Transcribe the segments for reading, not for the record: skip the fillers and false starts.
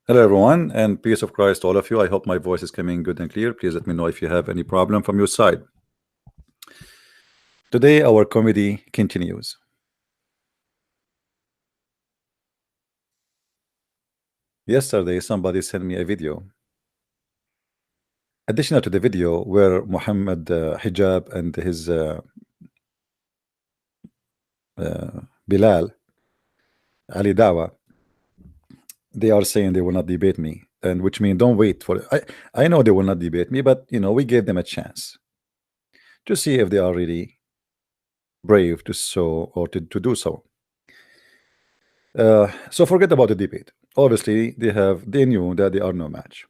Hello everyone, and peace of Christ to all of you. I hope my voice is coming good and clear. Please let me know if you have any problem from your side. Today our comedy continues. Yesterday somebody sent me a video, additional to the video where Mohammed Hijab and his Bilal Ali Dawa, they are saying they will not debate me, and which means don't wait for it. I know they will not debate me, but you know, we gave them a chance to see if they are really brave to so or to do so. So forget about the debate. Obviously they knew that they are no match,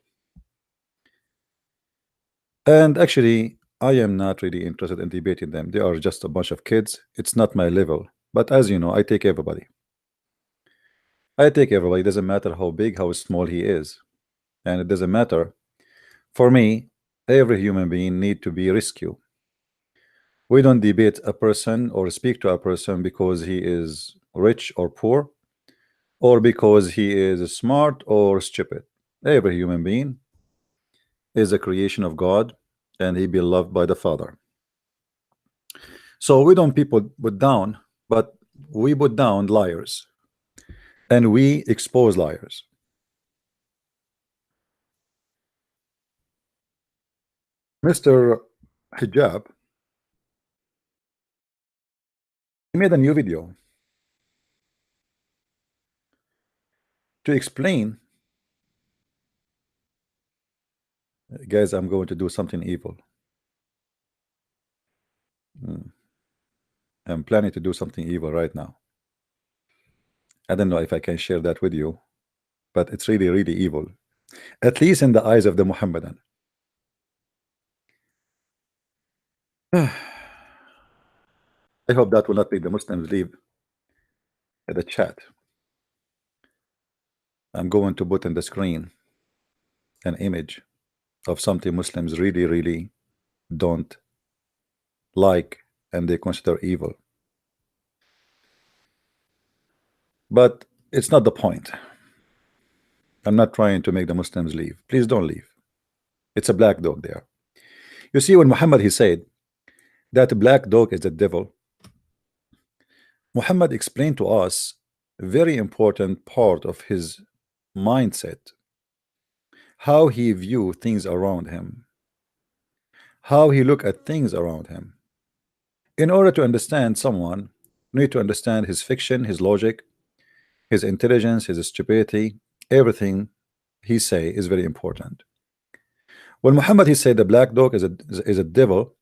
and actually I am not really interested in debating them. They are just a bunch of kids. It's not my level, but as you know, I take everybody. It doesn't matter how big, how small he is, and it doesn't matter. For me, every human being need to be rescued. We don't debate a person or speak to a person because he is rich or poor, or because he is smart or stupid. Every human being is a creation of God, and he beloved by the Father. So we don't people put down, but we put down liars, and we expose liars. Mr. Hijab, he made a new video to explain, guys, I'm going to do something evil. I'm planning to do something evil right now. I don't know if I can share that with you, but it's really, really evil, at least in the eyes of the Muhammadan. I hope that will not make the Muslims leave the chat. I'm going to put in the screen an image of something Muslims really, really don't like and they consider evil. But it's not the point. I'm not trying to make the Muslims leave. Please don't leave. It's a black dog there. You see, when Muhammad he said that black dog is the devil, Muhammad explained to us a very important part of his mindset, how he view things around him, how he look at things around him. In order to understand someone, you need to understand his fiction, his logic, his intelligence, his stupidity. Everything he say is very important. When Muhammad he said the black dog is a devil,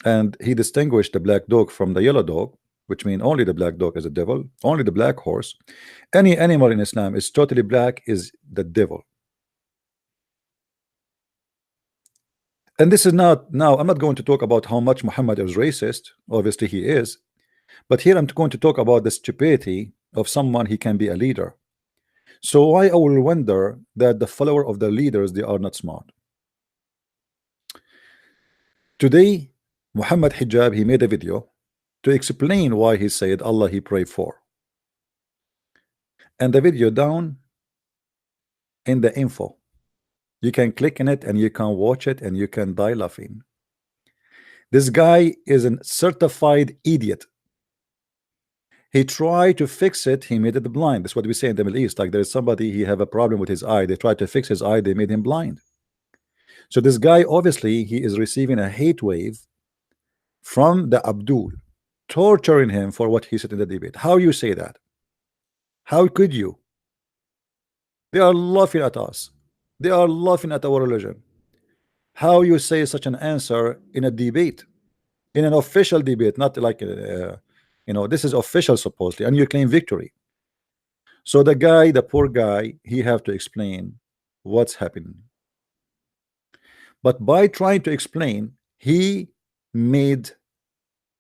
and he distinguished the black dog from the yellow dog, which means only the black dog is a devil, only the black horse. Any animal in Islam is totally black is the devil. And this is not, now I'm not going to talk about how much Muhammad is racist. Obviously he is, but here I'm going to talk about the stupidity of someone he can be a leader. So why I will wonder that the follower of the leaders, they are not smart. Today Mohammed Hijab, he made a video to explain why he said Allah he prayed for, and the video down in the info, you can click in it and you can watch it and you can die laughing. This guy is a certified idiot. He tried to fix it, he made it blind. That's what we say in the Middle East, like there is somebody, he have a problem with his eye, they tried to fix his eye, they made him blind. So this guy, obviously he is receiving a hate wave from the Abdul, torturing him for what he said in the debate. How you say that? How could you? They are laughing at us, they are laughing at our religion. How you say such an answer in a debate, in an official debate, not like you know, this is official supposedly, and you claim victory. So the guy, the poor guy, he have to explain what's happening. But by trying to explain, he made,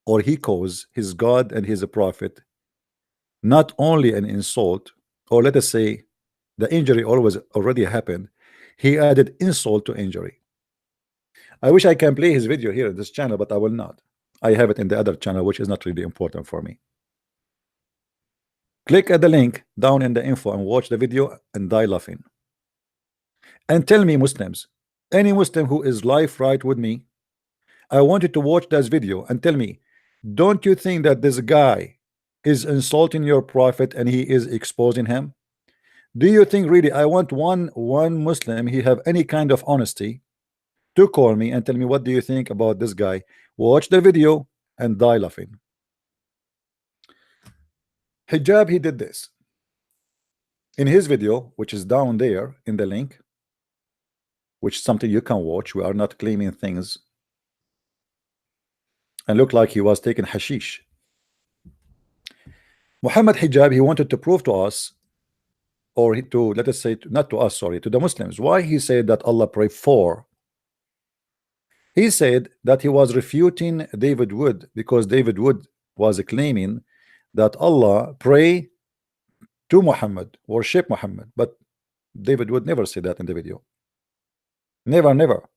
or he caused his God and his prophet not only an insult, or let us say the injury always already happened, he added insult to injury. I wish I can play his video here in this channel, but I will not. I have it in the other channel, which is not really important for me. Click at the link down in the info and watch the video and die laughing. And tell me, Muslims, any Muslim who is life right with me, I want you to watch this video and tell me, don't you think that this guy is insulting your prophet and he is exposing him? Do you think really I want one Muslim he have any kind of honesty to call me and tell me what do you think about this guy? Watch the video and die laughing. Hijab, he did this in his video, which is down there in the link, which is something you can watch. We are not claiming things. And looked like he was taking hashish. Mohammed Hijab, he wanted to prove to us, or to, let us say, not to us, sorry, to the Muslims, why he said that Allah pray for. He said that he was refuting David Wood, because David Wood was claiming that Allah pray to Muhammad, worship Muhammad, but David Wood never said that in the video. Never.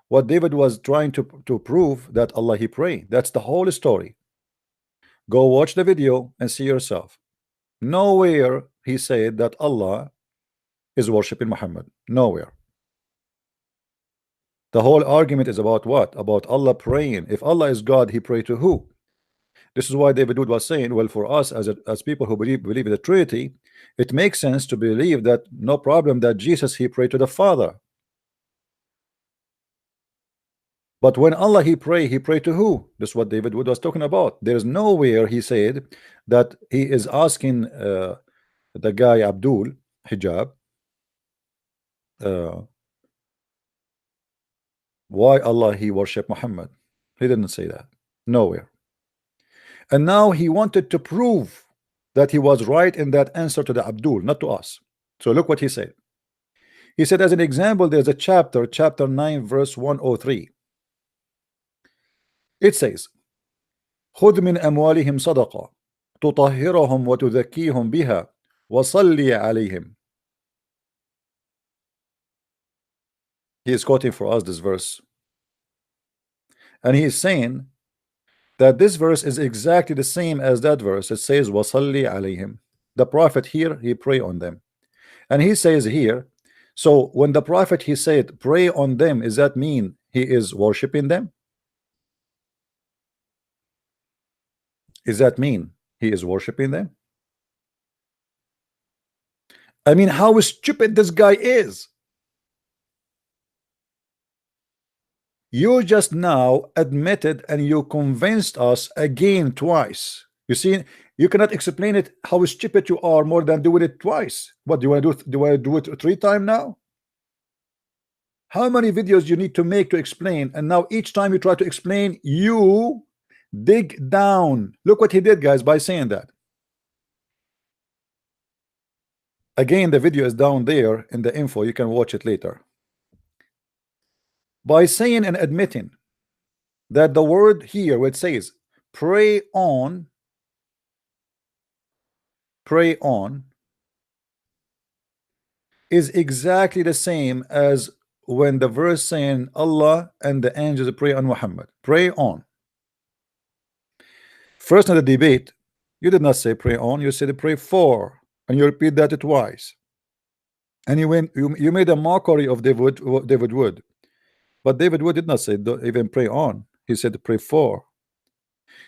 What David was trying to prove that Allah he pray. That's the whole story. Go watch the video and see yourself. Nowhere he said that Allah is worshiping Muhammad. Nowhere. The whole argument is about what? About Allah praying. If Allah is God, he pray to who? This is why David Wood was saying, well, for us as people who believe in the Trinity, it makes sense to believe that no problem that Jesus he prayed to the Father. But when Allah he pray to who? This is what David Wood was talking about. There's nowhere he said that he is asking the guy Abdul Hijab why Allah he worship Muhammad. He didn't say that. Nowhere. And now he wanted to prove that he was right in that answer to the Abdul, not to us. So look what he said. He said, as an example, there's a chapter 9 verse 103. It says, خذ من أموالهم صدقة تطهرهم وتذكيهم بها وصلي عليهم. He is quoting for us this verse, and he is saying that this verse is exactly the same as that verse. It says وصلي عليهم. The prophet here he pray on them, and he says here, so when the prophet he said pray on them, does that mean he is worshiping them? Does that mean he is worshiping them? I mean, how stupid this guy is. You just now admitted and you convinced us again twice. You see, you cannot explain it how stupid you are more than doing it twice. What do you want to do? Do I do it 3 times now? How many videos you need to make to explain? And now each time you try to explain, you dig down. Look what he did, guys, by saying that. Again, the video is down there in the info. You can watch it later. By saying and admitting that the word here where it says pray on is exactly the same as when the verse saying Allah and the angels pray on Muhammad. Pray on. First in the debate, you did not say pray on, you said pray for, and you repeat that twice. And you made a mockery of David Wood. But David Wood did not say don't even pray on. He said pray for.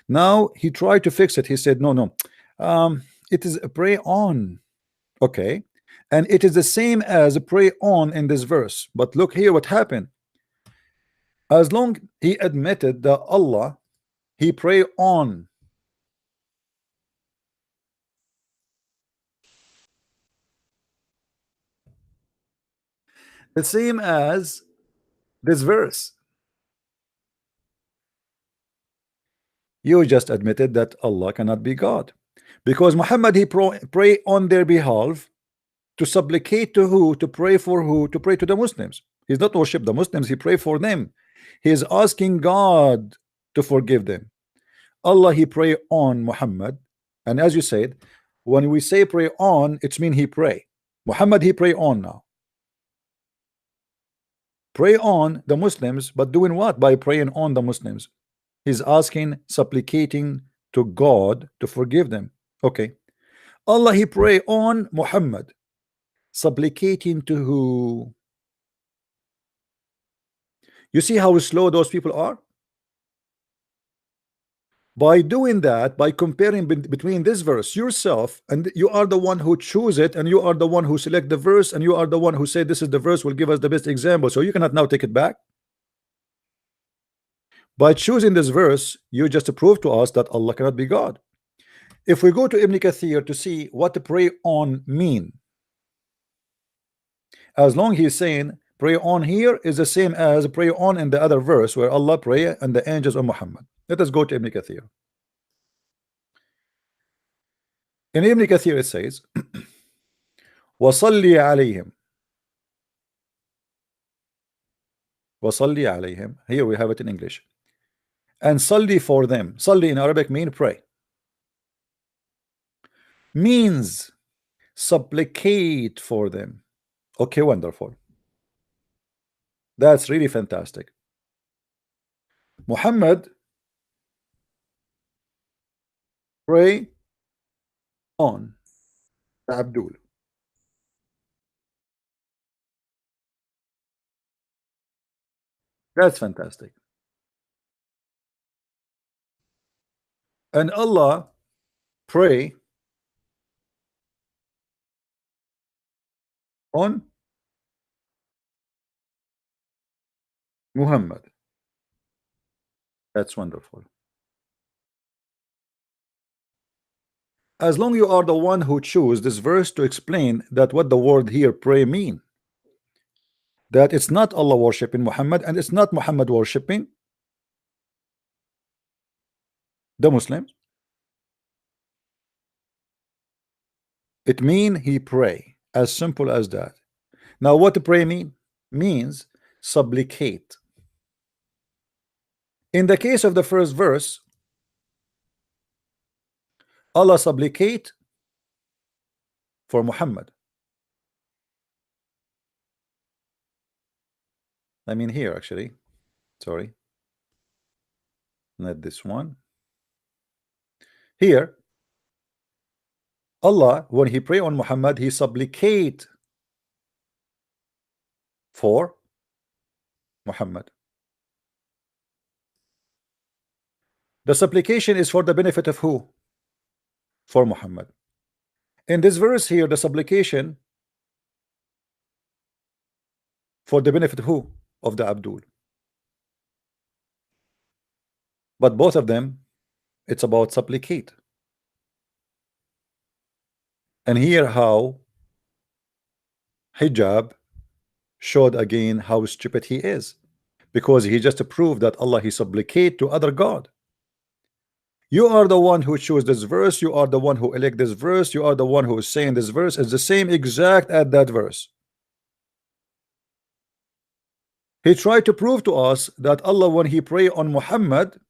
Now he tried to fix it. He said no. It is pray on. Okay. And it is the same as pray on in this verse. But look here what happened. As long he admitted that Allah he pray on. The same as this verse. You just admitted that Allah cannot be God, because Muhammad he pray on their behalf to supplicate to who? To pray for who? To pray to the Muslims. He's not worship the Muslims, he pray for them. He is asking God to forgive them. Allah he pray on Muhammad, and as you said, when we say pray on, it's mean he pray. Muhammad he pray on now. Pray on the Muslims, but doing what? By praying on the Muslims. He's asking, supplicating to God to forgive them. Okay. Allah, he pray on Muhammad, supplicating to who? You see how slow those people are? By doing that, by comparing between this verse, yourself, and you are the one who choose it, and you are the one who select the verse, and you are the one who say this is the verse will give us the best example, so you cannot now take it back. By choosing this verse, you just prove to us that Allah cannot be God. If we go to Ibn Kathir to see what to pray on mean, as long he's saying pray on here is the same as pray on in the other verse where Allah pray and the angels on Muhammad. Let us go to Ibn Kathir. In Ibn Kathir it says وَصَلِّ عَلَيْهِمْ وَصَلِّ عَلَيْهِمْ. Here we have it in English. And salli for them. Salli in Arabic mean pray. Means supplicate for them. Okay, wonderful. That's really fantastic. Muhammad pray on Abdul. That's fantastic. And Allah pray on Muhammad. That's wonderful. As long you are the one who choose this verse to explain that what the word here pray mean, that it's not Allah worshiping Muhammad and it's not Muhammad worshiping the Muslims. It mean he pray, as simple as that. Now what to pray mean? Means supplicate. In the case of the first verse, Allah supplicate for Muhammad. I mean here actually, sorry, not this one. Here Allah, when he pray on Muhammad, he supplicate for Muhammad. The supplication is for the benefit of who? For Muhammad. In this verse here, the supplication for the benefit of who? Of the Abdul. But both of them, it's about supplicate. And here how Hijab showed again how stupid he is, because he just proved that Allah he supplicate to other God. You are the one who chose this verse, you are the one who elect this verse, you are the one who is saying this verse is the same exact at that verse. He tried to prove to us that Allah, when he pray on Muhammad,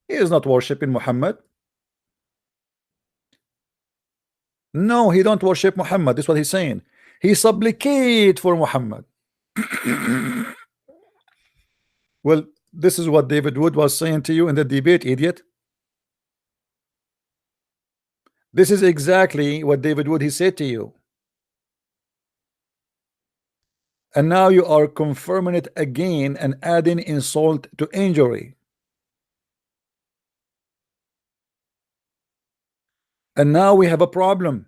he is not worshiping Muhammad. No, he don't worship Muhammad. That's what he's saying. He supplicate for Muhammad. Well, this is what David Wood was saying to you in the debate, idiot. This is exactly what David Wood he said to you. And now you are confirming it again and adding insult to injury. And now we have a problem.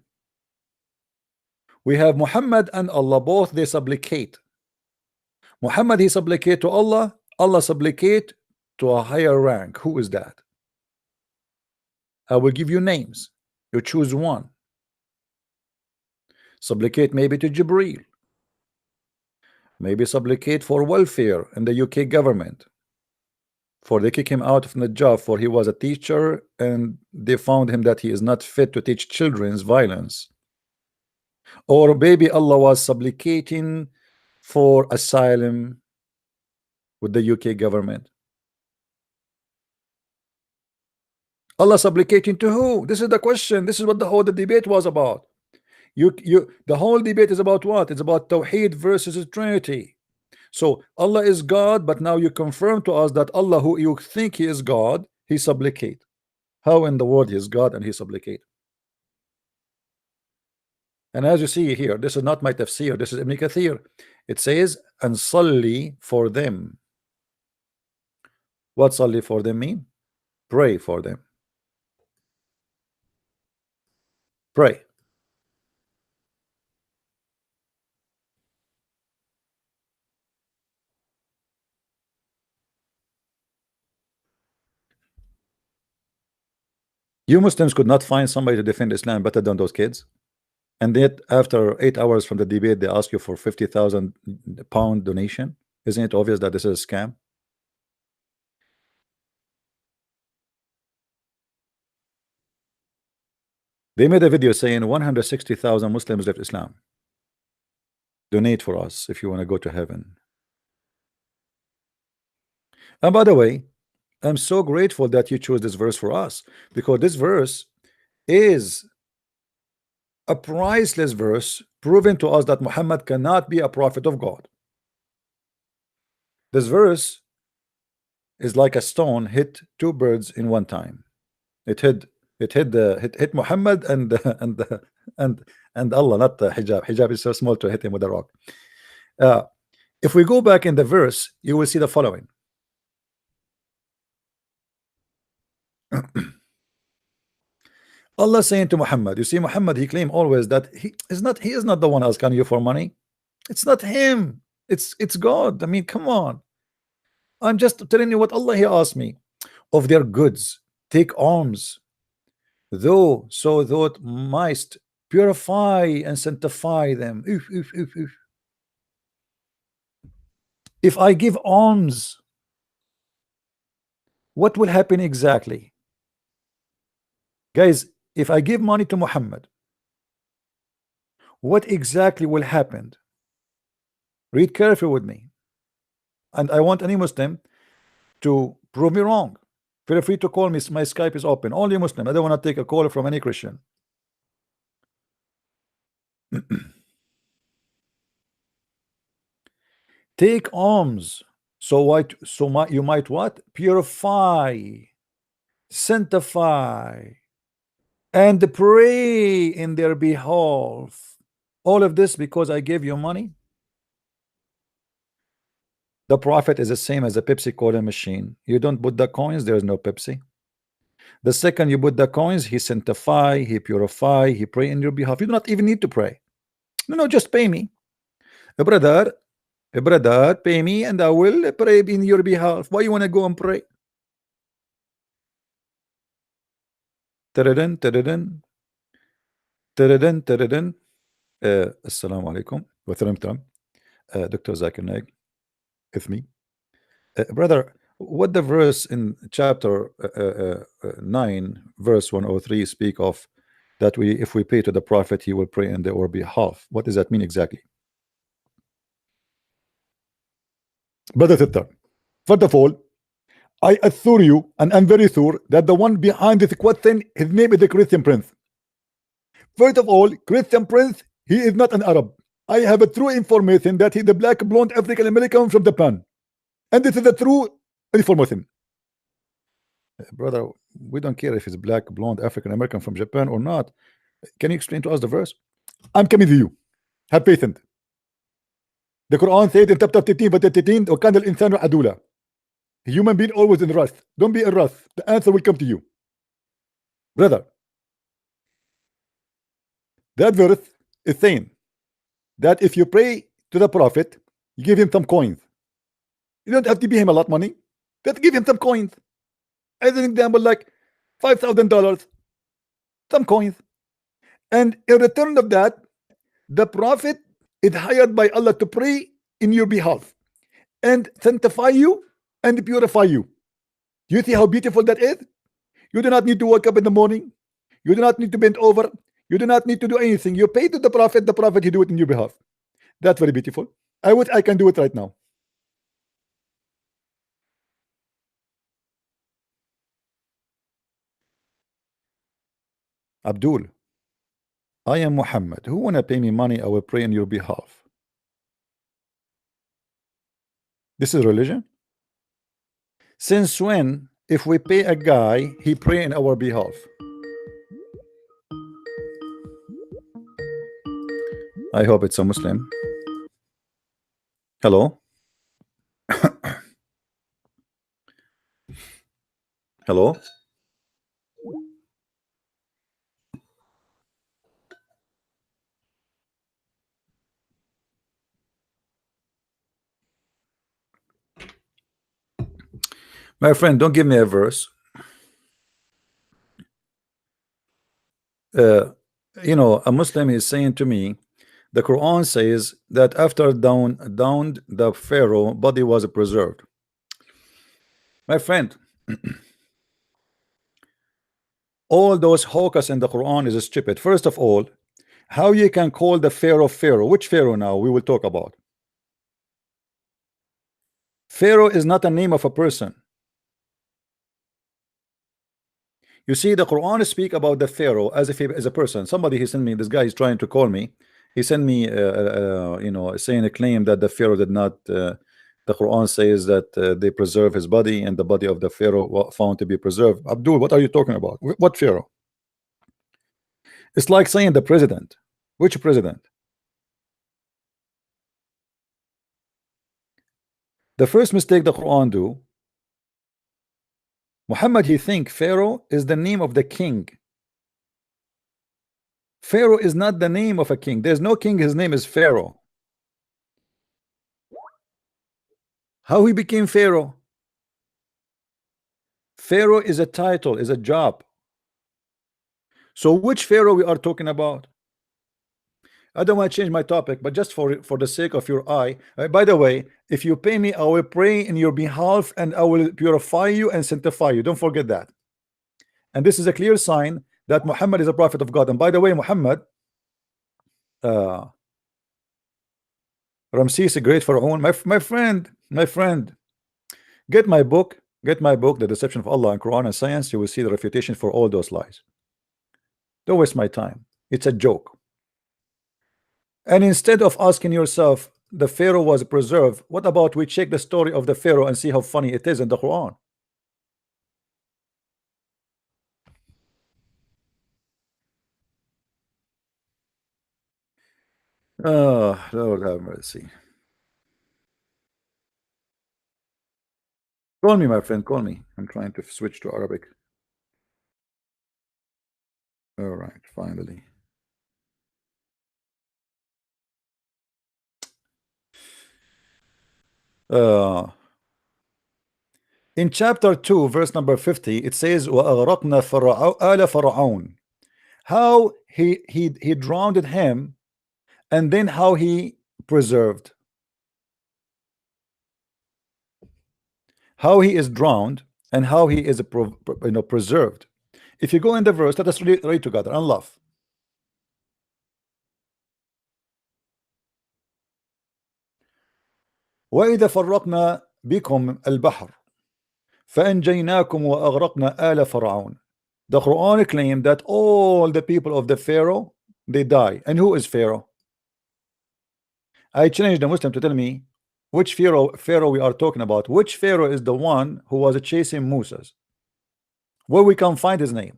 We have Muhammad and Allah, both they supplicate. Muhammad he supplicate to Allah, Allah supplicate to a higher rank. Who is that? I will give you names. You choose one. Supplicate maybe to Jibreel. Maybe supplicate for welfare in the UK government. For they kick him out from the job for he was a teacher and they found him that he is not fit to teach children's violence. Or maybe Allah was supplicating for asylum with the UK government. Allah supplicating to who? This is the question. This is what the whole debate was about. The whole debate is about what? It's about Tawheed versus Trinity. So Allah is God, but now you confirm to us that Allah, who you think he is God, he supplicate. How in the world he is God and he supplicate? And as you see here, this is not my tafsir, this is Ibn Kathir. It says, and salli for them. What salli for them mean? Pray for them. Pray. You Muslims could not find somebody to defend Islam better than those kids. And yet, after 8 hours from the debate, they ask you for 50,000 pound donation. Isn't it obvious that this is a scam? They made a video saying 160,000 Muslims left Islam. Donate for us if you want to go to heaven. And by the way, I'm so grateful that you chose this verse for us, because this verse is a priceless verse proving to us that Muhammad cannot be a prophet of God. This verse is like a stone hit two birds in one time. It hit Muhammad and and Allah, not Hijab. Hijab is so small to hit him with a rock. If we go back in the verse, you will see the following. Allah saying to Muhammad, you see, Muhammad, he claimed always that he is not the one asking you for money. It's not him. It's God. I mean, come on. I'm just telling you what Allah he asked me. Of their goods, take alms, though so thou mightst purify and sanctify them. If I give alms, what will happen exactly? Guys, if I give money to Muhammad, what exactly will happen? Read carefully with me. And I want any Muslim to prove me wrong. Feel free to call me. My Skype is open. Only Muslim. I don't want to take a call from any Christian. Take alms. So what? So you might what? Purify, sanctify, and pray in their behalf. All of this because I gave you money. The Prophet is the same as a Pepsi Cola machine. You don't put the coins, there is no Pepsi. The second you put the coins, he sanctify, he purify, he pray in your behalf. You do not even need to pray. No, just pay me. Brother, pay me and I will pray in your behalf. Why you want to go and pray? Taradan, taradan, taradan, taradan. Assalamu alaikum. Dr. Zakir Naik, with me. Brother, what the verse in chapter 9, verse 103 speak of, that if we pay to the Prophet, he will pray on our behalf. What does that mean exactly? Brother Sitter, first of all, I assure you, and I'm very sure, that the one behind this question, his name is the Christian Prince. First of all, Christian Prince, he is not an Arab. I have a true information that he's a black blonde African American from Japan. And this is a true information. Brother, we don't care if he's black, blonde, African American from Japan or not. Can you explain to us the verse? I'm coming to you. Have patience. The Quran said in chapter 13 verse 13, وَكَانَ الْإِنسَانُ عَدُولًا. Human being always in wrath. Don't be in wrath. The answer will come to you. Brother, that verse is saying that if you pray to the Prophet, you give him some coins. You don't have to pay him a lot of money. Just give him some coins. As an example, like $5,000, some coins. And in return of that, the Prophet is hired by Allah to pray in your behalf and sanctify you and purify you. You see how beautiful that is? You do not need to wake up in the morning. You do not need to bend over. You do not need to do anything. You pay to the Prophet he do it in your behalf. That's very beautiful. I wish I can do it right now. Abdul, I am Muhammad. Who wanna pay me money? I will pray on your behalf. This is religion? Since when, if we pay a guy, he pray in our behalf? I hope it's a Muslim. Hello? Hello? My friend, don't give me a verse. Uh, a Muslim is saying to me, the Quran says that after downed the Pharaoh, body was preserved. My friend, all those hawkers in the Quran is stupid. First of all, how you can call the Pharaoh Pharaoh? Which Pharaoh now we will talk about? Pharaoh is not a name of a person. You see, the Quran speak about the Pharaoh as if he is a person. Somebody he sent me, this guy is trying to call me. He sent me, saying a claim that the Pharaoh did not. The Quran says that they preserve his body, and the body of the Pharaoh found to be preserved. Abdul, what are you talking about? What Pharaoh? It's like saying the president. Which president? The first mistake the Quran do, Muhammad, he think Pharaoh is the name of the king. Pharaoh is not the name of a king. There's no king, his name is Pharaoh. How he became Pharaoh? Pharaoh is a title, is a job. So which Pharaoh we are talking about? I don't want to change my topic, but just for the sake of your eye. By the way, if you pay me, I will pray in your behalf, and I will purify you and sanctify you. Don't forget that. And this is a clear sign that Muhammad is a prophet of God. And by the way, Muhammad, Ramses, a great Pharaoh, my friend, get my book, The Deception of Allah and Quran and Science. You will see the refutation for all those lies. Don't waste my time. It's a joke. And instead of asking yourself, the Pharaoh was preserved, what about we check the story of the Pharaoh and see how funny it is in the Quran? Oh, Lord have mercy. Call me, my friend, call me. I'm trying to switch to Arabic. All right, finally. In chapter 2, verse number 50, it says, وَأَغْرَقْنَا آلَ فَرْعَوْنَ. How he drowned him, and then how he preserved. How he is drowned and how he is preserved. If you go in the verse, let us read together and laugh. وَإِذَا فَرَّقْنَا بِكُمْ الْبَحْرَ فَأَنْجَيْنَاكُمْ وَأَغْرَقْنَا آلَ فَرْعَوْنَ. The Quran claimed that all the people of the Pharaoh, they die. And who is Pharaoh? I challenge the Muslim to tell me which Pharaoh we are talking about. Which Pharaoh is the one who was chasing Moses? Where we can find his name?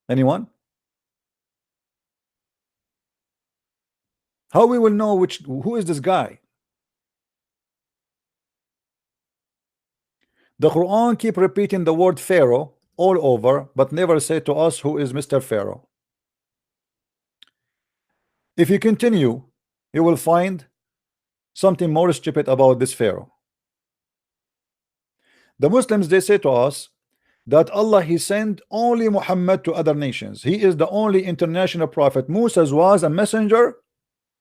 Anyone? How we will know who is this guy? The Quran keep repeating the word Pharaoh all over, but never say to us who is Mr. Pharaoh. If you continue, you will find something more stupid about this Pharaoh. The Muslims, they say to us that Allah, he sent only Muhammad to other nations. He is the only international prophet. Moses was a messenger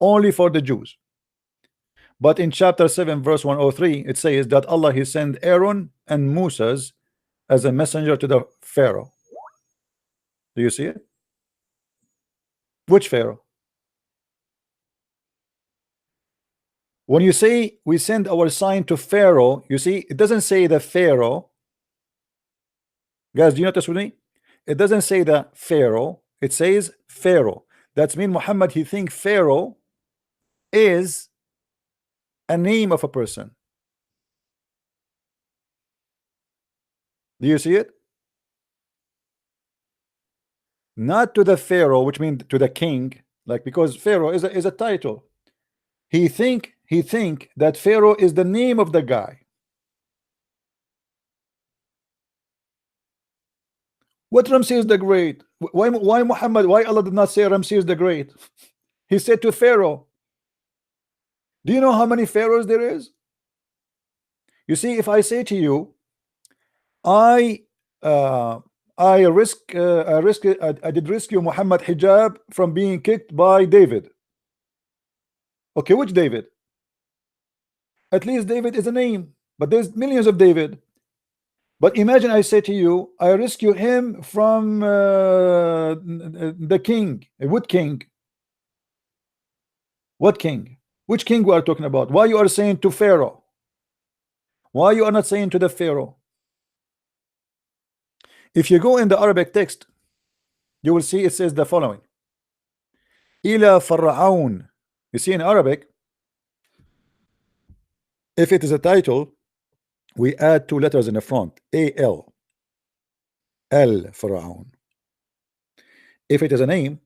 only for the Jews. But in chapter 7 verse 103, it says that Allah, he sent Aaron and Moses as a messenger to the Pharaoh. Do you see it? Which Pharaoh? When you say we send our sign to Pharaoh, you see it doesn't say the Pharaoh. Guys, do you notice with me? It doesn't say the Pharaoh, it says Pharaoh. That's mean Muhammad, he think Pharaoh is a name of a person. Do you see it? Not to the Pharaoh, which means to the king, like, because Pharaoh is a title. He think that Pharaoh is the name of the guy. What Ramses the Great? Why Muhammad? Why Allah did not say Ramses the Great? He said to Pharaoh. Do you know how many pharaohs there is? You see, if I say to you, I did rescue Mohammed Hijab from being kicked by David. Okay, which David? At least David is a name, but there's millions of David. But imagine I say to you, I rescue him from the king. What king? What king? Which king we are talking about? Why you are saying to Pharaoh? Why you are not saying to the Pharaoh? If you go in the Arabic text, you will see it says the following. Ila Fara'aun. You see in Arabic, if it is a title, we add two letters in the front. A-L. Al Fara'aun. If it is a name,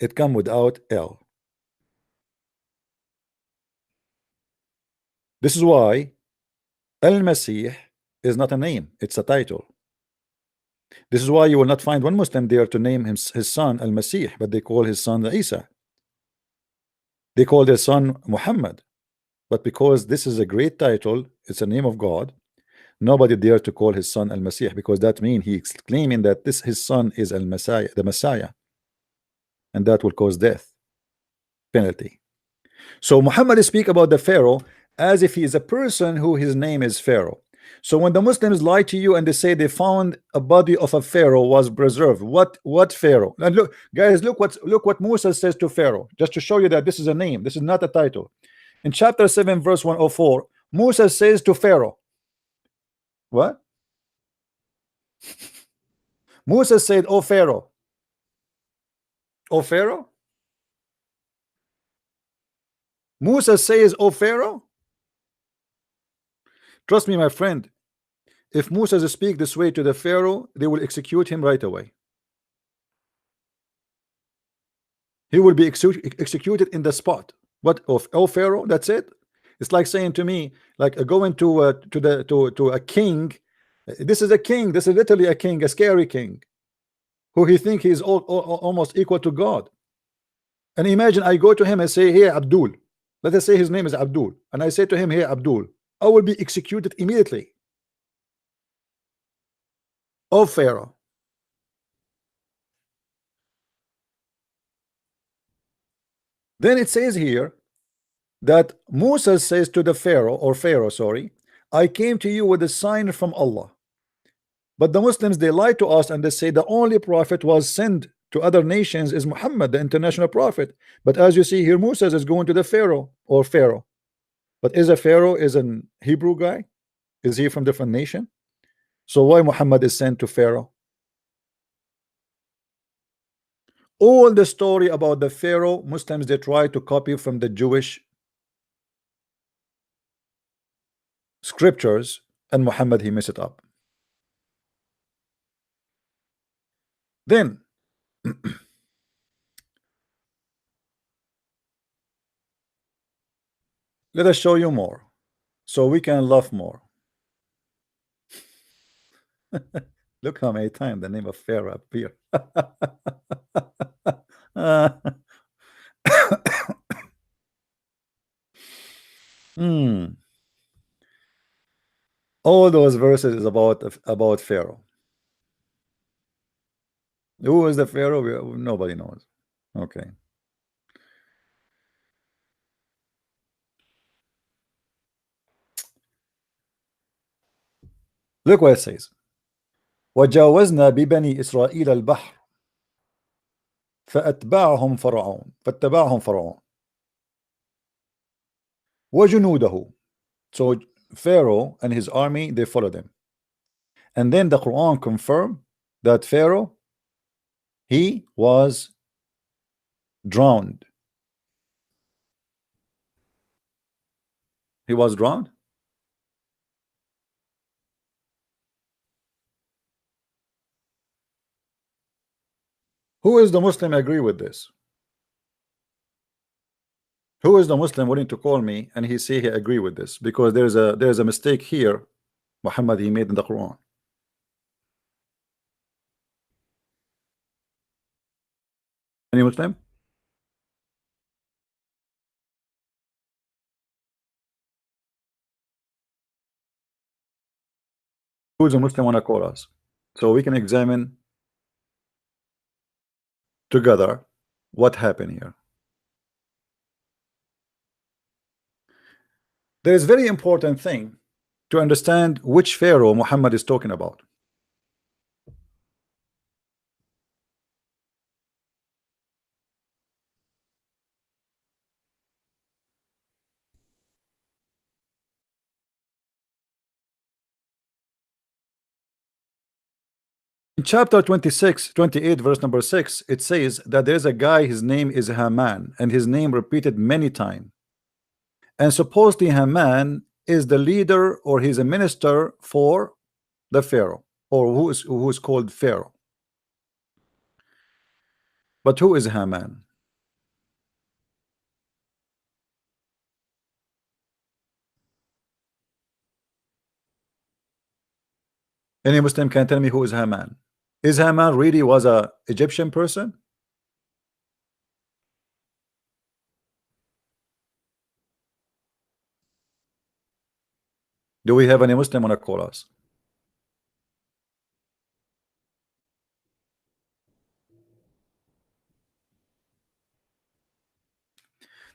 it comes without L. This is why Al-Masih is not a name, it's a title. This is why you will not find one Muslim there to name his son Al-Masih, but they call his son Isa. They call their son Muhammad. But because this is a great title, it's a name of God, nobody dare to call his son Al-Masih, because that means he's claiming that his son is Al-Messiah, the Messiah, and that will cause death penalty. So Muhammad speak about the Pharaoh as if he is a person who his name is Pharaoh. So when the Muslims lie to you and they say they found a body of a Pharaoh was preserved, what Pharaoh? And look, guys, look what Musa says to Pharaoh, just to show you that this is a name, this is not a title. In chapter 7 verse 104, Musa says to Pharaoh, what? Musa said, "Oh Pharaoh." Oh Pharaoh? Musa says, "Oh Pharaoh." Trust me, my friend, if Musa speak this way to the Pharaoh, they will execute him right away. He will be executed in the spot. What of oh Pharaoh? That's it. It's like saying to me, like going to a king. This is a king. This is literally a king, a scary king, who he think he's almost equal to God. And imagine I go to him and say, "Hey Abdul," let us say his name is Abdul, and I say to him, "Hey Abdul," I will be executed immediately. Oh Pharaoh. Then it says here that Musa says to the Pharaoh, or Pharaoh, sorry, "I came to you with a sign from Allah." But the Muslims, they lie to us and they say the only prophet was sent to other nations is Muhammad, the international prophet. But as you see here, Musa is going to the Pharaoh, or Pharaoh. But is a Pharaoh is an Hebrew guy? Is he from different nation? So why Muhammad is sent to Pharaoh? All the story about the Pharaoh, Muslims, they try to copy from the Jewish scriptures, and Muhammad, he messed it up. Then let us show you more so we can love more. Look how many times the name of Pharaoh appear. All those verses is about Pharaoh. Who is the Pharaoh? Nobody knows. Okay. Look what it says. وجاوزنا ببني إسرائيل البحر فأتبعهم فرعون وجنوده. So Pharaoh and his army, they followed him. And then the Quran confirmed that Pharaoh, he was drowned. He was drowned. Who is the Muslim agree with this? Who is the Muslim willing to call me and he say he agree with this? Because there's a mistake here, Muhammad, he made in the Quran. Any Muslim? Who's a Muslim wanna call us? So we can examine together what happened here. There is very important thing to understand which Pharaoh Muhammad is talking about. In chapter 26, 28, verse number 6, it says that there's a guy, his name is Haman, and his name repeated many times. And supposedly Haman is the leader, or he's a minister for the Pharaoh, or who is called Pharaoh. But who is Haman? Any Muslim can tell me who is Haman? Is Haman really was a Egyptian person? Do we have any Muslim on a call us?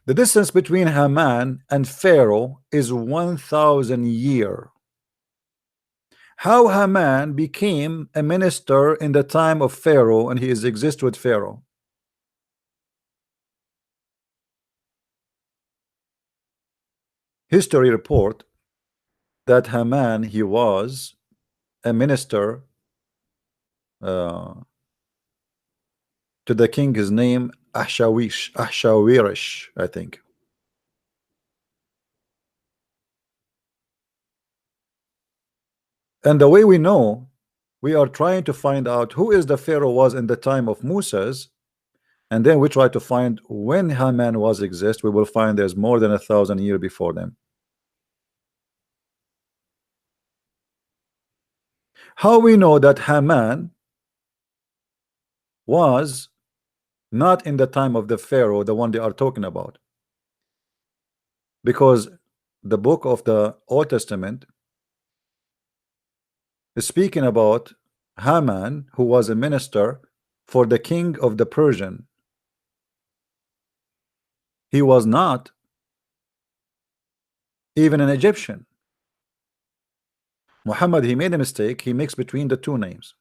The distance between Haman and Pharaoh is 1,000 years. How Haman became a minister in the time of Pharaoh and he is exist with Pharaoh? History report that Haman, he was a minister to the king. His name Ahshawirish, I think. And the way we know, we are trying to find out who is the Pharaoh was in the time of Moses, and then we try to find when Haman was exist. We will find there's more than 1,000 years before them. How we know that Haman was not in the time of the Pharaoh, the one they are talking about? Because the book of the Old Testament is speaking about Haman, who was a minister for the king of the Persian. He was not even an Egyptian. Muhammad, he made a mistake. He mixed between the two names.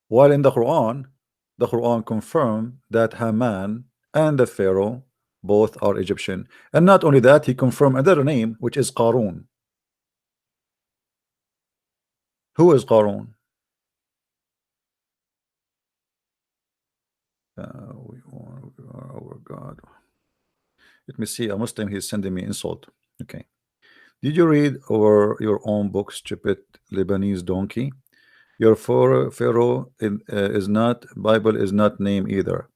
While in the Quran confirmed that Haman and the Pharaoh both are Egyptian. And not only that, he confirmed another name, which is Qarun. Who is Qarun? Our God. Let me see. A Muslim, he's sending me insult. Okay. Did you read over your own book, stupid Lebanese donkey? Your Pharaoh is not, Bible is not name either.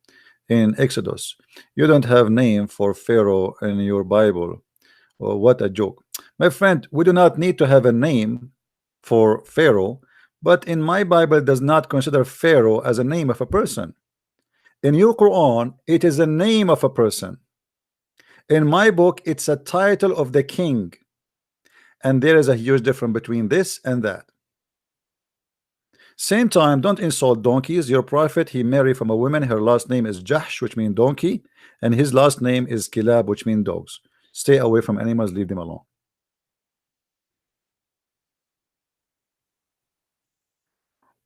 In Exodus, you don't have name for Pharaoh in your Bible. Oh, what a joke. My friend, we do not need to have a name for Pharaoh, but in my Bible does not consider Pharaoh as a name of a person. In your Quran, it is a name of a person. In my book, it's a title of the king. And there is a huge difference between this and that. Same time, don't insult donkeys. Your prophet, he married from a woman. Her last name is Jahsh, which means donkey, and his last name is Kilab, which means dogs. Stay away from animals, leave them alone.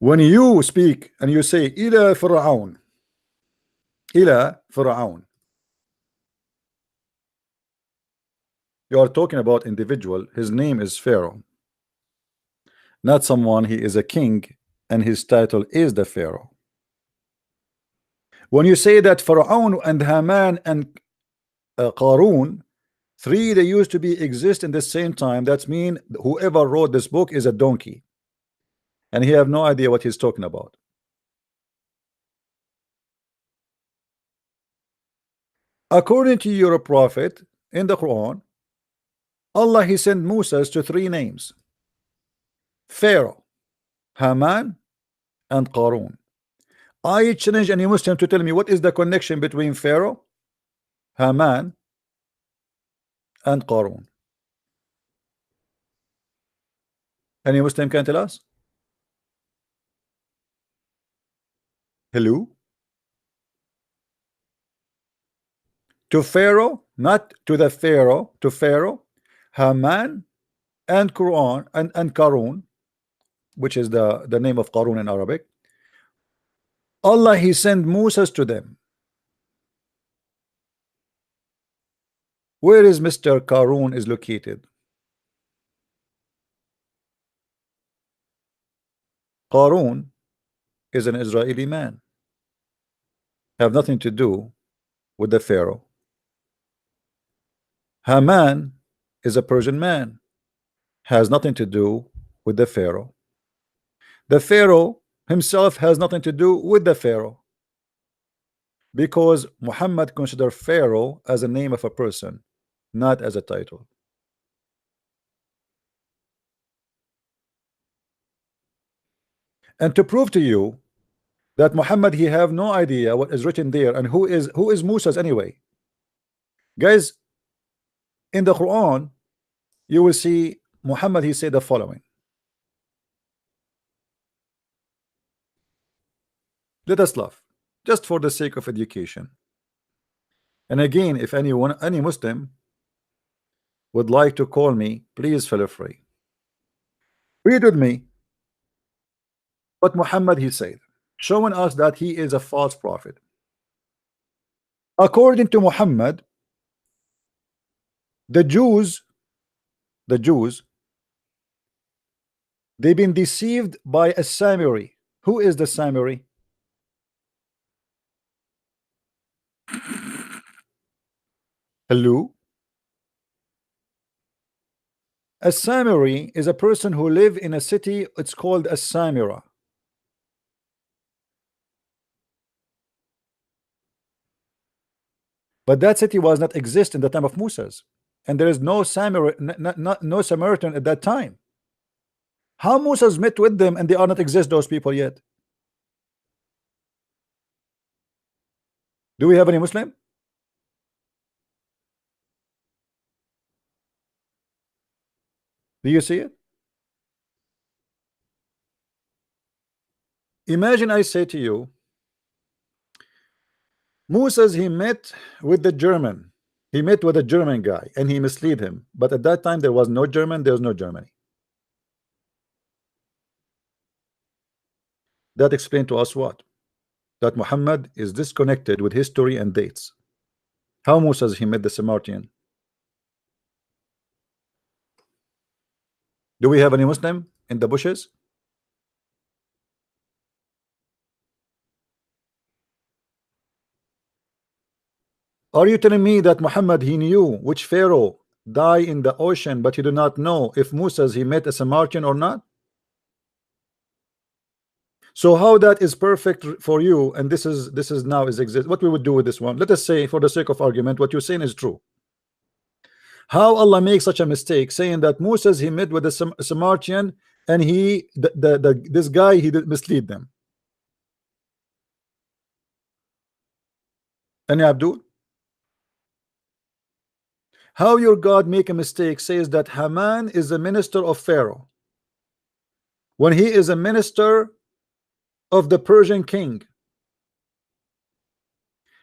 When you speak and you say Ila Fir'aun, Ila Fir'aun, you are talking about individual. His name is Pharaoh. not someone. He is a king, and his title is the Pharaoh. When you say that Pharaoh and Haman and Qarun, three, they used to be exist in the same time, that means whoever wrote this book is a donkey, and he have no idea what he's talking about. According to your prophet in the Quran, Allah, he sent Moses to three names: Pharaoh, Haman, and Qarun. I challenge any Muslim to tell me what is the connection between Pharaoh, Haman, and Qarun. Any Muslim can tell us? Hello? To Pharaoh, not to the Pharaoh, to Pharaoh, Haman, and Quran and Qarun, which is the name of Qarun in Arabic. Allah, he sent Moses to them. Where is Mr. Qarun is located? Qarun is an Israeli man, have nothing to do with the Pharaoh. Haman is a Persian man, has nothing to do with the Pharaoh. The Pharaoh himself has nothing to do with the Pharaoh, because Muhammad considered Pharaoh as a name of a person, not as a title. And to prove to you that Muhammad, he have no idea what is written there, and who is Moses anyway, guys, in the Quran you will see Muhammad, he said the following. Let us laugh just for the sake of education. And again, if anyone, any Muslim would like to call me, please feel free. Read with me what Muhammad he said, showing us that he is a false prophet. According to Muhammad, the Jews, they've been deceived by a Samiri. Who is the Samiri? Hello? A Samiri is a person who live in a city. It's called a Samira. But that city was not exist in the time of Moses, and there is no Samiri, no Samaritan at that time. How Moses met with them and they are not exist, those people yet? Do we have any Muslim? Do you see it? Imagine I say to you, Moses, he met with the German. He met with a German guy and he misled him. But at that time there was no German, there was no Germany. That explained to us what? That Muhammad is disconnected with history and dates. How Moses he met the Samaritan? Do we have any Muslim in the bushes? Are you telling me that Muhammad he knew which Pharaoh died in the ocean, but he did not know if Moses he met a Samaritan or not? So how that is perfect for you, and this is now is exist. What we would do with this one? Let us say, for the sake of argument, what you're saying is true. How Allah makes such a mistake, saying that Moses he met with a Samaritan, and he this guy he did mislead them. And Abdul, how your God make a mistake, says that Haman is a minister of Pharaoh when he is a minister of the Persian king?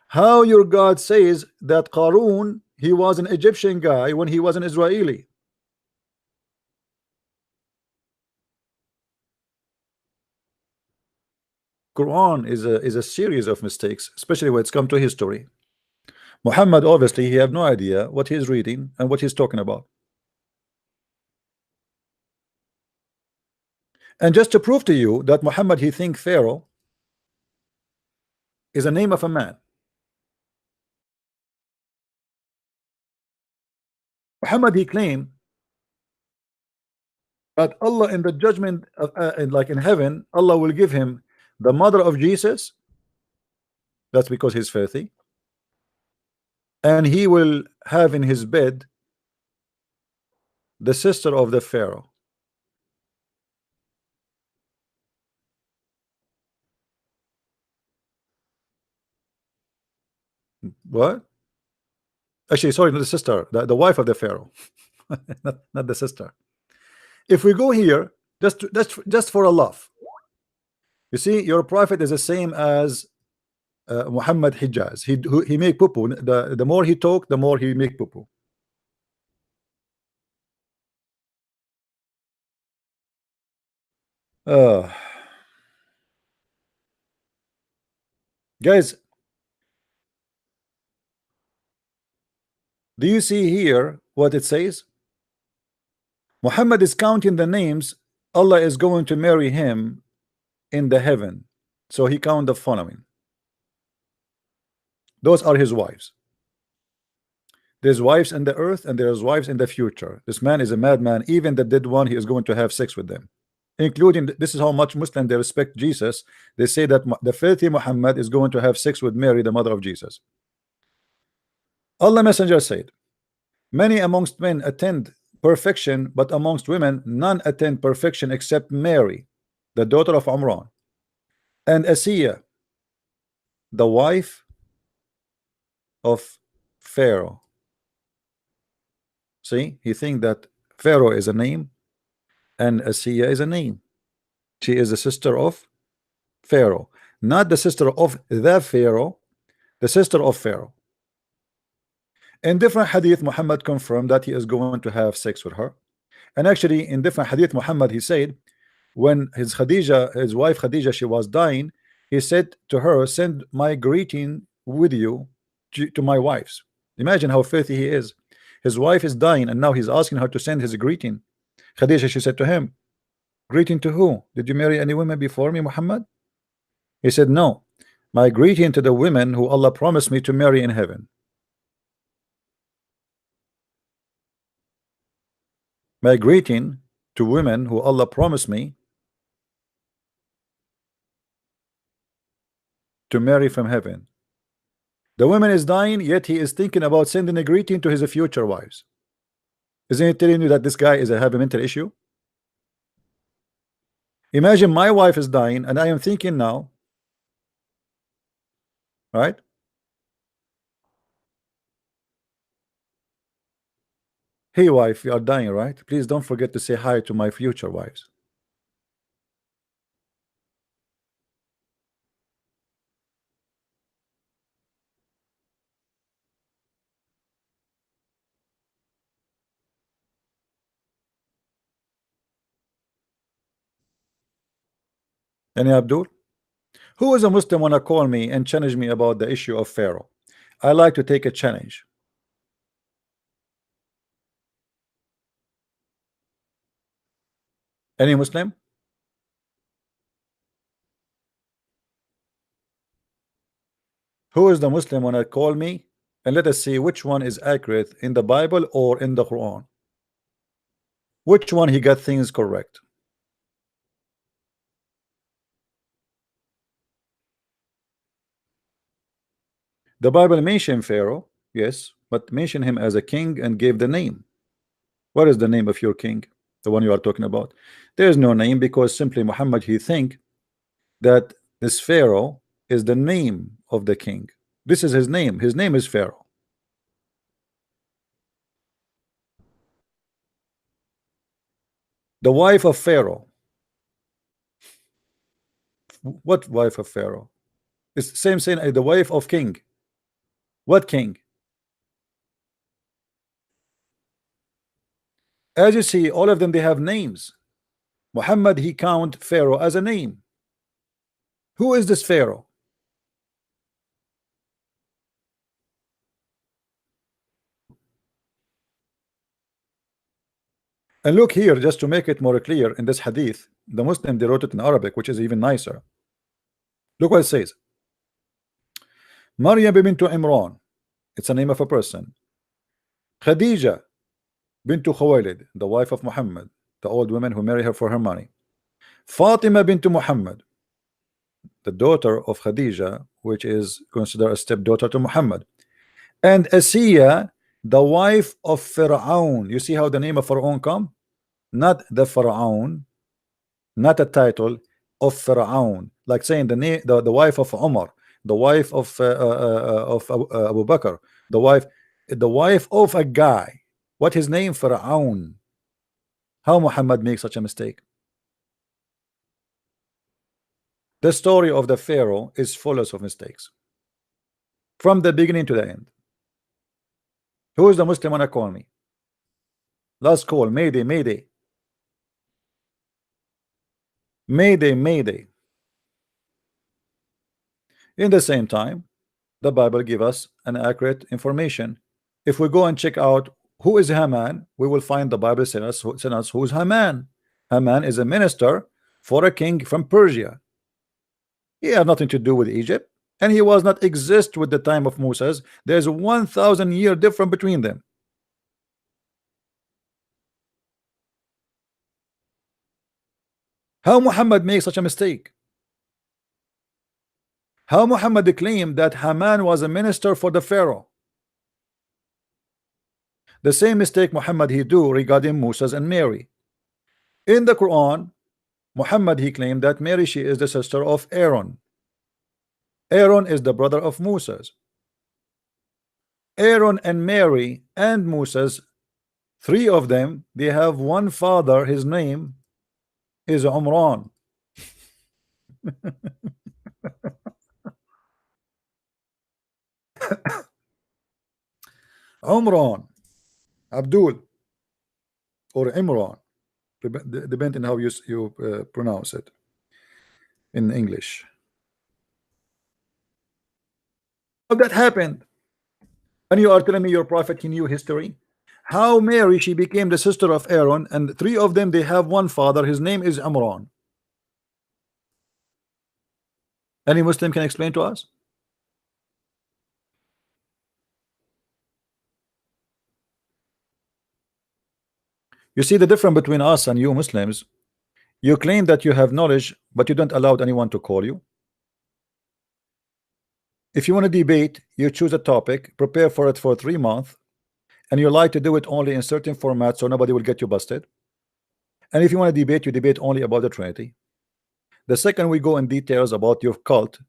How your God says that Qarun he was an Egyptian guy when he was an Israeli? Quran is a series of mistakes, especially when it's come to history. Muhammad obviously he have no idea what he's reading and what he's talking about. And just to prove to you that Muhammad he think Pharaoh is a name of a man. Muhammad he claimed that Allah in the judgment of, like in heaven, Allah will give him the mother of Jesus. That's because he's filthy. And he will have in his bed the sister of the Pharaoh. What? Actually, sorry, not the sister, the wife of the Pharaoh. not the sister. If we go here, just for a laugh, you see, your prophet is the same as Mohammed Hijab. He make poo poo. The more he talk, the more he make poo poo. Uh, guys, do you see here what it says? Muhammad is counting the names Allah is going to marry him in the heaven. So he count the following. Those are his wives. There's wives in the earth and there's wives in the future. This man is a madman. Even the dead one, he is going to have sex with them. Including, this is how much Muslim they respect Jesus. They say that the filthy Muhammad is going to have sex with Mary, the mother of Jesus. Allah Messenger said, many amongst men attend perfection, but amongst women none attend perfection except Mary, the daughter of Amran, and Asiya, the wife of Pharaoh. See, he think that Pharaoh is a name and Asiya is a name. She is the sister of Pharaoh, not the sister of the Pharaoh, the sister of Pharaoh. In different hadith, Muhammad confirmed that he is going to have sex with her. And actually, in different hadith, Muhammad he said, when his wife Khadija, she was dying, he said to her, send my greeting with you to my wives. Imagine how filthy he is. His wife is dying, and now he's asking her to send his greeting. Khadija, she said to him, greeting to who? Did you marry any women before me, Muhammad? He said, no, my greeting to the women who Allah promised me to marry in heaven. My greeting to women who Allah promised me to marry from heaven. The woman is dying, yet he is thinking about sending a greeting to his future wives. Isn't it telling you that this guy is have a mental issue? Imagine my wife is dying, and I am thinking now, right? Hey wife, you are dying, right? Please don't forget to say hi to my future wives. Any Abdul? Who is a Muslim wanna call me and challenge me about the issue of Pharaoh? I like to take a challenge. Any Muslim? Who is the Muslim wanna call me and let us see which one is accurate in the Bible or in the Quran? Which one he got things correct? The Bible mentioned Pharaoh, yes, but mention him as a king and gave the name. What is the name of your king? The one you are talking about? There is no name, because simply Muhammad he think that this Pharaoh is the name of the king. This is his name. His name is Pharaoh. The wife of Pharaoh. What wife of Pharaoh? It's the same saying, the wife of king. What king? As you see, all of them, they have names. Muhammad he count Pharaoh as a name. Who is this Pharaoh? And look here, just to make it more clear, in this hadith, the Muslim, they wrote it in Arabic, which is even nicer. Look what it says. Maryam bintu Imran, it's a name of a person. Khadija bintu Khuwailid, the wife of Muhammad, the old woman who married her for her money. Fatima bintu Muhammad, the daughter of Khadija, which is considered a stepdaughter to Muhammad. And Asiya, the wife of Fir'aun. You see how the name of Fir'aun come? Not the Fir'aun, not a title of Fir'aun, like saying the name, the wife of Umar, the wife of Abu Bakr, the wife of a guy. What his name? Fir'aun. How Muhammad makes such a mistake? The story of the Pharaoh is full of mistakes from the beginning to the end. Who is the Muslim wanna call me? Last call. Mayday, mayday, mayday, mayday. In the same time, the Bible give us an accurate information. If we go and check out who is Haman, we will find the Bible send us who's Haman. Haman is a minister for a king from Persia. He had nothing to do with Egypt, and he was not exist with the time of Moses. There's 1,000 year difference between them. How Muhammad makes such a mistake? How Muhammad claimed that Haman was a minister for the Pharaoh? The same mistake Muhammad he do regarding Moses and Mary. In the Quran, Muhammad he claimed that Mary, she is the sister of Aaron. Aaron is the brother of Moses. Aaron and Mary and Moses, three of them, they have one father. His name is Umran. Umran, Abdul, or Imran, depending how you pronounce it in English. How that happened? And you are telling me your prophet he knew history? How Mary she became the sister of Aaron, and three of them they have one father. His name is Imran. Any Muslim can explain to us? You see the difference between us and you Muslims. You claim that you have knowledge, but you don't allow anyone to call you. If you want to debate, you choose a topic, prepare for it for 3 months, and you like to do it only in certain formats so nobody will get you busted. And if you want to debate, you debate only about the Trinity. The second we go in details about your cult,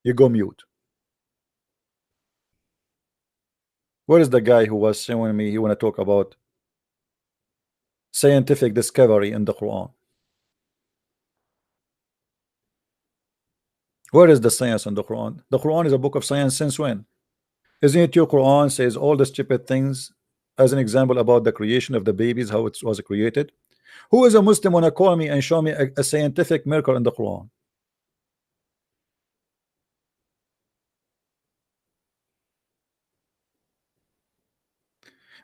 you go mute. Where is the guy who was showing me he want to talk about scientific discovery in the Quran? Where is the science in the Quran? The Quran is a book of science since when? Isn't it your Quran says all the stupid things as an example about the creation of the babies, how it was created? Who is a Muslim wanna call me and show me a scientific miracle in the Quran?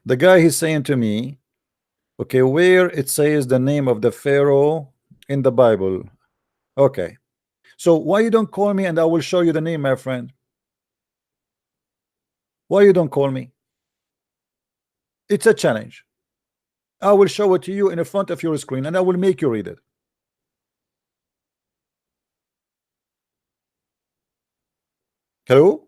The guy he's saying to me, okay, where it says the name of the Pharaoh in the Bible. Okay, so why you don't call me and I will show you the name, my friend? Why you don't call me? It's a challenge. I will show it to you in the front of your screen and I will make you read it. Hello?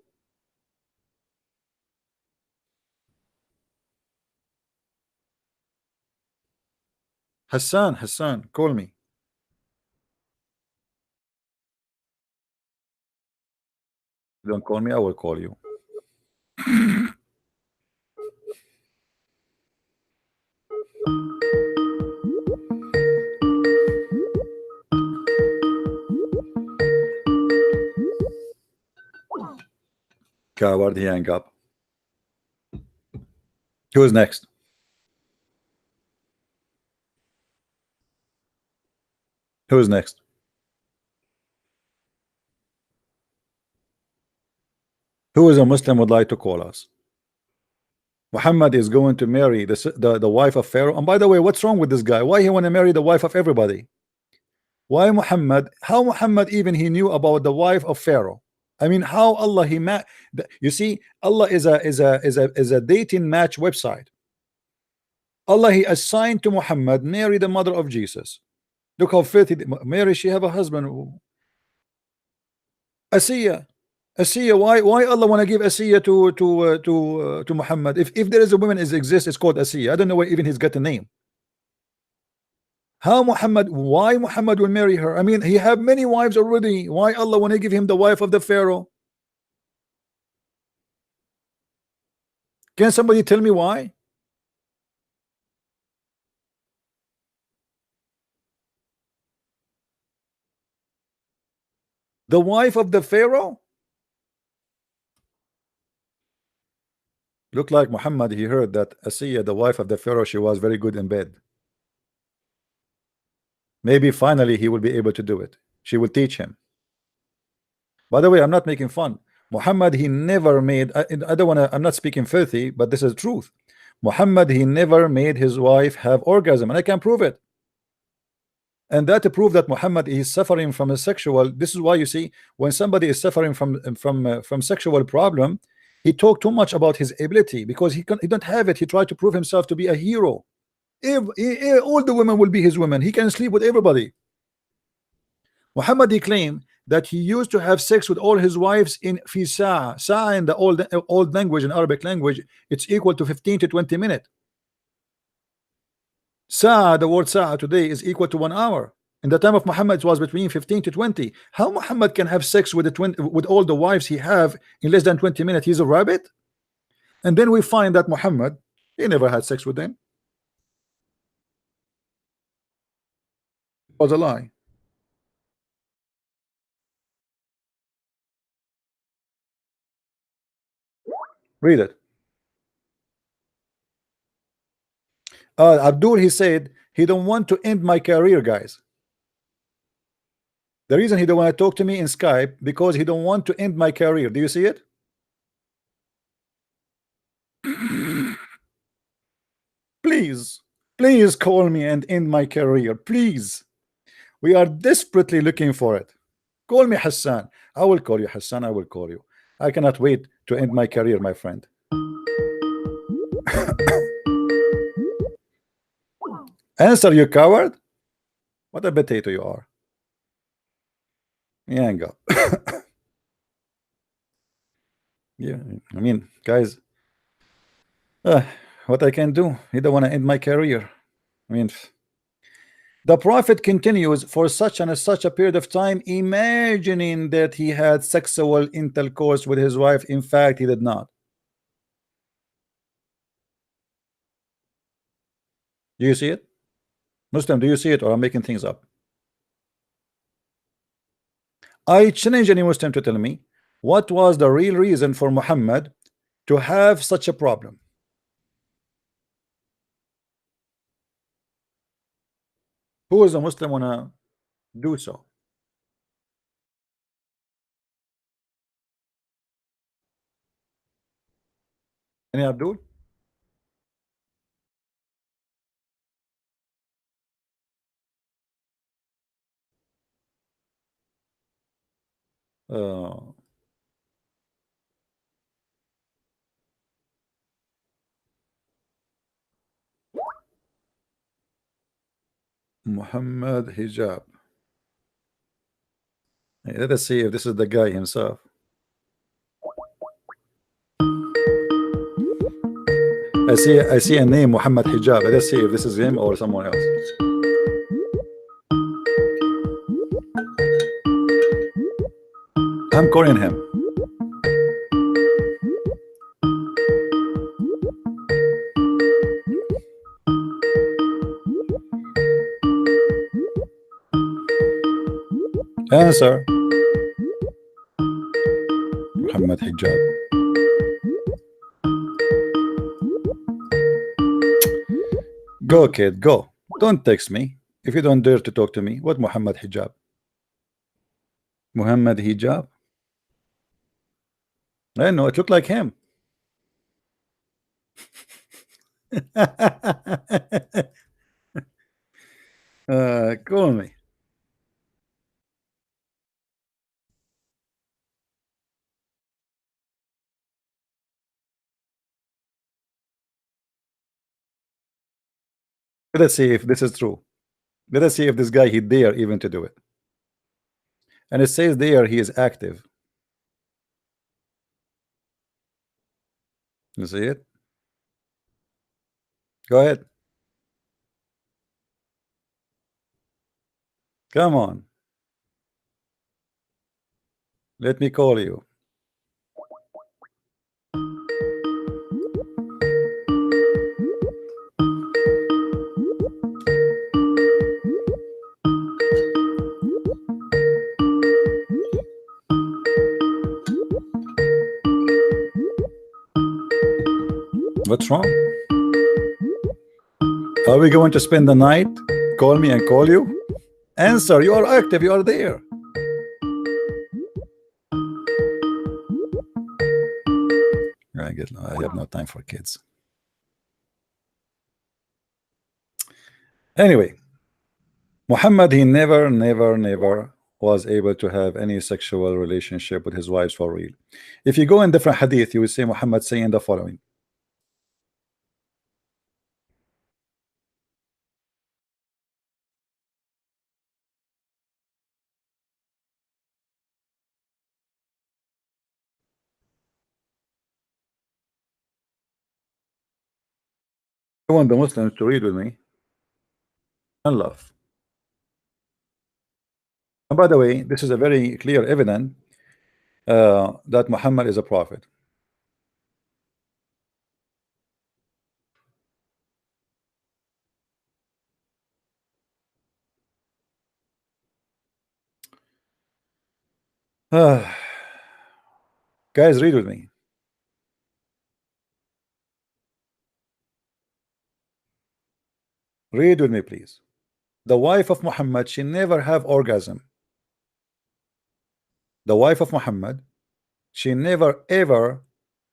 Hassan, call me. Don't call me, I will call you. Coward, he hang up. Who's next? Who's next? Who is a Muslim would like to call us? Muhammad is going to marry the wife of Pharaoh. And by the way, what's wrong with this guy? Why he want to marry the wife of everybody? Why Muhammad? How Muhammad even he knew about the wife of Pharaoh? I mean, how Allah he met? You see, Allah is a dating match website. Allah he assigned to Muhammad Mary, the mother of Jesus. Look how filthy Mary. She have a husband, Asiya. Asiya. Why Allah want to give Asiya to Muhammad? If there is a woman is exists, it's called Asiya. I don't know where even he's got a name. How Muhammad? Why Muhammad will marry her? I mean, he have many wives already. Why Allah want to give him the wife of the Pharaoh? Can somebody tell me why? The wife of the Pharaoh? Look like Muhammad, he heard that Asiya, the wife of the Pharaoh, she was very good in bed. Maybe finally he will be able to do it. She will teach him. By the way, I'm not making fun. Muhammad, he never made, I don't want to, I'm not speaking filthy, but this is truth. Muhammad, he never made his wife have orgasm, and I can prove it. And that to prove that Muhammad is suffering from a sexual. This is why you see when somebody is suffering from sexual problem, he talked too much about his ability because he don't have it. He tried to prove himself to be a hero. If all the women will be his women, he can sleep with everybody. Muhammad he claimed that he used to have sex with all his wives in fi sa'a. Sa'a in the old language, in Arabic language, it's equal to 15 to 20 minutes. Sa'a, the word sa'a today is equal to 1 hour. In the time of Muhammad, it was between 15 to 20. How Muhammad can have sex with with all the wives he have in less than 20 minutes? He's a rabbit. And then we find that Muhammad, he never had sex with them. It was a lie. Read it. Abdul, he said he don't want to end my career, guys. The reason he don't want to talk to me in Skype because he don't want to end my career. Do you see it? Please, please call me and end my career. Please. We are desperately looking for it. Call me Hassan. I will call you Hassan. I will call you. I cannot wait to end my career, my friend. Answer, you coward. What a potato you are. Yeah, go. Yeah, I mean, guys, what I can do? He don't want to end my career. I mean, the prophet continues for such and such a period of time, imagining that he had sexual intercourse with his wife. In fact, he did not. Do you see it? Muslim, do you see it, or I'm making things up? I challenge any Muslim to tell me what was the real reason for Muhammad to have such a problem. Who is a Muslim wanna do so? Any Abdul? Uh, Mohammed Hijab. Hey, let us see if this is the guy himself. I see a name, Mohammed Hijab. Let us see if this is him or someone else. I'm calling him. Answer. Mohammed Hijab. Go, kid, go. Don't text me if you don't dare to talk to me. What Mohammed Hijab? Mohammed Hijab? I know, it looked like him. Call me. Let us see if this is true. Let us see if this guy he dare even to do it. And it says there he is active. You see it? Go ahead. Come on. Let me call you. What's wrong? Are we going to spend the night? Call me and call you? Answer, you are active, you are there. I have no time for kids. Anyway, Muhammad, he never was able to have any sexual relationship with his wives for real. If you go in different hadith, you will see Muhammad saying the following. I want the Muslims to read with me and love. And by the way, this is a very clear evidence that Muhammad is a prophet. Guys, read with me. Read with me, please. The wife of Muhammad, she never have orgasm. The wife of Muhammad, she never ever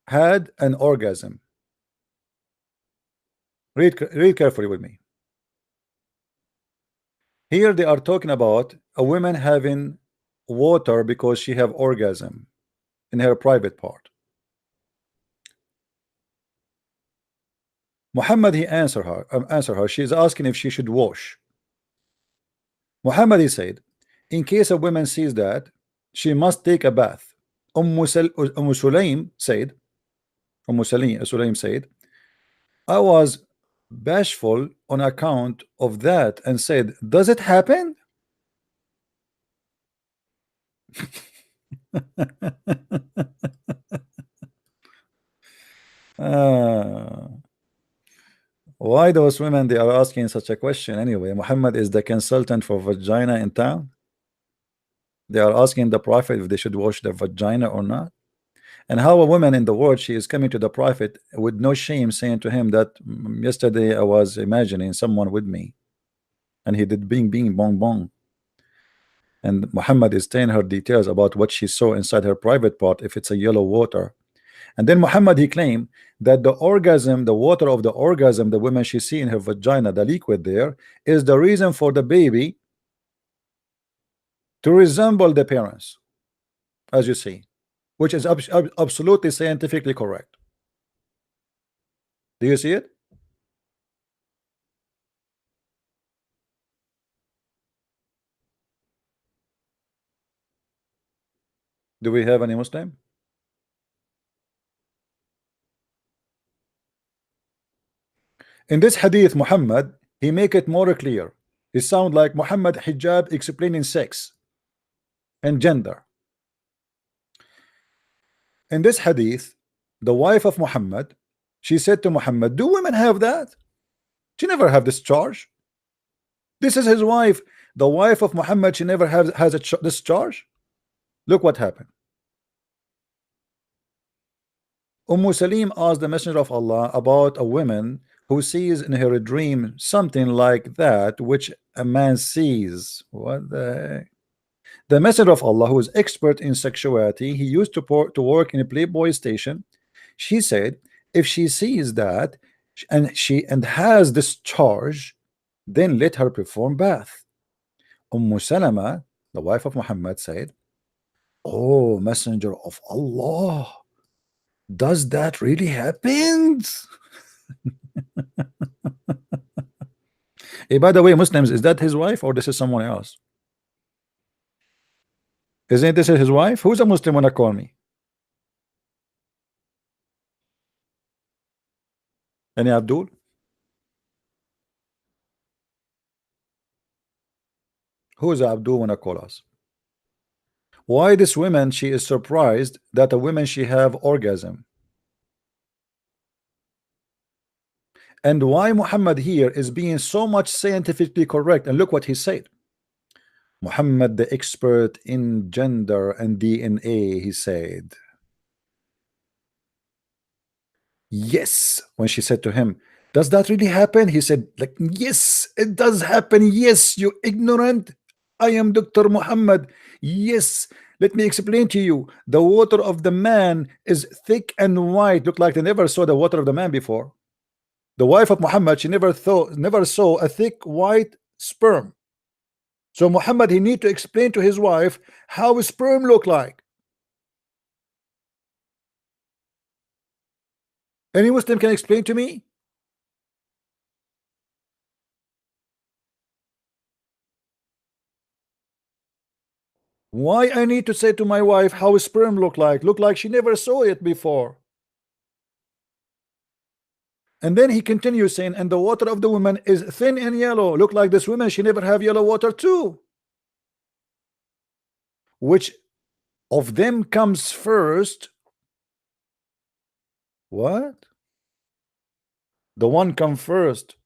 had an orgasm. Read carefully with me. Here they are talking about a woman having water because she have orgasm in her private part. Muhammad, he answer her. She's asking if she should wash. Muhammad, he said, in case a woman sees that, she must take a bath. Sulaim said, Sulaim said, I was bashful on account of that and said, does it happen? Why those women they are asking such a question anyway? Muhammad is the consultant for vagina in town. They are asking the prophet if they should wash their vagina or not. And how a woman in the world, she is coming to the prophet with no shame, saying to him that yesterday I was imagining someone with me and he did bing bing bong bong. And Muhammad is telling her details about what she saw inside her private part, if it's a yellow water. And then Muhammad, he claimed that the orgasm, the water of the orgasm, the woman she see in her vagina, the liquid there, is the reason for the baby to resemble the parents, as you see, which is absolutely scientifically correct. Do you see it? Do we have any Muslim? In this hadith, Muhammad, he make it more clear. It sound like Mohammed Hijab explaining sex and gender. In this hadith, the wife of Muhammad, she said to Muhammad, do women have that? She never have this charge. This is his wife, the wife of Muhammad. She never has this charge. Look what happened. Salim asked the Messenger of Allah about a woman who sees in her dream something like that which a man sees. What the heck? The Messenger of Allah, who is expert in sexuality, he used to work in a Playboy station. She said If she sees that and has this charge, then let her perform bath. Salama, the wife of Muhammad, said, "Oh, Messenger of Allah, does that really happen?" Hey, by the way, Muslims, is that his wife or this is someone else? Isn't this his wife? Who's a Muslim wanna call me? Any Abdul? Who is Abdul wanna call us? Why this woman she is surprised that a woman she have orgasm? And why Muhammad here is being so much scientifically correct? And look what he said. Muhammad, the expert in gender and DNA, he said, yes. When she said to him, does that really happen? He said, like, yes, it does happen. Yes, you ignorant. I am Dr. Muhammad. Yes, let me explain to you. The water of the man is thick and white. Look like they never saw the water of the man before. The wife of Muhammad, she never saw a thick white sperm. So Muhammad, he need to explain to his wife how sperm look like. Any Muslim can explain to me? Why I need to say to my wife how sperm look like? Look like she never saw it before. And then he continues saying, and the water of the woman is thin and yellow. Look like this woman, she never have yellow water too. Which of them comes first? What? The one come first.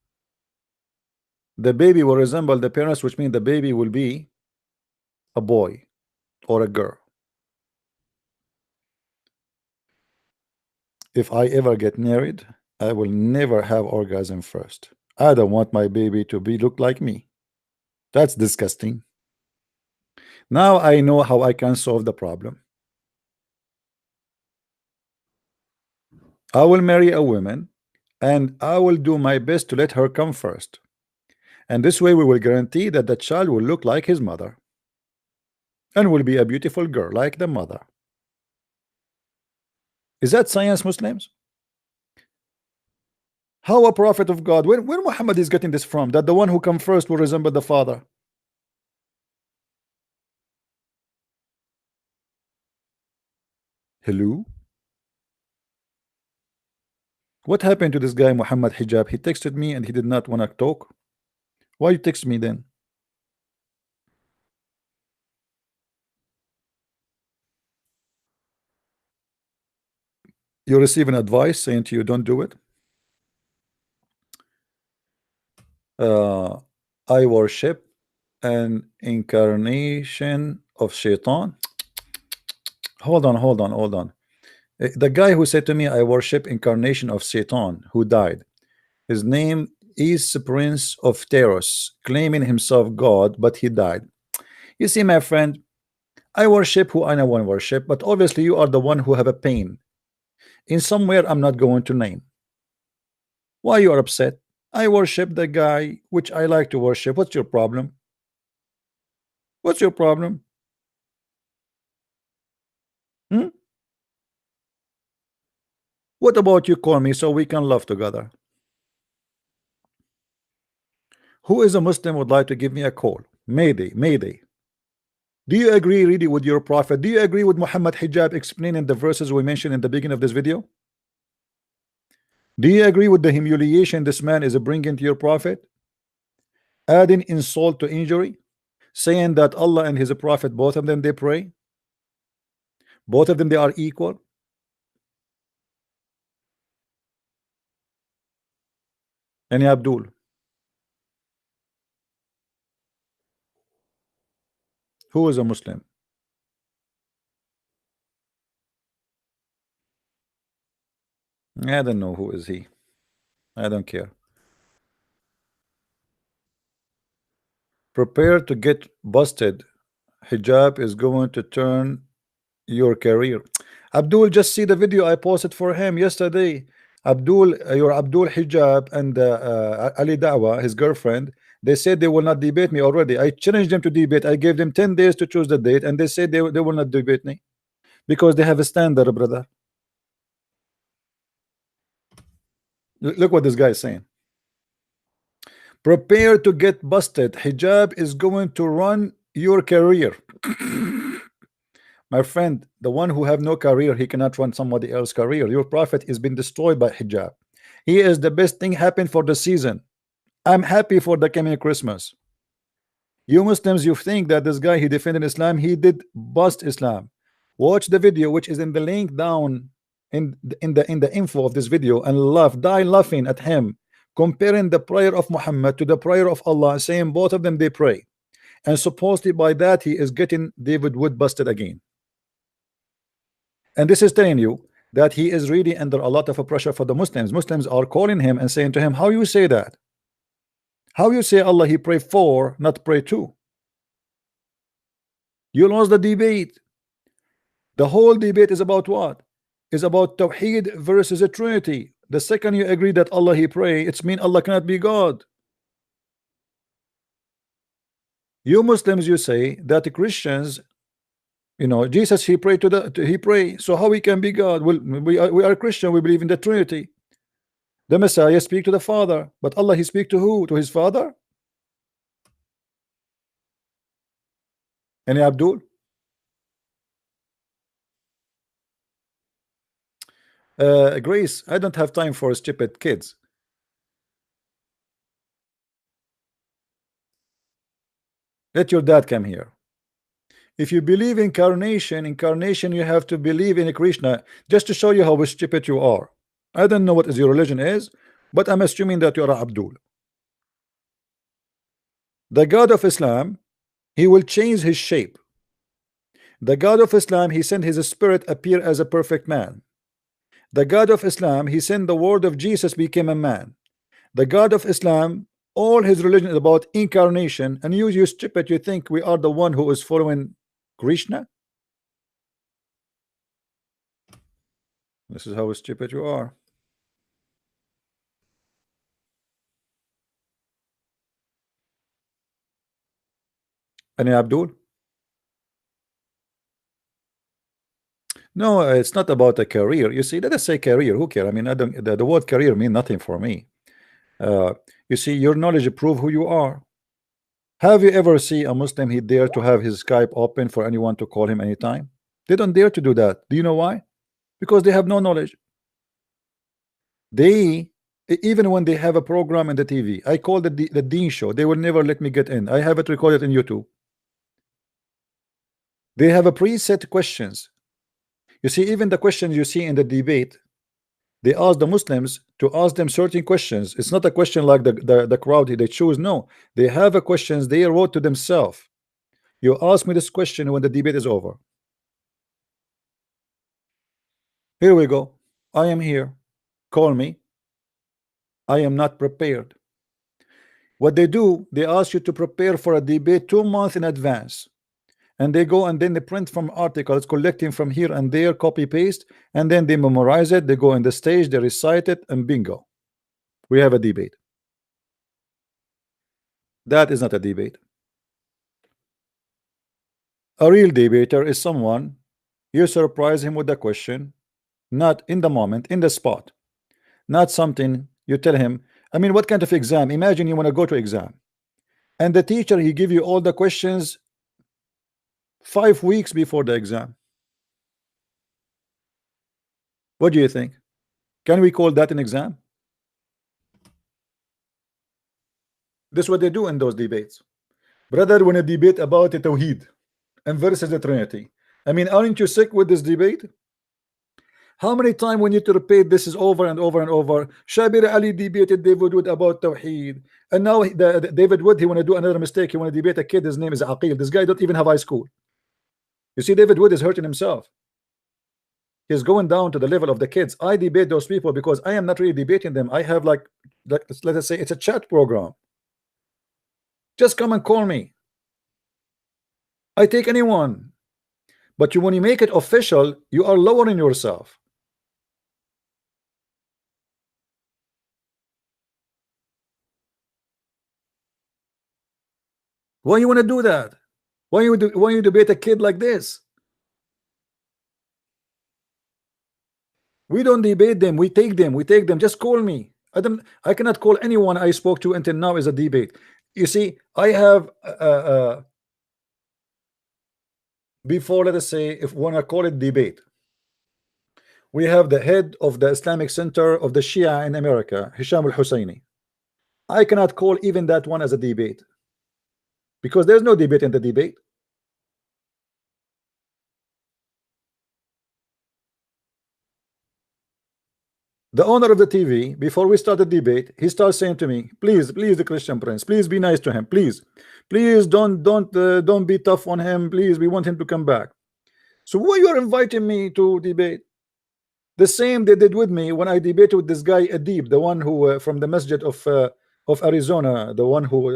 The baby will resemble the parents, which means the baby will be a boy or a girl. If I ever get married, I will never have orgasm first. I don't want my baby to be look like me. That's disgusting. Now I know how I can solve the problem. I will marry a woman and I will do my best to let her come first. And this way we will guarantee that the child will look like his mother and will be a beautiful girl like the mother. Is that science, Muslims? How a prophet of God, where Muhammad is getting this from, that the one who come first will resemble the father? Hello? What happened to this guy Mohammed Hijab? He texted me and he did not want to talk. Why you text me then? You receive an advice saying to you don't do it. I worship an incarnation of Shaitan. Hold on. The guy who said to me I worship incarnation of Satan who died, his name is Prince of Teros, claiming himself God, but he died. You see, my friend, I worship who I want to worship, but obviously you are the one who have a pain in somewhere I'm not going to name. Why you are upset? I worship the guy which I like to worship. What's your problem? What's your problem? Hmm? What about you call me so we can love together? Who is a Muslim would like to give me a call? Mayday, Mayday. Do you agree really with your prophet? Do you agree with Muhammad Hijab explaining the verses we mentioned in the beginning of this video? Do you agree with the humiliation this man is bringing to your prophet? Adding insult to injury? Saying that Allah and his prophet, both of them they pray? Both of them they are equal? Any Abdul? Who is a Muslim? I don't know who is he. I don't care. Prepare to get busted. Hijab is going to turn your career. Abdul, just see the video I posted for him yesterday. Your Abdul Hijab and Ali Dawah, his girlfriend, they said they will not debate me already. I challenged them to debate. I gave them 10 days to choose the date, and they said they will not debate me because they have a standard, brother. Look what this guy is saying. Prepare to get busted. Hijab is going to run your career. My friend, the one who have no career, he cannot run somebody else's career. Your prophet is been destroyed by hijab. He is the best thing happened for the season. I'm happy for the coming Christmas. You Muslims, you think that this guy he defended Islam, he did bust Islam. Watch the video, which is in the link down in the info of this video, and die laughing at him, comparing the prayer of Muhammad to the prayer of Allah, saying both of them they pray, and supposedly by that he is getting David Wood busted again. And this is telling you that he is really under a lot of pressure for the Muslims. Muslims are calling him and saying to him, how you say that? How you say Allah he pray for, not pray to? You lost the debate. The whole debate is about what? Is about Tawheed versus a Trinity. The second you agree that Allah he pray, it's mean Allah cannot be God. You Muslims, you say that the Christians, you know, Jesus he pray he pray, so how he can be God? Well, we are Christian, we believe in the Trinity. The Messiah speak to the Father, but Allah he speak to who? To his Father? Any Abdul? Grace, I don't have time for stupid kids. Let your dad come here. If you believe in incarnation, you have to believe in Krishna, just to show you how stupid you are. I don't know what your religion is, but I'm assuming that you are Abdul. The God of Islam, he will change his shape. The God of Islam, he sent his spirit appear as a perfect man. The God of Islam, he sent the word of Jesus became a man. The God of Islam, all his religion is about incarnation, and you stupid, you think we are the one who is following Krishna? This is how stupid you are. Any Abdul? No, it's not about a career. You see, let us say career. Who care? I mean, I don't. The word career mean nothing for me. You see, your knowledge prove who you are. Have you ever seen a Muslim he dare to have his Skype open for anyone to call him anytime? They don't dare to do that. Do you know why? Because they have no knowledge. They, even when they have a program in the TV, I call the Dean show, they will never let me get in. I have it recorded in YouTube. They have a preset questions. You see, even the questions you see in the debate, they ask the Muslims to ask them certain questions. It's not a question like the crowd they choose. No, they have a questions they wrote to themselves. You ask me this question when the debate is over. Here we go. I am here. Call me. I am not prepared. What they do, they ask you to prepare for a debate 2 months in advance. And they go and then they print from articles, collecting from here and there, copy paste, and then they memorize it. They go on the stage, they recite it, and bingo, we have a debate. That is not a debate. A real debater is someone you surprise him with a question, not in the moment, in the spot, not something you tell him. I mean, what kind of exam? Imagine you want to go to exam, and the teacher he give you all the questions 5 weeks before the exam. What do you think? Can we call that an exam? This is what they do in those debates. Brother, when a debate about the Tawheed and versus the Trinity, I mean, aren't you sick with this debate? How many times we need to repeat this is over and over and over? Shabir Ali debated David Wood about Tawheed, and now David Wood, he want to do another mistake. He want to debate a kid, his name is Aqil. This guy don't even have high school. You see, David Wood is hurting himself. He's going down to the level of the kids. I debate those people because I am not really debating them. I have like let us say it's a chat program. Just come and call me. I take anyone. But when you make it official, you are lowering yourself. Why you want to do that? Why you debate a kid like this? We don't debate them. We take them. We take them. Just call me. I cannot call anyone I spoke to until now as a debate. You see, I have before, let us say, if we want to call it debate, we have the head of the Islamic Center of the Shia in America, Hisham al-Husseini. I cannot call even that one as a debate because there's no debate in the debate. The owner of the TV, before we start the debate, he starts saying to me, please, the Christian Prince, please be nice to him, please don't be tough on him, please, we want him to come back. So why you are inviting me to debate? The same they did with me when I debated with this guy Adib, the one who from the masjid of Arizona, the one who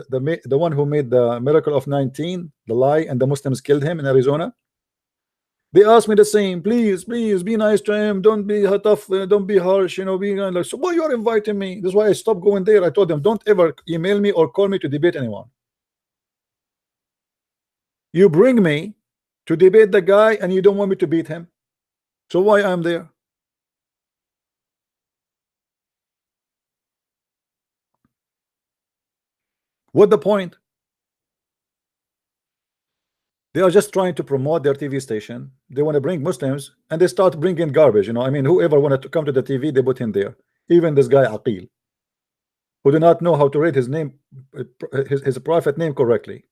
the one who made the miracle of 19, the lie, and the Muslims killed him in Arizona. They asked me the same, please be nice to him, don't be tough, don't be harsh, you know, be like. So why you are inviting me? That's why I stopped going there. I told them, don't ever email me or call me to debate anyone. You bring me to debate the guy and you don't want me to beat him, so why I'm there? What the point? They are just trying to promote their TV station. They want to bring Muslims and they start bringing garbage, you know. I mean, whoever wanted to come to the TV, they put him there. Even this guy Aqil, who do not know how to read his name, his prophet name correctly.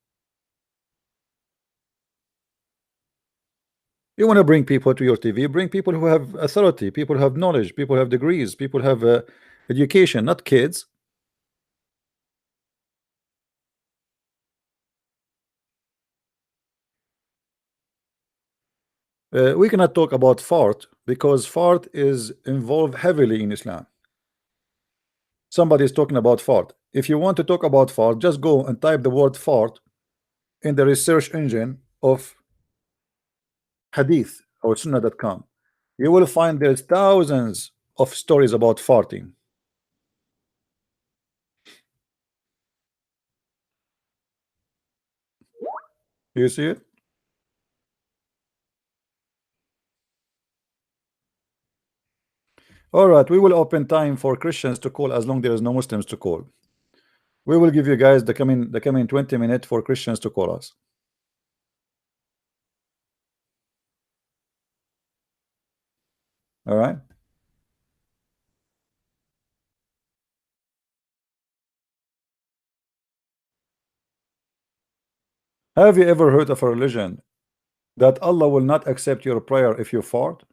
You want to bring people to your TV, bring people who have authority, people who have knowledge, people who have degrees, people who have education, not kids. We cannot talk about fart because fart is involved heavily in Islam. Somebody is talking about fart. If you want to talk about fart, just go and type the word fart in the research engine of Hadith or Sunnah.com. You will find there's thousands of stories about farting. You see it? All right, we will open time for Christians to call as long there is no Muslims to call. We will give you guys the coming 20 minutes for Christians to call us. All right. Have you ever heard of a religion that Allah will not accept your prayer if you fart?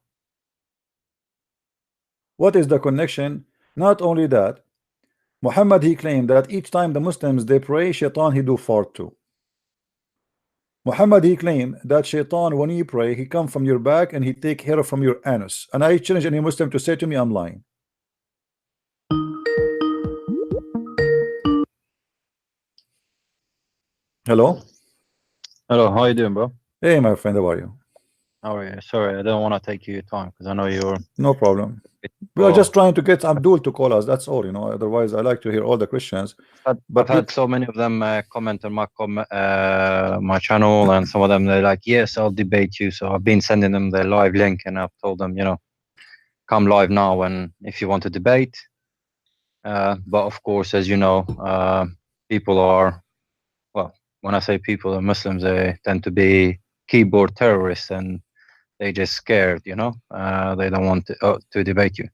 What is the connection? Not only that, Muhammad, he claimed that each time the Muslims they pray, Shaitan he do fart too. Muhammad, he claimed that Shaitan, when you pray, he come from your back and he take hair from your anus. And I challenge any Muslim to say to me, I'm lying. Hello. Hello, how you doing, bro? Hey, my friend, how are you? How are you? Sorry, I don't want to take your time because I know you're. No problem. We are just trying to get Abdul to call us. That's all, you know. Otherwise, I like to hear all the Christians. But I've had so many of them comment on my channel, and some of them they're like, "Yes, I'll debate you." So I've been sending them the live link, and I've told them, you know, come live now, and if you want to debate. But of course, as you know, people are, well, when I say people, the Muslims, they tend to be keyboard terrorists, and they just scared, you know. They don't want to debate you.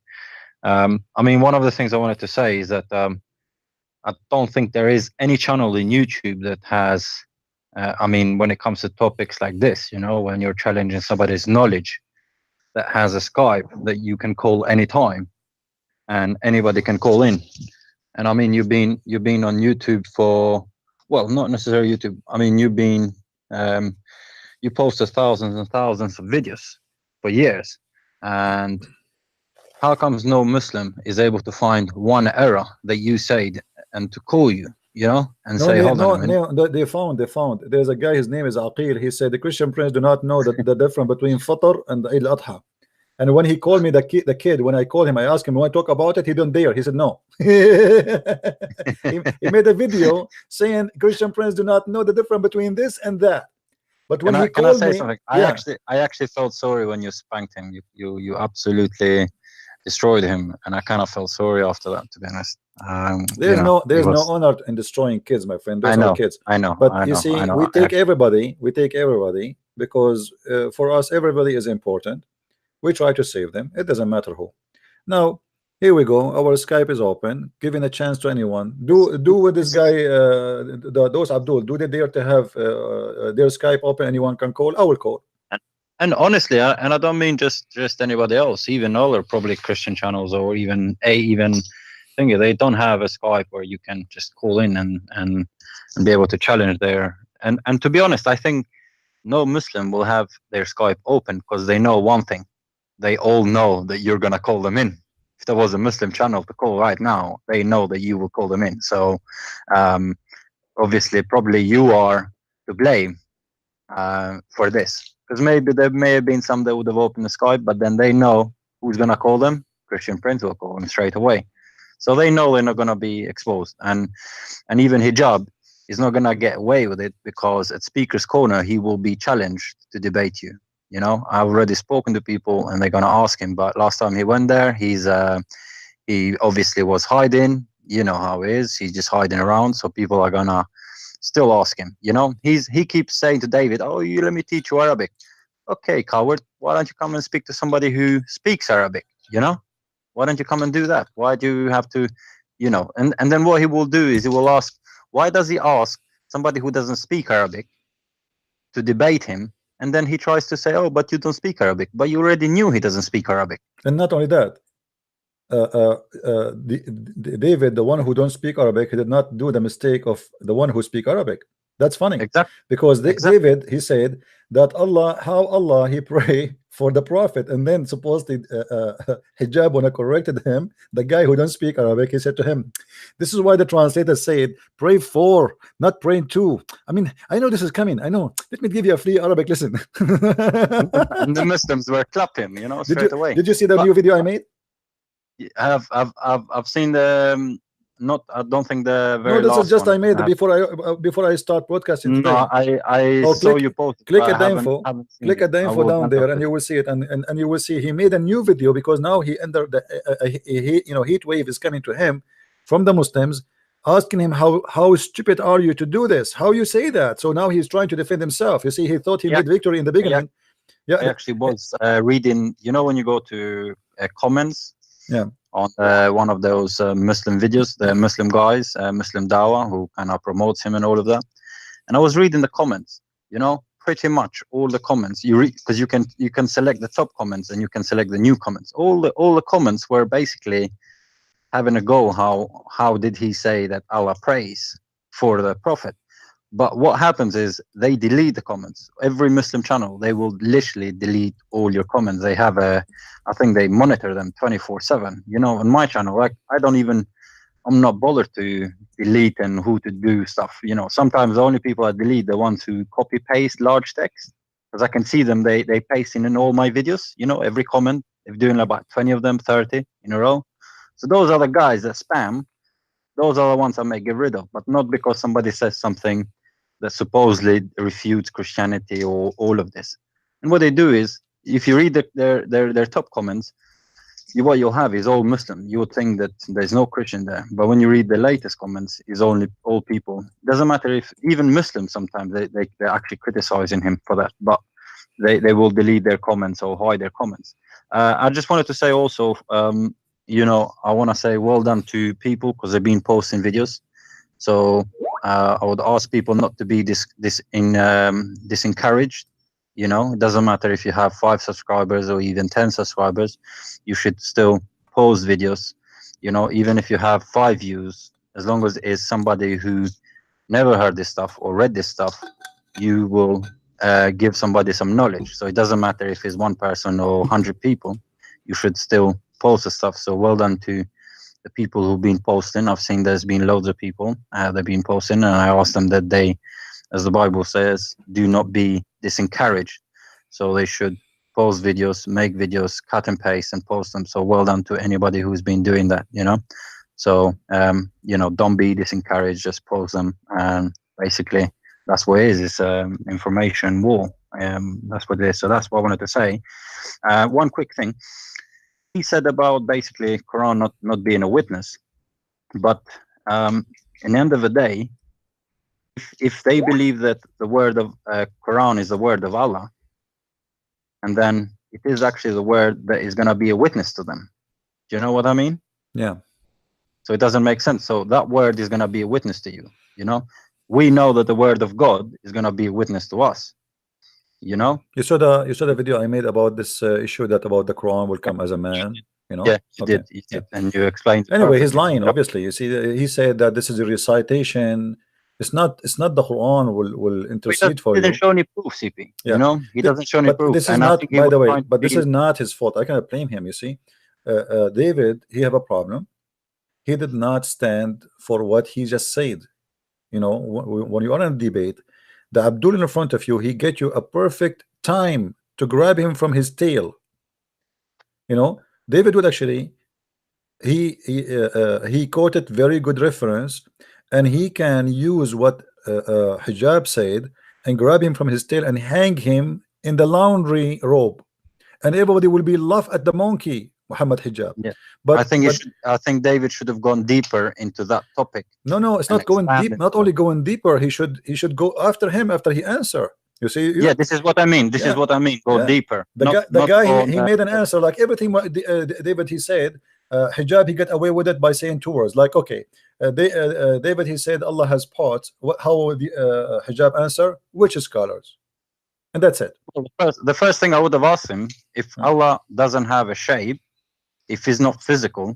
I mean, one of the things I wanted to say is that I don't think there is any channel in YouTube that has, I mean, when it comes to topics like this, you know, when you're challenging somebody's knowledge, that has a Skype that you can call anytime and anybody can call in. And I mean, you've been on YouTube for, well, not necessarily YouTube. I mean, you've been, you posted thousands and thousands of videos for years. And how comes no Muslim is able to find one error that you said and to call you, you know, and say, hold on a minute. No, they found. There's a guy, his name is Aqil. He said the Christian Prince do not know the difference between Fitr and Eid al-Adha. And when he called me the kid, when I called him, I asked him, "Want to talk about it?" He didn't dare. He said no. He made a video saying Christian Prince do not know the difference between this and that. But when he Can I called say me, something? yeah, I actually felt sorry when you spanked him. You absolutely destroyed him, and I kind of felt sorry after that, to be honest. You know, it there's no was. honor in destroying kids, my friend. I Those are know, kids. I know, But I you know, I see, know. we take everybody because for us, everybody is important. We try to save them. It doesn't matter who. Now, here we go. Our Skype is open, giving a chance to anyone. Do with this guy, those Abdul. Do they dare to have their Skype open? Anyone can call. I will call. And honestly, and I don't mean just anybody else, even other probably Christian channels or even thingy, they don't have a Skype where you can just call in and be able to challenge their. And to be honest, I think no Muslim will have their Skype open because they know one thing: they all know that you're gonna call them in. If there was a Muslim channel to call right now, they know that you will call them in. So um, obviously, probably you are to blame for this, because maybe there may have been some that would have opened the Skype, but then they know who's gonna call them. Christian Prince will call them straight away, so they know they're not gonna be exposed. And even Hijab is not gonna get away with it because at Speaker's Corner he will be challenged to debate you. You know, I've already spoken to people and they're gonna ask him. But last time he went there, he obviously was hiding. You know how he is. He's just hiding around. So people are gonna still ask him. You know, he keeps saying to David, "Oh, you let me teach you Arabic." Okay, coward. Why don't you come and speak to somebody who speaks Arabic? You know, why don't you come and do that? Why do you have to, you know? And then what he will do is he will ask, why does he ask somebody who doesn't speak Arabic to debate him? And then he tries to say, "Oh, but you don't speak Arabic." But you already knew he doesn't speak Arabic. And not only that, David, the one who don't speak Arabic, he did not do the mistake of the one who speak Arabic. That's funny Exactly. because Exactly. David, he said that Allah he pray for the prophet, and then supposedly Hijab, when I corrected him, the guy who don't speak Arabic, he said to him, "This is why the translator said pray for, not pray to." I mean, I know this is coming. I know. Let me give you a free Arabic lesson. And the Muslims were clapping, you know, straight away. Did you see the new video I made? I've seen the not. I don't think the very No, this last is just one. I made before I start broadcasting today. No, I Oh, saw you post. click But at I the info. haven't seen Click it. at the I info will down not there, have and it. you will see it. And you will see he made a new video because now he under the heat wave is coming to him from the Muslims, asking him how stupid are you to do this? How you say that? So now he's trying to defend himself. You see, he thought he Yeah, made victory in the beginning. I actually was reading. You know, when you go to comments, Yeah. on one of those Muslim videos, the Muslim guys, Muslim Dawah, who kind of promotes him and all of that. And I was reading the comments. You know, pretty much all the comments you read, because you can select the top comments and you can select the new comments. All the comments were basically having a go. How did he say that Allah prays for the Prophet? But what happens is they delete the comments. Every Muslim channel, they will literally delete all your comments. They have I think they monitor them 24/7. You know, on my channel, like I'm not bothered to delete and who to do stuff. You know, sometimes the only people I delete the ones who copy paste large text, because I can see them. They paste in all my videos. You know, every comment they're doing about 20 of them, 30 in a row. So those are the guys that spam. Those are the ones I may get rid of, but not because somebody says something that supposedly refutes Christianity or all of this. And what they do is, if you read their top comments, what you'll have is all Muslim. You would think that there's no Christian there, but when you read the latest comments, is only all people. Doesn't matter if even Muslims sometimes they're actually criticizing him for that, but they will delete their comments or hide their comments. I just wanted to say also, you know, I want to say well done to people because they've been posting videos. So I would ask people not to be disencouraged. You know, it doesn't matter if you have 5 subscribers or even 10 subscribers, you should still post videos. You know, even if you have 5 views, as long as it's somebody who never heard this stuff or read this stuff, you will give somebody some knowledge. So it doesn't matter if it's 1 person or 100 people, you should still post the stuff. So well done to the people who've been posting. I've seen there's been loads of people they've been posting, and I asked them that they, as the Bible says, do not be disencouraged. So they should post videos, make videos, cut and paste and post them. So well done to anybody who's been doing that, you know. So you know, don't be disencouraged, just post them. And basically that's what it is. It's information war. That's what it is. So that's what I wanted to say. One quick thing he said about basically Quran not being a witness, but in the end of the day, if they believe that the word of Quran is the word of Allah, and then it is actually the word that is going to be a witness to them. Do you know what I mean? Yeah. So it doesn't make sense. So that word is going to be a witness to you. You know, we know that the word of God is going to be a witness to us. You know, you saw the video I made about this issue, that about the Quran will come as a man. You know. Yeah, you okay. did. You did, and you explained. Anyway, he's lying. Obviously, you see, he said that this is a recitation. It's not the Quran will intercede for you. He didn't show any proof, CP. Yeah. You know, he doesn't show any but proof. This is not, by the way, but this is not his fault. I cannot blame him. You see, David, he have a problem. He did not stand for what he just said. You know, when you are in a debate, the Abdul in front of you, he get you a perfect time to grab him from his tail. You know, David would actually, he quoted very good reference, and he can use what Hijab said and grab him from his tail and hang him in the laundry robe, and everybody will be laugh at the monkey Mohammed Hijab. Yeah. But I think David should have gone deeper into that topic. No, it's not going deep. Not only going deeper, he should go after him after he answer. You see? Yeah, this is what I mean. This is what I mean. Go deeper. The guy he made an answer like everything David he said. Hijab, he got away with it by saying two words. Like, okay, David he said Allah has parts. How would the Hijab answer? Which scholars? And that's it. Well, the first thing I would have asked him, if Allah doesn't have a shape, if he's not physical,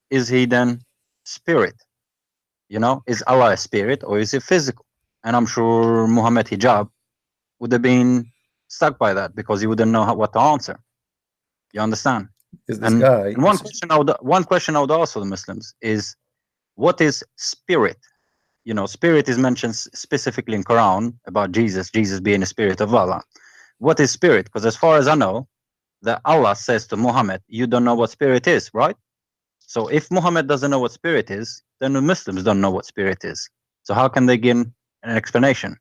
is he then spirit? You know, is Allah a spirit or is he physical? And I'm sure Mohammed Hijab would have been stuck by that because he wouldn't know what to answer. You understand? Is this guy? And one question I would ask the Muslims is, what is spirit? You know, spirit is mentioned specifically in Quran about Jesus being a spirit of Allah. What is spirit? Because as far as I know, that Allah says to Muhammad, you don't know what spirit is, right? So if Muhammad doesn't know what spirit is, then the Muslims don't know what spirit is. So how can they give an explanation?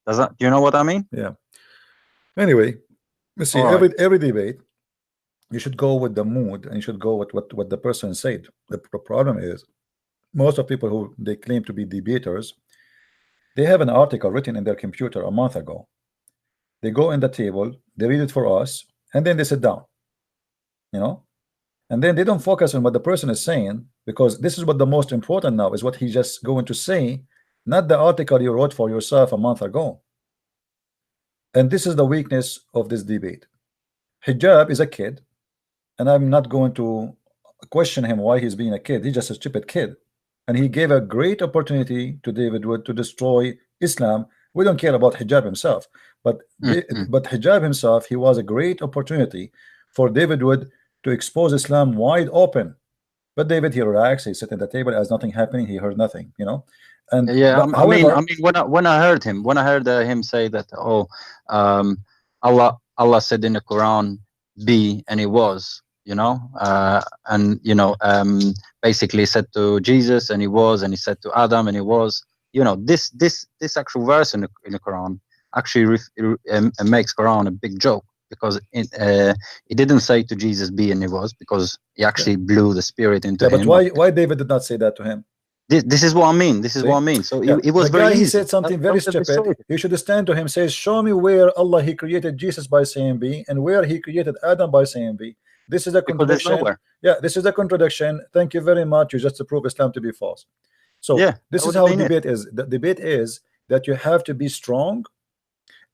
Do you know what I mean? Yeah. Anyway, you see, every debate, you should go with the mood and you should go with what the person said. The problem is, most of people who they claim to be debaters, they have an article written in their computer a month ago. They go in the table, they read it for us, and then they sit down, you know, and then they don't focus on what the person is saying, because this is what the most important now is what he just going to say, not the article you wrote for yourself a month ago. And this is the weakness of this debate. Hijab is a kid, and I'm not going to question him why he's being a kid. He's just a stupid kid, and he gave a great opportunity to David Wood to destroy Islam. We don't care about Hijab himself, but Hijab himself, he was a great opportunity for David Wood to expose Islam wide open. But David, he relaxed, he sat at the table as nothing happening, he heard nothing, you know. And yeah, I mean, when I heard him say that, Allah said in the Quran, be, and he was, you know, and you know, basically said to Jesus, and he was, and he said to Adam, and he was. You know, this actual verse in the Quran actually makes Quran a big joke, because it didn't say to Jesus be and he was, because he actually blew the spirit into him. But why David did not say that to him? This is what I mean. This is what I mean. So it was the very guy, easy. He said something very stupid. He should stand to him, says, show me where Allah he created Jesus by saying be, and where he created Adam by saying be. This is a contradiction. Yeah, this is a contradiction. Thank you very much. You just prove Islam to be false. So this is how debate is. The debate is that you have to be strong,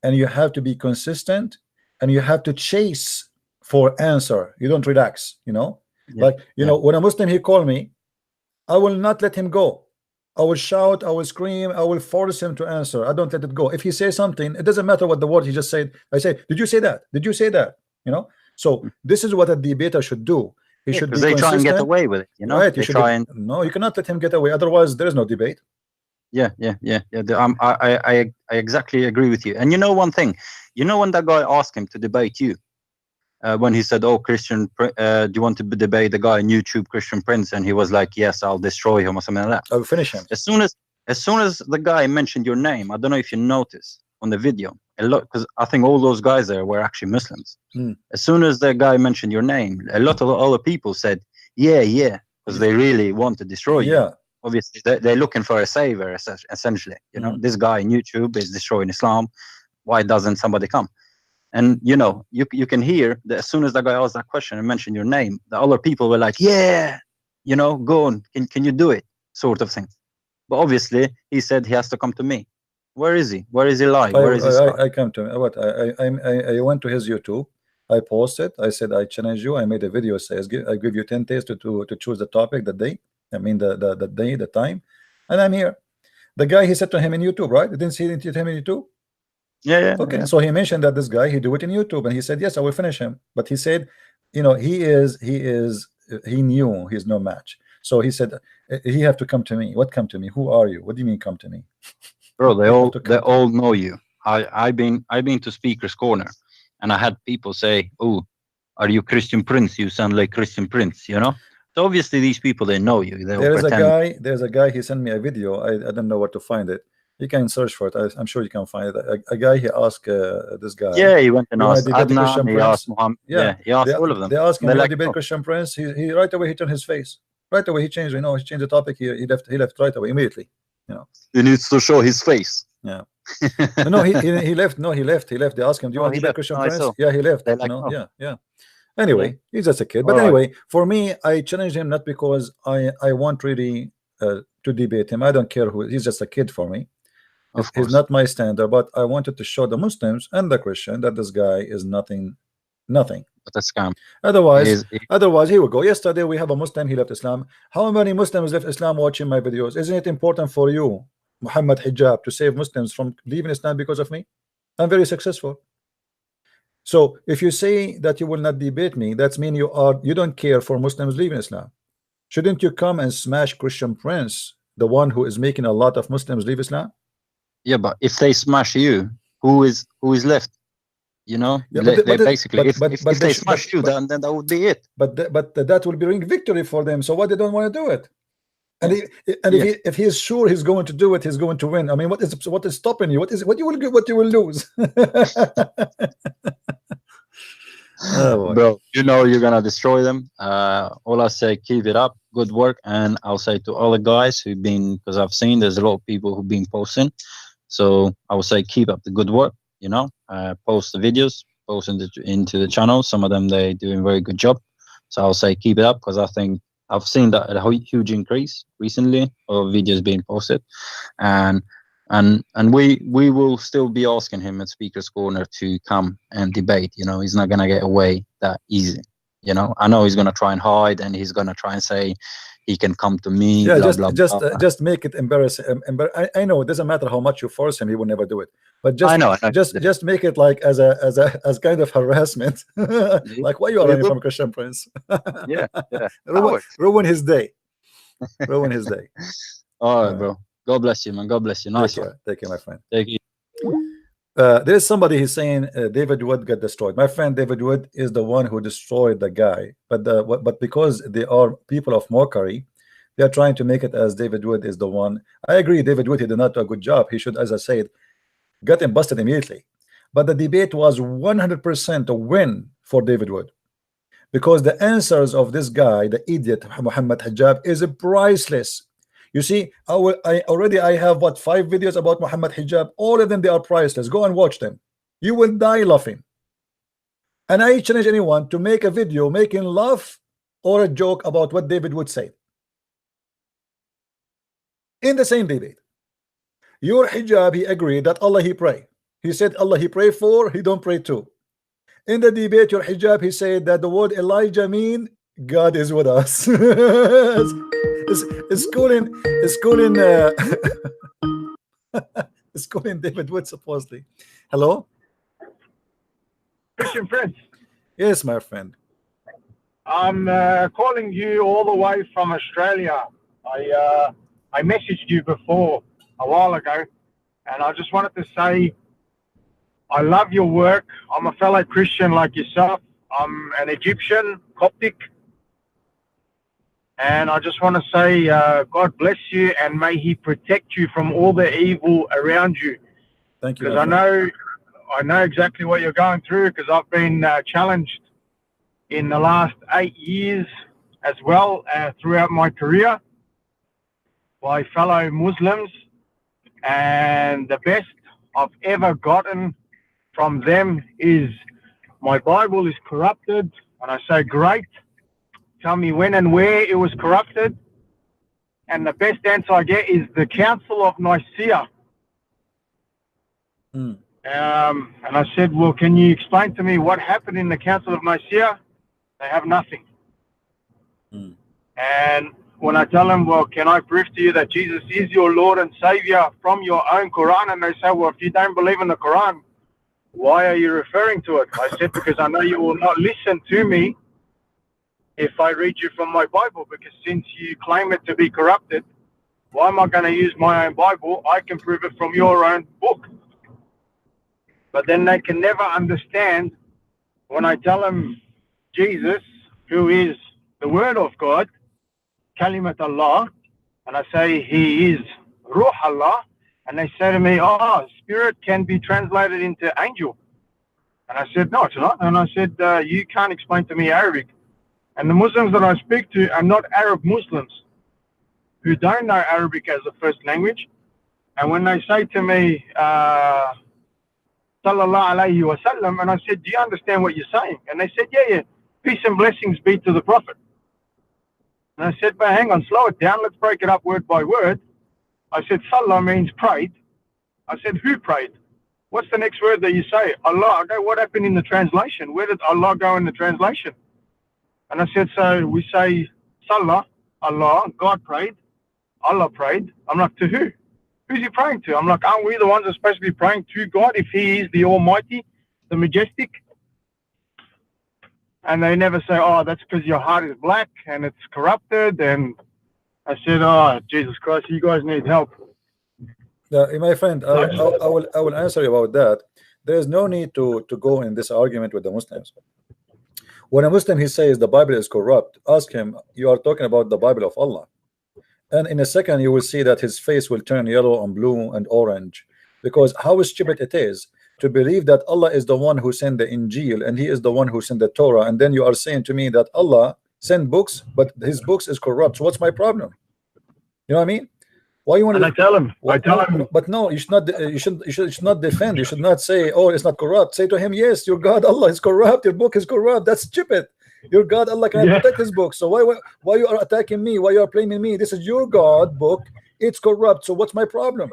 and you have to be consistent, and you have to chase for answer. You don't relax, you know. Like, you know, when a Muslim he call me, I will not let him go. I will shout, I will scream, I will force him to answer. I don't let it go. If he says something, it doesn't matter what the word he just said. I say, did you say that? Did you say that? You know. So this is what a debater should do. He should be consistent. Try and get away with it, you know. Right, no, you cannot let him get away. Otherwise, there is no debate. I exactly agree with you. And you know one thing, you know, when that guy asked him to debate you, when he said, "Oh, do you want to debate the guy on YouTube, Christian Prince?" And he was like, "Yes, I'll destroy him," or something like that. I will finish him. As soon as the guy mentioned your name, I don't know if you noticed on the video, a lot, because I think all those guys there were actually Muslims. As soon as the guy mentioned your name, a lot of other people said, "Yeah," because they really want to destroy you. Obviously, they're looking for a savior, essentially. You know, this guy on YouTube is destroying Islam. Why doesn't somebody come? And you know, you can hear that as soon as the guy asked that question and mentioned your name, the other people were like, "Yeah, you know, go on, can you do it?" sort of thing. But obviously, he said he has to come to me. Where is he? Where is he live? Where is he? I come to what I went to his YouTube. I posted. I said I challenge you. I made a video. Says I give you 10 days to choose the topic, the day. I mean the day, the time, and I'm here. The guy, he said to him in YouTube, right? Didn't see it to him in YouTube. Yeah. Okay, so he mentioned that this guy, he do it in YouTube, and he said, yes, I will finish him. But he said, you know, he knew he's no match. So he said, he have to come to me. What come to me? Who are you? What do you mean come to me? Bro, they all know you. I've been to Speaker's Corner, and I had people say, "Oh, are you Christian Prince? You sound like Christian Prince," you know. So obviously these people, they know you. There's a guy, he sent me a video. I don't know where to find it. You can search for it. I'm sure you can find it. A guy, he asked this guy. Yeah, he went and asked Adnan, he asked Mohammed. Yeah, he asked all of them. They asked him, like, debate Christian Prince. He right away, he turned his face. Right away, he changed. You know, he changed the topic. He left right away, immediately. You know, he needs to show his face. Yeah. No, he left. No, he left. They asked him, "Do you want to debate Christian Prince?" Yeah, he left. Like, yeah. Anyway, he's just a kid. But anyway, for me, I challenged him not because I want really to debate him. I don't care who. He's just a kid for me. He's not my standard, but I wanted to show the Muslims and the Christian that this guy is nothing. But a scam. Otherwise, he would go. Yesterday, we have a Muslim. He left Islam. How many Muslims left Islam watching my videos? Isn't it important for you, Mohammed Hijab, to save Muslims from leaving Islam because of me? I'm very successful. So if you say that you will not debate me, that's mean you don't care for Muslims leaving Islam. Shouldn't you come and smash Christian Prince, the one who is making a lot of Muslims leave Islam? Yeah, but if they smash you, who is left? You know, they basically, if they smash you, then that would be it. But that will bring victory for them. So why they don't want to do it? And if he is sure he's going to do it, he's going to win. I mean, what is stopping you? What you will lose? Oh, bro, you know you're gonna destroy them. All I say, keep it up, good work, and I'll say to all the guys who've been, because I've seen there's a lot of people who've been posting, so I would say keep up the good work. You know, post the videos, post into the channel. Some of them they're doing a very good job, so I'll say keep it up, because I think I've seen that a huge increase recently of videos being posted, and we will still be asking him at Speaker's Corner to come and debate. You know, he's not gonna get away that easy. You know, I know he's gonna try and hide, and he's gonna try and say he can come to me. Yeah, blah, just make it embarrassing. I know it doesn't matter how much you force him; he will never do it. But just make it like as kind of harassment. Like, why you are running from Christian Prince? yeah. Ruin his day. Ruin his day. All right, bro. God bless you, man. God bless you. Nice one. Take care, my friend. Thank you. There's somebody who's saying David Wood got destroyed. My friend David Wood is the one who destroyed the guy, but because they are people of mockery, they are trying to make it as David Wood is the one. I agree, David Wood, he did not do a good job. He should, as I said, got him busted immediately. But the debate was 100% a win for David Wood, because the answers of this guy, the idiot Mohammed Hijab, is priceless. You see, I already have what, 5 videos about Mohammed Hijab. All of them, they are priceless. Go and watch them. You will die laughing. And I challenge anyone to make a video making laugh or a joke about what David Wood said in the same debate. Your hijab, he agreed that Allah he pray. He said Allah he pray for, he don't pray to. In the debate, your hijab, he said that the word Elijah mean God is with us. It's calling David Wood supposedly. Hello, Christian Prince. Yes, my friend. I'm calling you all the way from Australia. I messaged you before a while ago, and I just wanted to say I love your work. I'm a fellow Christian like yourself. I'm an Egyptian, Coptic. And I just want to say, God bless you, and may He protect you from all the evil around you. Thank you, Because I know exactly what you're going through, because I've been challenged in the last 8 years as well, throughout my career, by fellow Muslims. And the best I've ever gotten from them is, my Bible is corrupted. And I say, great. Tell me when and where it was corrupted. And the best answer I get is the Council of Nicaea. And I said, well, can you explain to me what happened in the Council of Nicaea? They have nothing. And when I tell them, well, can I prove to you that Jesus is your Lord and Savior from your own Quran? And they say, well, if you don't believe in the Quran, why are you referring to it? I said, because I know you will not listen to me if I read you from my Bible, because since you claim it to be corrupted, why am I going to use my own Bible? I can prove it from your own book. But then they can never understand when I tell them Jesus, who is the Word of God, Kalimat Allah, and I say He is Ruh Allah, and they say to me, oh, spirit can be translated into angel. And I said, no, it's not. And I said, you can't explain to me Arabic. And the Muslims that I speak to are not Arab Muslims who don't know Arabic as a first language. And when they say to me, Sallallahu Alaihi Wasallam, and I said, do you understand what you're saying? And they said, yeah, peace and blessings be to the Prophet. And I said, but hang on, slow it down. Let's break it up word by word. I said, Salah means prayed. I said, who prayed? What's the next word that you say? Allah. Okay, what happened in the translation? Where did Allah go in the translation? And I said, so we say, Salah, Allah, God prayed, Allah prayed. I'm like, to who? Who's He praying to? I'm like, aren't we the ones that are supposed to be praying to God if He is the Almighty, the Majestic? And they never say, oh, that's because your heart is black and it's corrupted. And I said, oh, Jesus Christ, you guys need help. My friend, I will answer you about that. There is no need to go in this argument with the Muslims. When a Muslim he says the Bible is corrupt, ask him, you are talking about the Bible of Allah. And in a second you will see that his face will turn yellow and blue and orange, because how stupid it is to believe that Allah is the one who sent the Injil and He is the one who sent the Torah, and then you are saying to me that Allah sent books but His books is corrupt. So what's my problem? You know what I mean? Why you want to? I tell him. But no, you should not. You should not defend. You should not say, "Oh, it's not corrupt." Say to him, "Yes, your God Allah is corrupt. Your book is corrupt." That's stupid. Your God Allah can protect His book. So why you are attacking me? Why you are blaming me? This is your God book. It's corrupt. So what's my problem?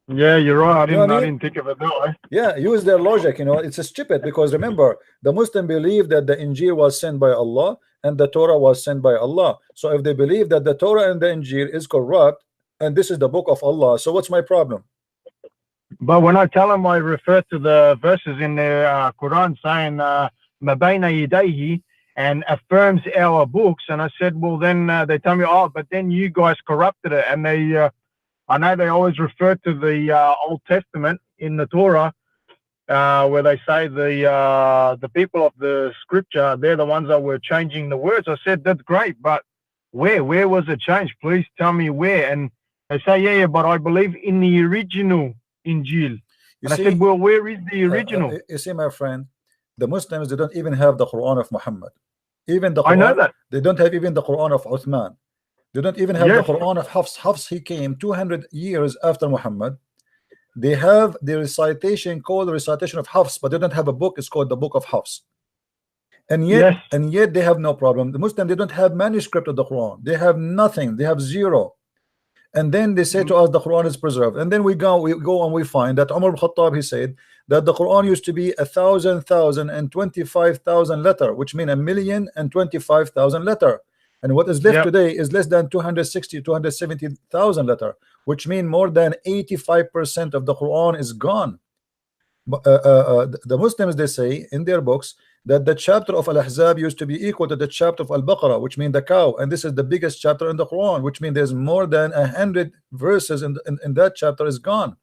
Yeah, you're right. I didn't think of it that way. Yeah, use their logic. You know, it's stupid, because remember, the Muslim believe that the Injil was sent by Allah and the Torah was sent by Allah. So if they believe that the Torah and the Injil is corrupt and this is the book of Allah, so what's my problem? But when I tell them, I refer to the verses in the Quran saying "Mabayna yidayhi" and affirms our books, and I said, well, then they tell me, oh, but then you guys corrupted it, and they. I know they always refer to the Old Testament in the Torah, where they say the people of the Scripture, they're the ones that were changing the words. I said, that's great, but where was it changed? Please tell me where. And they say, yeah, but I believe in the original Injil. I said, well, where is the original? You see, my friend, the Muslims, they don't even have the Quran of Muhammad. Even the Quran, I know that. They don't have even the Quran of Uthman. They don't even have the Quran of Hafs. Hafs, he came 200 years after Muhammad. They have the recitation called the recitation of Hafs, but they don't have a book. It's called the book of Hafs. And yet they have no problem. The Muslim, they don't have manuscript of the Quran. They have nothing. They have zero. And then they say to us the Quran is preserved. And then we go and we find that Umar al-Khattab, he said that the Quran used to be 1,025,000 letter, which means 1,025,000 letter. And what is left today is less than 270,000 letter, which means more than 85% of the Quran is gone. The Muslims, they say in their books that the chapter of Al-Ahzab used to be equal to the chapter of Al-Baqarah, which means the cow, and this is the biggest chapter in the Quran, which means there's more than 100 verses in that chapter is gone.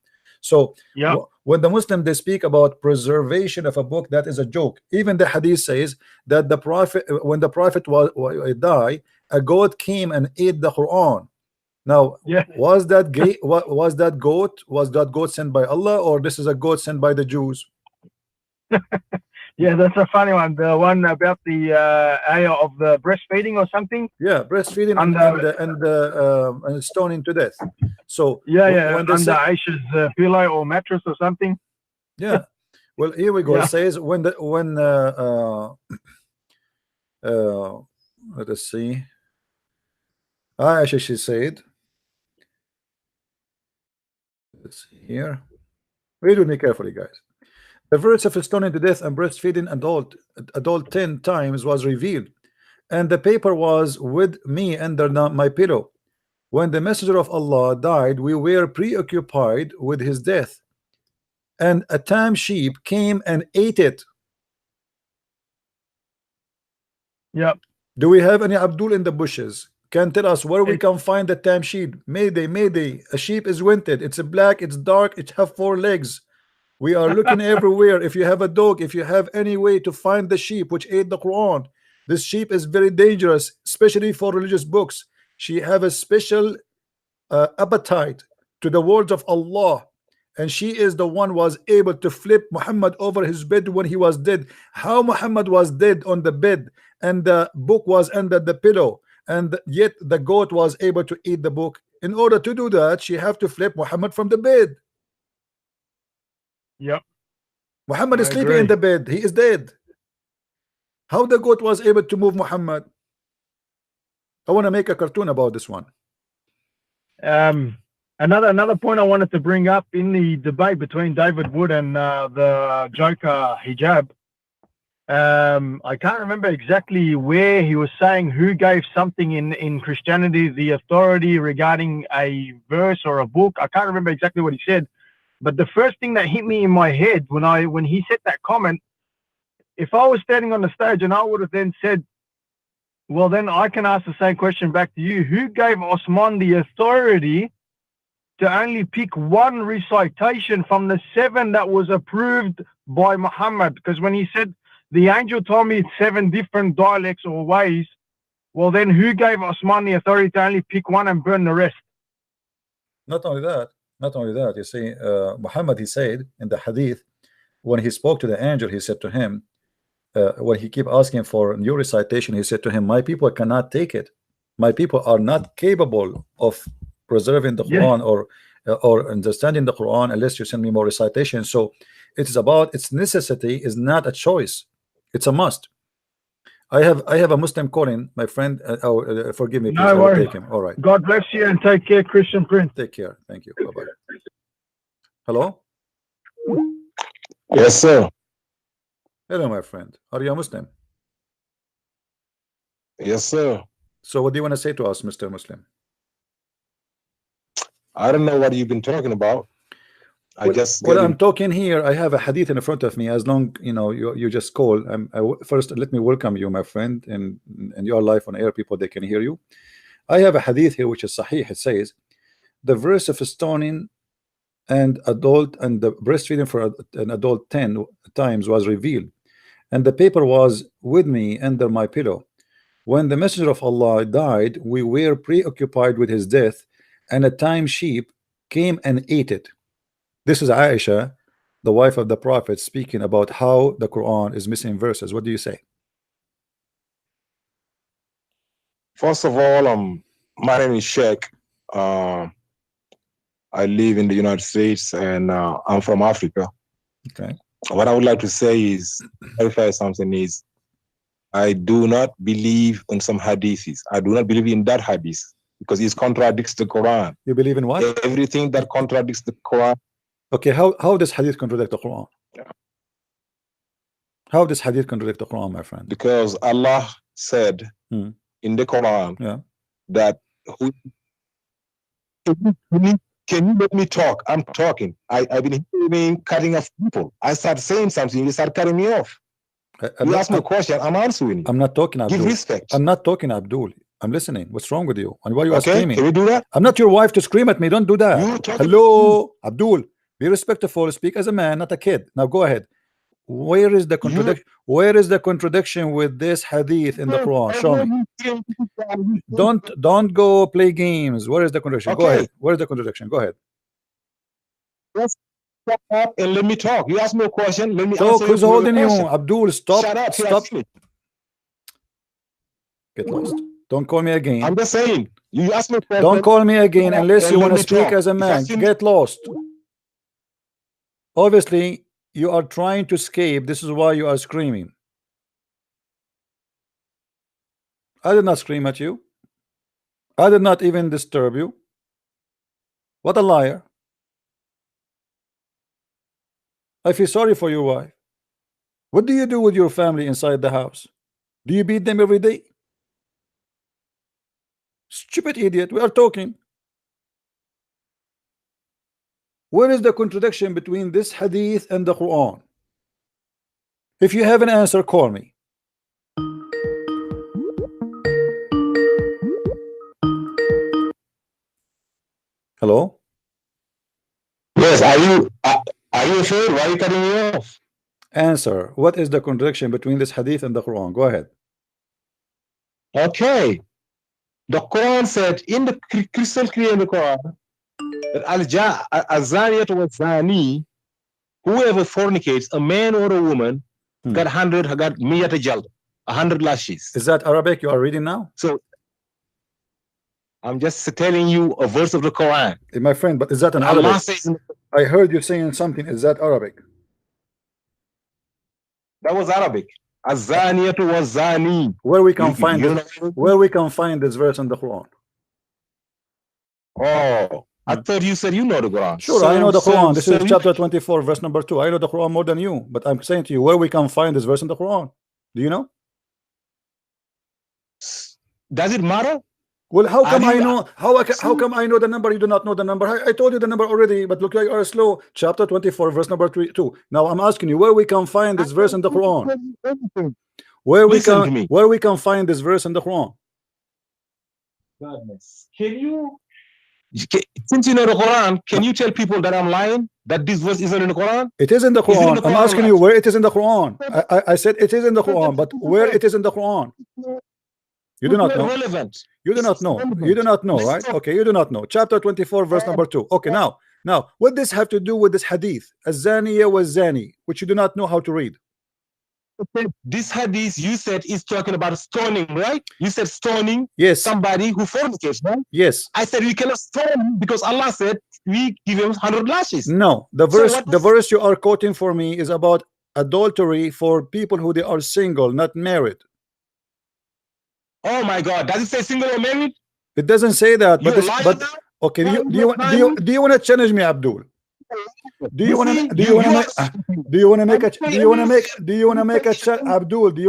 So Yeah. when the Muslim they speak about preservation of a book, that is a joke. Even the Hadith says that the Prophet, when the Prophet died, a goat came and ate the Quran. Now, Yeah. was that goat sent by Allah, or this is a goat sent by the Jews? Yeah, that's a funny one. The one about the ayah of the breastfeeding or something. Yeah, breastfeeding and stoning to death. So Yeah, when they under say, Aisha's pillow or mattress or something. yeah, well, here we go. Yeah. It says let us see. Aisha, she said, let's see here. Read with me carefully, guys. The verse of stoning to death and breastfeeding adult 10 times was revealed, and the paper was with me under my pillow. When the messenger of Allah died, we were preoccupied with his death, and a tame sheep came and ate it. Yep. Do we have any Abdul in the bushes? Can tell us where we can find the tame sheep? Mayday, mayday. A sheep is winted. It's black, it's dark, it have 4 legs. We are looking everywhere. If you have a dog, if you have any way to find the sheep which ate the Quran, this sheep is very dangerous, especially for religious books. She have a special appetite to the words of Allah, and she is the one was able to flip Muhammad over his bed when he was dead. How Muhammad was dead on the bed and the book was under the pillow, and yet the goat was able to eat the book. In order to do that, she have to flip Muhammad from the bed. Yep. Muhammad is I sleeping agree. in the bed. He is dead. How the goat was able to move Muhammad? I want to make a cartoon about this one. Another point I wanted to bring up in the debate between David Wood and the joker Hijab. I can't remember exactly where he was saying who gave something in Christianity the authority regarding a verse or a book. I can't remember exactly what he said, but the first thing that hit me in my head when he said that comment, if I was standing on the stage and I would have then said, well, then I can ask the same question back to you. Who gave Osman the authority to only pick one recitation from the 7 that was approved by Muhammad? Because when he said, the angel told me it's 7 different dialects or ways, well, then who gave Osman the authority to only pick one and burn the rest? Not only that, you see, Muhammad, he said in the Hadith, when he spoke to the angel, he said to him, when he kept asking for new recitation, he said to him, my people cannot take it. My people are not capable of preserving the Quran or understanding the Quran unless you send me more recitation. So it is about its necessity, is not a choice. It's a must. I have a Muslim calling, my friend. Forgive me, please. No I will worries. take him. All right. God bless you and take care, Christian Prince. Take care. Thank you. Bye-bye. Hello? Yes, sir. Hello, my friend. Are you a Muslim? Yes, sir. So what do you want to say to us, Mr. Muslim? I don't know what you've been talking about. Well, I'm talking here. I have a hadith in front of me. As long you just call. First, let me welcome you, my friend, and your life on air. People, they can hear you. I have a hadith here which is sahih. It says the verse of stoning and the breastfeeding for an adult 10 times was revealed, and the paper was with me under my pillow. When the messenger of Allah died, we were preoccupied with his death, and a tame sheep came and ate it. This is Aisha, the wife of the Prophet, speaking about how the Quran is missing verses. What do you say? First of all, my name is Sheikh. I live in the United States, and I'm from Africa. Okay. What I would like to say is, clarify something is, I do not believe in some hadiths. I do not believe in that hadith because it contradicts the Quran. You believe in what? Everything that contradicts the Quran. Okay, how does hadith contradict the Quran? Yeah. How does hadith contradict the Quran, my friend? Because Allah said in the Quran that can you let me talk? I'm talking. I've been hearing cutting off people. I start saying something, you start cutting me off. You ask me a question, I'm answering. I'm not talking, Abdul. Give respect. I'm not talking, Abdul. I'm listening. What's wrong with you? And why you are screaming? Can we do that? I'm not your wife to scream at me. Don't do that. Hello, Abdul. Be respectful. Speak as a man, not a kid. Now go ahead. Where is the contradiction? Where is the contradiction with this hadith in the Quran? Show me. Don't go play games. Where is the contradiction? Go ahead. Where is the contradiction? Go ahead. Just shut up and let me talk. You ask me a question. Let me Talk. answer Who's your holding you? question. Abdul, stop. Shut up. Stop. Get lost. Don't call me again. I'm just saying. You ask me a question. Don't call me again unless you and want let to me speak talk. as a If I man. finish- Get lost. Obviously, you are trying to escape. This is why you are screaming. I did not scream at you. I did not even disturb you. What a liar. I feel sorry for your wife. What do you do with your family inside the house? Do you beat them every day? Stupid idiot. We are talking. Where is the contradiction between this hadith and the Quran? If you have an answer, call me. Hello? Yes, are you afraid? Why are you cutting me off? Answer. What is the contradiction between this hadith and the Quran? Go ahead. Okay. The Quran said in the crystal clear in the Quran that al-zaniyatu wa zani, whoever fornicates, a man or a woman, got 100 jald, 100 lashes. Is that Arabic you are reading now? So I'm just telling you a verse of the Quran. My friend, but is that an Allah Arabic? says I heard you saying something. Is that Arabic? that was Arabic. Az-zaniyatu wa zani. Where we can find you this, where we can find this verse in the Quran? Oh, I thought you said you know the Quran. Sure, I know the Quran. This is chapter 24, verse number 2. I know the Quran more than you, but I'm saying to you where we can find this verse in the Quran. Do you know? Does it matter? Well, how come I know? How come I know the number? You do not know the number. I told you the number already, but look like you are slow. Chapter 24, verse number 2. Now I'm asking you where we can find this verse in the Quran. Where we can find this verse in the Quran? Goodness. Since you know the Quran, can you tell people that I'm lying? That this verse isn't in the Quran? It is in the Quran. I'm asking you where it is in the Quran. I said it is in the Quran, but where it is in the Quran? You do not know. Relevant. You do not know. You do not know, right? Okay, you do not know. Chapter 24, verse number 2. Okay, now, what does this have to do with this hadith? Az-zaniya wa-zani, which you do not know how to read. This hadith you said is talking about stoning, right? You said stoning somebody who fornicates, right? Yes. I said we cannot stone because Allah said we give him 100 lashes. No, the verse you are quoting for me is about adultery for people who they are single, not married. Oh my God! Does it say single or married? It doesn't say that. But okay, do you want to challenge me, Abdul? Do you want to make a Abdul? Do you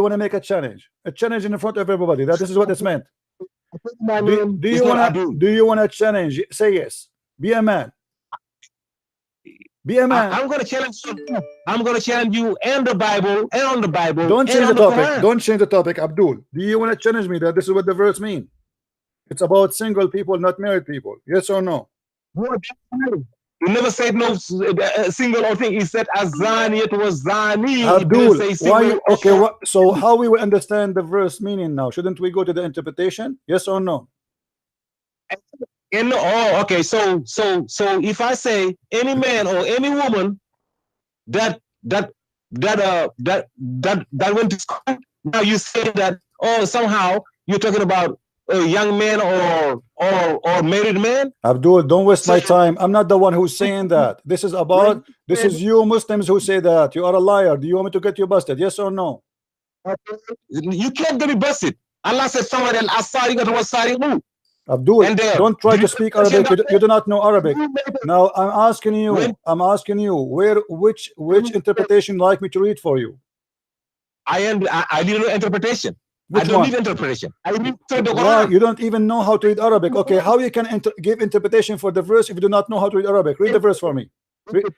want to make a challenge? A challenge in front of everybody. This is what it's meant. Do you want to challenge? Say yes. Be a man. Be a man. I'm going to challenge you. I'm going to challenge you and the Bible and on the Bible. Don't change the topic. Don't change the topic, Abdul. Do you want to challenge me that this is what the verse means? It's about single people, not married people. Yes or no? You never said no single or thing. He said azani. It was zani. Abdul, why? Okay. So how we will understand the verse meaning now? Shouldn't we go to the interpretation? Yes or no? Oh, okay. So if I say any man or any woman that went to school, now you say that somehow you're talking about a young man or married man. Abdul, don't waste my time. I'm not the one who's saying that. This is you Muslims who say that. You are a liar. Do you want me to get you busted? Yes or no? You can't get me busted. Allah said somewhere else, as-sariqatu was-sariqu. Abdul, don't try to speak Arabic. You do not know Arabic. Now I'm asking you which interpretation you like me to read for you. I need no interpretation. I don't need interpretation. I need to the Quran. You don't even know how to read Arabic. Okay, how you can give interpretation for the verse if you do not know how to read Arabic? Read the verse for me. Read the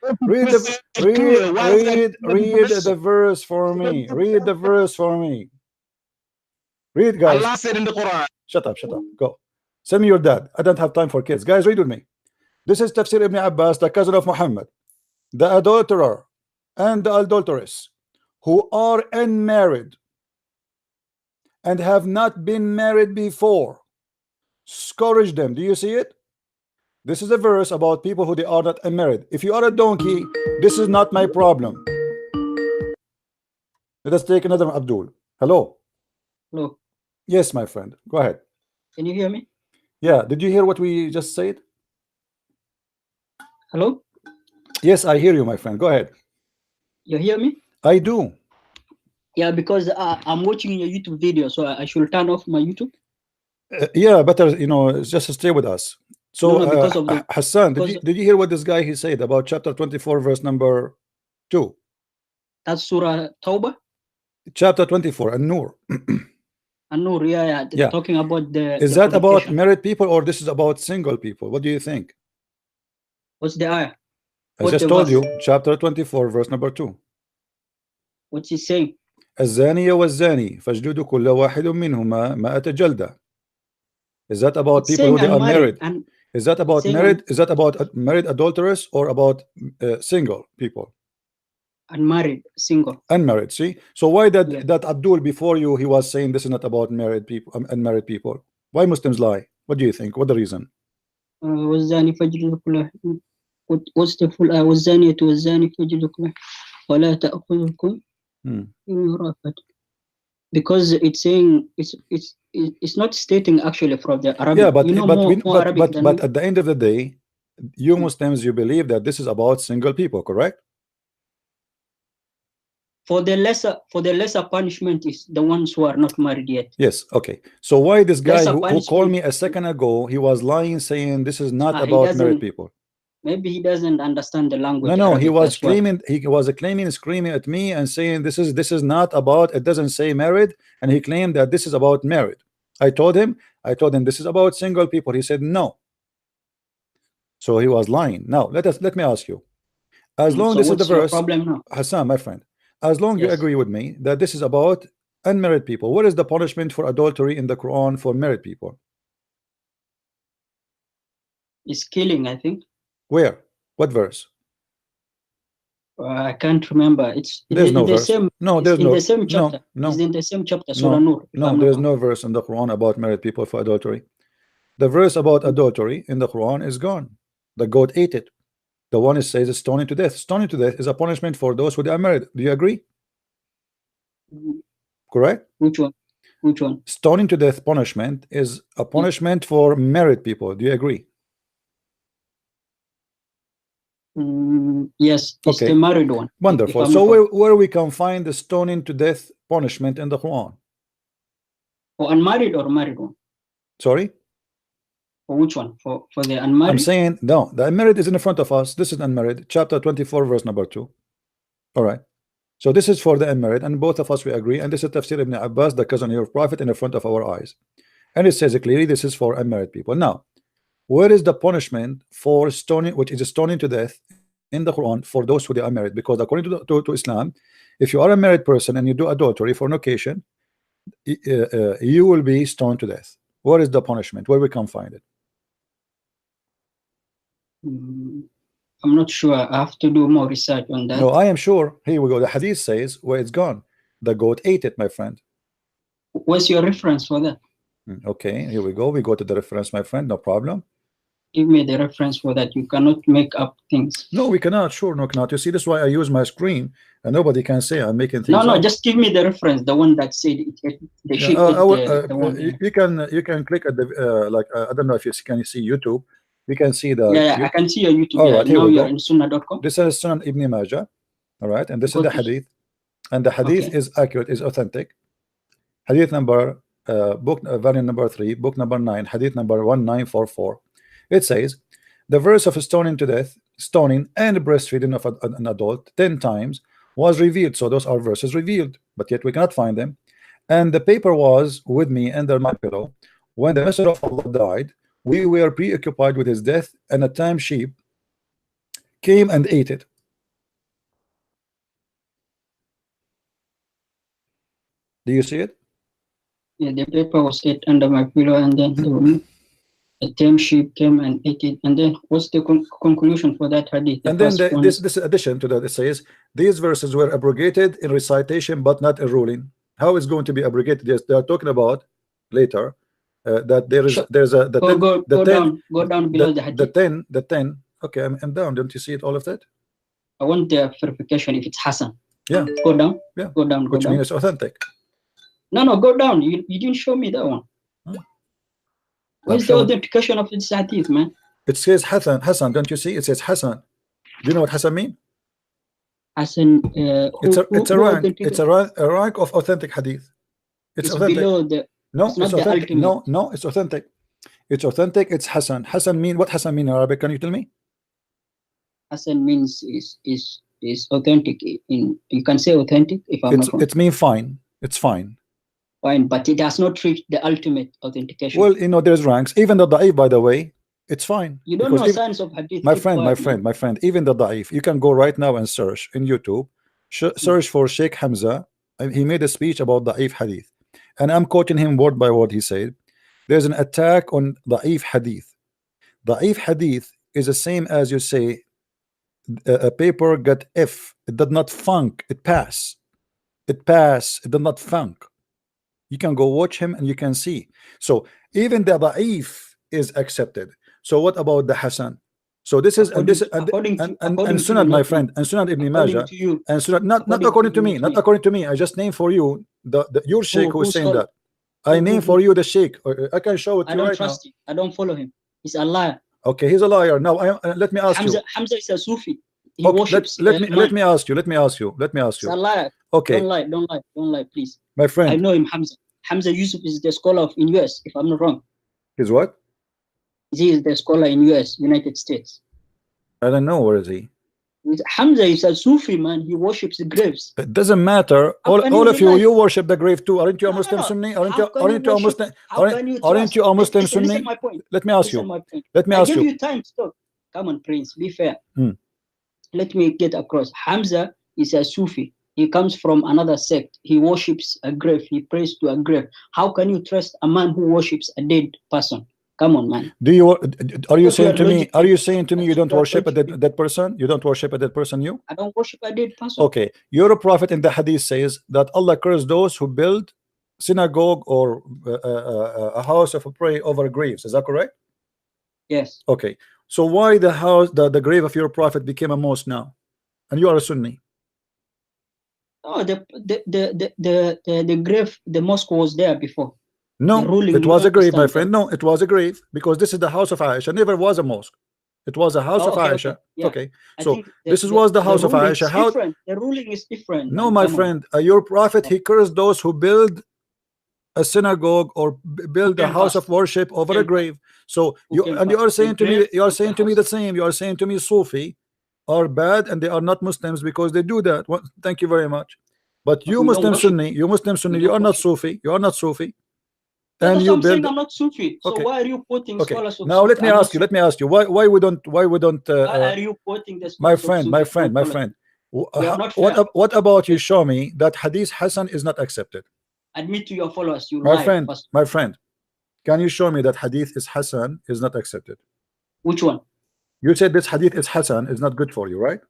verse for me. Read the verse for me. Read, guys. Allah said in the Quran. Shut up. Go. Send me your dad. I don't have time for kids. Guys, read with me. This is Tafsir Ibn Abbas, the cousin of Muhammad. the adulterer and the adulteress who are unmarried and have not been married before, scourge them. Do you see it? This is a verse about people who they are not unmarried. If you are a donkey, this is not my problem. Let us take another one. Abdul. Hello. Hello. Yes, my friend. Go ahead. Can you hear me? Yeah. Did you hear what we just said? Hello. Yes, I hear you, my friend. Go ahead. You hear me? I do. Yeah, because I'm watching your YouTube video, so I should turn off my YouTube. Yeah, better, you know, just stay with us. So, No, because of the Hassan, did you hear what this guy he said about chapter 24, verse number 2? That's Surah Tawbah. Chapter 24, An-Nur. An-Nur, Yeah. Talking about the. Is the that about fornication. married people or this is about single people? What do you think? What's the ayah? I What's just the told verse? you, chapter 24, verse number 2. What's he saying? الزانية والزاني فاجلدوا كل واحد منهما 100 جلدة. Is that about It's people who saying they are unmarried, married? and Is that about saying married? Is that about married adulterers or about single people? unmarried, single. Unmarried. See, so why that Yeah. that Abdul before you he was saying this is not about married people, unmarried people? Why Muslims lie? What do you think? What the reason? والزاني فاجلدوا كل واحد. What's the full ayah? والزانية والزاني فاجلدوا كل واحد ولا تأخذكم رأفة. Because it's saying it's not stating actually from the Arabic. Yeah, but you know more Arabic than but at the end of the day, you Muslims you believe that this is about single people, correct? For the lesser punishment is the ones who are not married yet. Yes. Okay. So why this guy Lesser who called punishment. me a second ago, he was lying, saying this is not He about married doesn't- people. Maybe he doesn't understand the language. No, Arabic, he was that's why. claiming screaming at me and saying this is not about, it doesn't say married, and he claimed that this is about married. I told him this is about single people. He said no. So he was lying. Now let me ask you, as long So this is the what's your verse, problem now? Hassan, my friend, as long you Yes. agree with me that this is about unmarried people, what is the punishment for adultery in the Quran for married people? It's killing, I think. Where? What verse? I can't remember. It's There's no in the verse. same. No, It's there's in no. the same chapter. No. It's in the same chapter. Surah Nur. if No, I'm not there's wrong. no verse in the Quran about married people for adultery. The verse about adultery in the Quran is gone. The goat ate it. The one it says is stoning to death. Stoning to death is a punishment for those who are married. Do you agree? Correct? Which one? Which one? Stoning to death punishment is a punishment for married people. Do you agree? Yes, it's Okay. the married one. Wonderful. if I'm So not wrong. where we can find the stoning to death punishment in the Quran? For unmarried or married one? Sorry? For which one? For the unmarried? I'm saying no, the unmarried is in front of us. This is unmarried, chapter 24, verse number 2. All right. So this is for the unmarried, and both of us we agree. And this is Tafsir ibn Abbas, the cousin of Prophet, in the front of our eyes. And it says clearly this is for unmarried people. Now, where is the punishment for stoning, which is stoning to death in the Quran for those who are unmarried? Because according to Islam, if you are a married person and you do adultery for an occasion, you will be stoned to death. What is the punishment? Where we can find it? I'm not sure. I have to do more research on that. No, I am sure. Here we go. The Hadith says where it's gone. The goat ate it, my friend. What's your reference for that? Okay, here we go. We go to the reference, my friend. No problem. Give me the reference for that. You cannot make up things. No, we cannot. Sure, no, cannot. You see, this is why I use my screen, and nobody can say I'm making things No, up. just give me the reference. The one that said the sheep. You can click at the like I don't know if you can see YouTube. You can see the. Yeah, I can see your YouTube. All right, here now we you're go. in Sunnah.com. This is Sunan Ibn Majah. All right, and this is the Hadith, and the Hadith is accurate, is authentic. Hadith number book volume number 3, book number 9, Hadith number 1944. It says the verse of stoning to death, stoning and breastfeeding of an adult 10 times was revealed. So those are verses revealed, but yet we cannot find them. And the paper was with me under my pillow when the Messenger of Allah died. We were preoccupied with his death, and a tame sheep came and ate it. Do you see it? Yeah, the paper was set under my pillow, and then a tame sheep came and ate it. And then what's the conclusion for that hadith? And then this addition to that, it says these verses were abrogated in recitation but not in ruling. How is going to be abrogated? Yes, they are talking about later that there's a go down below the hadith. the 10. Okay, I'm down. Don't you see it? All of that. I want the verification if it's Hassan. Yeah. Go down. Yeah. Go down. Which means it's authentic. No, go down. You didn't show me that one. Where's the authentication of this hadith, man? It says Hassan. Don't you see? It says Hassan. Do you know what Hassan mean? Hassan. It's a rank. It's a rank of authentic hadith. It's authentic. Below the. No, it's authentic. No, it's authentic. It's authentic. It's Hassan. Hassan mean what? Hassan mean in Arabic? Can you tell me? Hassan means is authentic. You can say authentic if I'm not wrong. It means fine. It's fine. Fine, but it does not reach the ultimate authentication. Well, you know, there's ranks. Even the da'if, by the way, it's fine. You don't know science of hadith. My friend, even the da'if, you can go right now and search in YouTube, search for Sheikh Hamza. He made a speech about da'if hadith. And I'm quoting him word by word. He said, there's an attack on da'if hadith. Da'if hadith is the same as you say, a paper got F. It did not funk. It pass. It did not funk. You can go watch him and you can see. So even the da'if is accepted. So what about the Hassan? So this is and Sunan, my friend, and Sunan Ibn Majah, and Sunan, not according to me, not according to me. I just name for you your sheikh who is saying that. I name for you the sheikh. I can show it to you right now. I don't trust him. I don't follow him. He's a liar. Okay, he's a liar. Now let me ask you. Hamza is a Sufi. He worships. Let me ask you. He's a liar. Okay. Don't lie, please. My friend. I know him, Hamza. Hamza Yusuf is the scholar in US, if I'm not wrong. He's what? He is the scholar in US, United States. I don't know. Where is he? Hamza is a Sufi, man. He worships the graves. It doesn't matter. All of you worship the grave too. Aren't you a Muslim Sunni? Aren't you a Muslim? Aren't you a Muslim Sunni? Let me ask you. Let me ask you. I give you time. Stop. Come on, Prince. Be fair. Let me get across. Hamza is a Sufi. He comes from another sect. He worships a grave. He prays to a grave. How can you trust a man who worships a dead person? Come on, man. Are you saying to me you don't worship a dead person? You don't worship a dead person, you? I don't worship a dead person. Okay. Your prophet in the hadith says that Allah cursed those who build synagogue or a house of prayer over graves. Is that correct? Yes. Okay. So why the grave of your prophet became a mosque now? And you are a Sunni. Oh, the grave, the mosque was there before. No, it was a grave, my friend. No, it was a grave because this is the house of Aisha. Never was a mosque. It was a house of Aisha. Okay. Yeah. Okay. So this was the house of Aisha. How the ruling is different. No, my friend, your prophet, he cursed those who build a synagogue or build a house of worship over a grave. So you are saying to me, the same. You are saying to me Sufi are bad and they are not Muslims because they do that. Well, thank you very much. But you Muslim Sunni, you are not Sufi. You are not Sufi. And you build. I'm not Sufi. So why are you quoting scholars of now Sufi? Let me ask you. Why we don't? Why are you quoting this? My friend. What about you show me that Hadith Hassan is not accepted? Admit to your followers. You my friend. Can you show me that Hadith is Hassan is not accepted? Which one? You said this Hadith is Hassan is not good for you, right?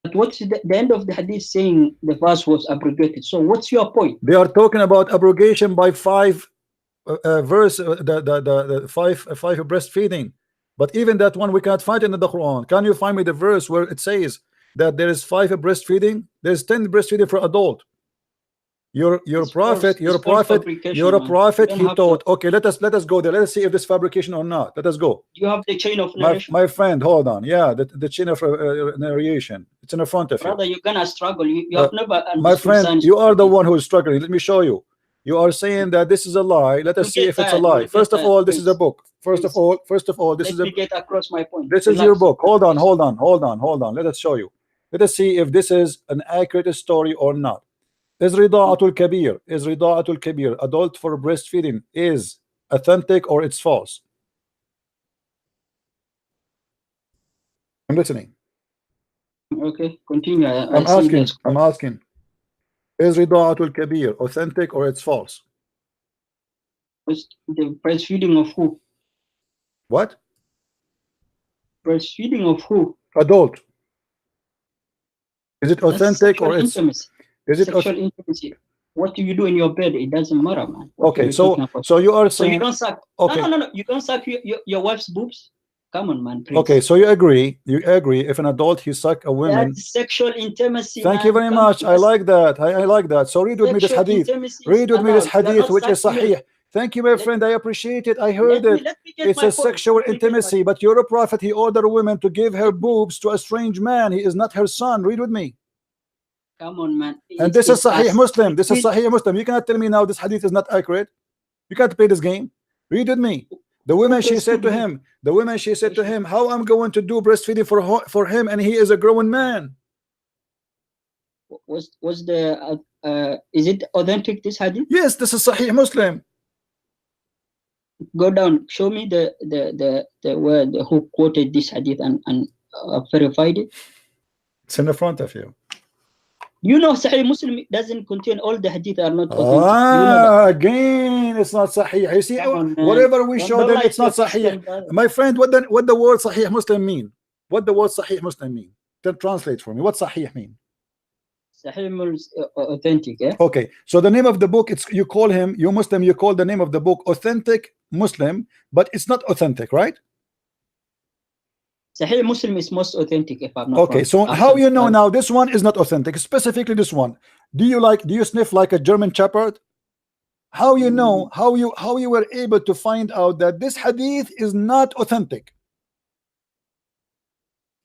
But what's the end of the hadith saying the verse was abrogated? So what's your point? They are talking about abrogation by 5 verse, the five breastfeeding. But even that one we cannot find in the Quran. Can you find me the verse where it says that there is 5 breastfeeding? There's 10 breastfeeding for adult. Your prophet, he taught. Okay, let us go there. Let us see if this fabrication or not. Let us go. You have the chain of narration. My friend, hold on. Yeah, the chain of narration. It's in the front of you. Brother, you're gonna struggle. You have never understood. My friend, you are the one who is struggling. Let me show you. You are saying that this is a lie. Let us see if it's a lie. First of all, this is a book. First of all, this is a. Let me get across my point. This is your book. Hold on. Let us show you. Let us see if this is an accurate story or not. Is rida'atul kabir, adult for breastfeeding, is authentic or it's false? I'm listening. Okay, continue. I'm asking. Is rida'atul kabir authentic or it's false? Was the breastfeeding of who? What? Breastfeeding of who? Adult. Is it That's authentic or sexual it's intimacy. is it Sexual intimacy. What do you do in your bed? It doesn't matter, man. What are okay? you So talking about? so you are So you saying don't suck. okay. No. You don't suck your wife's boobs. Come on, man. Please. Okay, so you agree if an adult he suck a woman. That's sexual intimacy. Thank man. you very Come much. on, I like that. I like that. So read with me this sexual hadith. intimacy Read with me this allowed. You are hadith, not which is sucking sahih. Thank you, my friend. I appreciate it. I heard it. Let me get It's my a point. sexual Let me get my- intimacy, but you're a prophet. He ordered a woman to give her boobs to a strange man. He is not her son. Read with me. Come on, man. And this is Sahih Muslim. This is Sahih Muslim. You cannot tell me now this hadith is not accurate. You can't play this game. Read with me. The woman, she said to him, how I'm going to do breastfeeding for him, and he is a grown man. Was the is it authentic, this hadith? Yes, this is Sahih Muslim. Go down. Show me the where who quoted this hadith and verified it. It's in the front of you. You know, Sahih Muslim doesn't contain all the hadith are not authentic. You know again, it's not Sahih. You see, on, whatever we don't show them, like it's not your Sahih. Christian, My friend, what the word Sahih Muslim mean? What the word Sahih Muslim mean? Then translate for me. What Sahih mean? Sahih is authentic, yeah? Okay, so the name of the book, it's you call him, you Muslim, you call the name of the book Authentic Muslim, but it's not authentic, right? Sahih Muslim is most authentic, if I'm not okay wrong. so how you know now this one is not authentic, specifically this one? Do you sniff like a German Shepherd? How you know, how you were able to find out that this hadith is not authentic?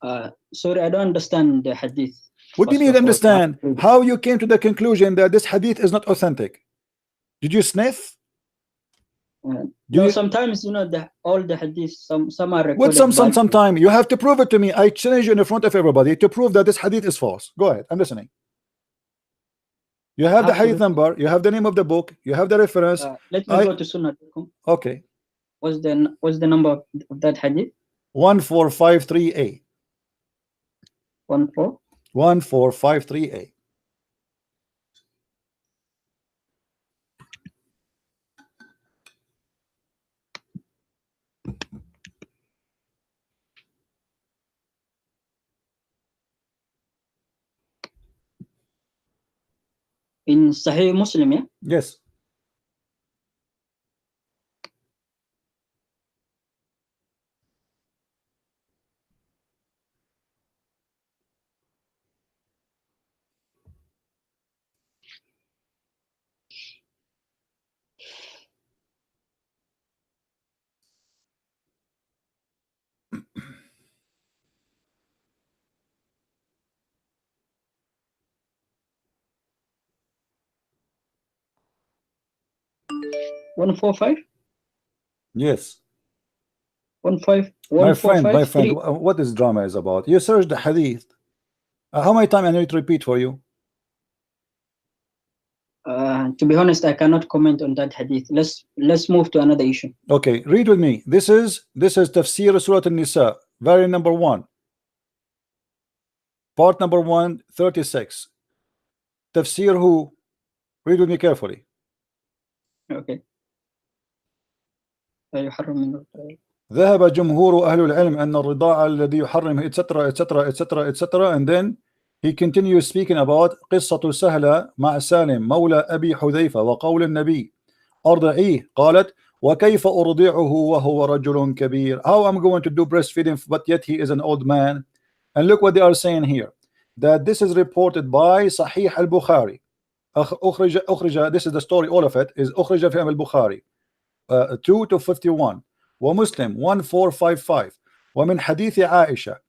Sorry, I don't understand the hadith. What do you mean understand? How you came to the conclusion that this hadith is not authentic? Did you sniff? Sometimes, you know, all the hadith, some are recorded. What sometime? You have to prove it to me. I challenge you in front of everybody to prove that this hadith is false. Go ahead, I'm listening. You have the hadith number, you have the name of the book, you have the reference. Let me go to Sunnah. Okay. What's the number of that hadith? 1453A. 1453A. In Sahih Muslim, yeah? Yes. One 4-5? Yes. 1-5. My friend, what this drama is about? You search the hadith. How many times I need to repeat for you? To be honest, I cannot comment on that hadith. Let's move to another issue. Okay, read with me. This is Tafsir Surah An-Nisa, variant number 1, part number 136. Tafsir who? Read with me carefully. Okay. ذهب جمهور أهل العلم أن الرضاعة الذي يحرم etc. and then he continues speaking about قصة سهلة مع سالم مولى أبي حذيفة وقول النبي أرضعيه قالت وكيف أرضعه وهو رجل كبير. How I'm going to do breastfeeding but yet he is an old man? And look what they are saying here, that this is reported by Sahih al-Bukhari. أخرج, this is the story, all of it is أخرج في al-Bukhari 2-51 ومسلم 1455 ومن حديث عائشة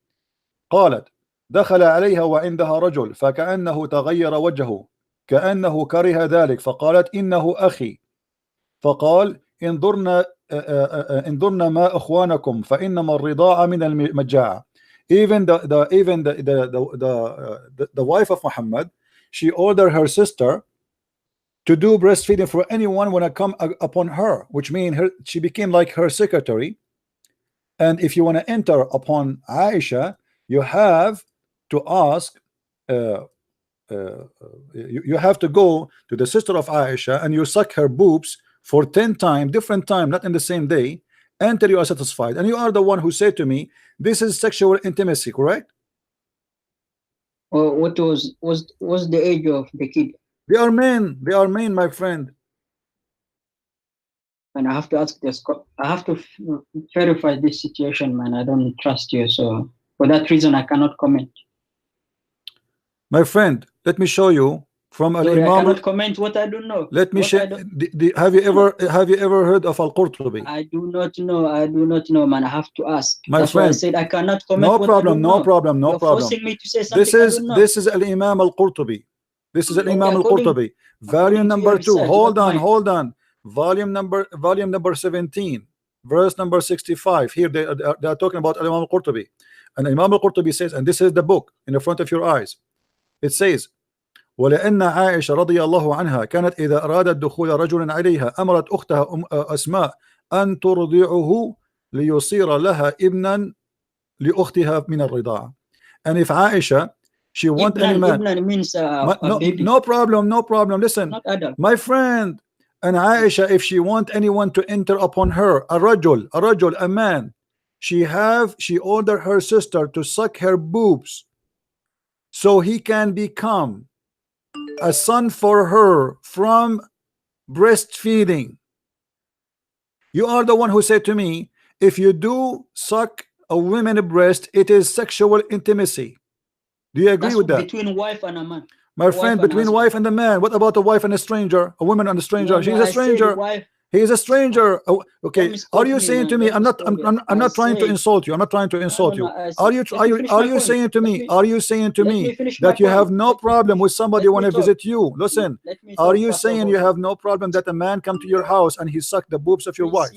قالت دخل عليها وعندها رجل فكأنه تغير وجهه كأنه كره ذلك فقالت إنه أخي فقال انظرنا ما أخوانكم فإنما الرضاعة من المجاعة. Even the wife of Muhammad, she ordered her sister to do breastfeeding for anyone when I come upon her, which means she became like her secretary. And if you want to enter upon Aisha, you have to ask, you have to go to the sister of Aisha and you suck her boobs for 10 times, different time, not in the same day, until you are satisfied. And you are the one who said to me, this is sexual intimacy, correct? Or what was the age of the kid? They are men, my friend. And I have to ask this. I have to verify this situation, man. I don't trust you, so for that reason, I cannot comment. My friend, let me show you from I cannot comment what I don't know. Let me share. Have you ever heard of Al-Qurtubi? I do not know. I do not know, man. I have to ask. That's why I said I cannot comment. No problem. No problem. No problem. Forcing me to say something. This is Al-Imam Al-Qurtubi. This is Al-Imam Al-Qurtubi. Volume number 2. Hold on. Volume number 17, verse number 65. Here they are talking about Al-Imam Al-Qurtubi, and Imam Al-Qurtubi says, and this is the book in the front of your eyes. It says, ولأن عائشة رضي الله عنها كانت إذا أرادت دخول رجل عليها أمرت أختها أسماء أن ترضعه ليصير لها ابنا لأختها من الرضاعة. And if Aisha, she want any man, Ibnan means baby. No problem. Listen, not adult. My friend, and Aisha, if she want anyone to enter upon her, a rajul, a man, she ordered her sister to suck her boobs, so he can become a son for her from breastfeeding. You are the one who said to me, if you do suck a woman's breast, it is sexual intimacy. Do you agree with that? Between wife and a man. My friend, between wife and a man. What about a wife and a stranger? A woman and a stranger? No, she's a stranger. He is a stranger. Oh, okay. Are you saying to me? I'm not trying to insult you. I'm not trying to insult you. Are you saying to me? Are you saying to me that you have no problem with somebody want to visit you? Listen. Are you saying you have no problem that a man come to your house and he suck the boobs of your wife?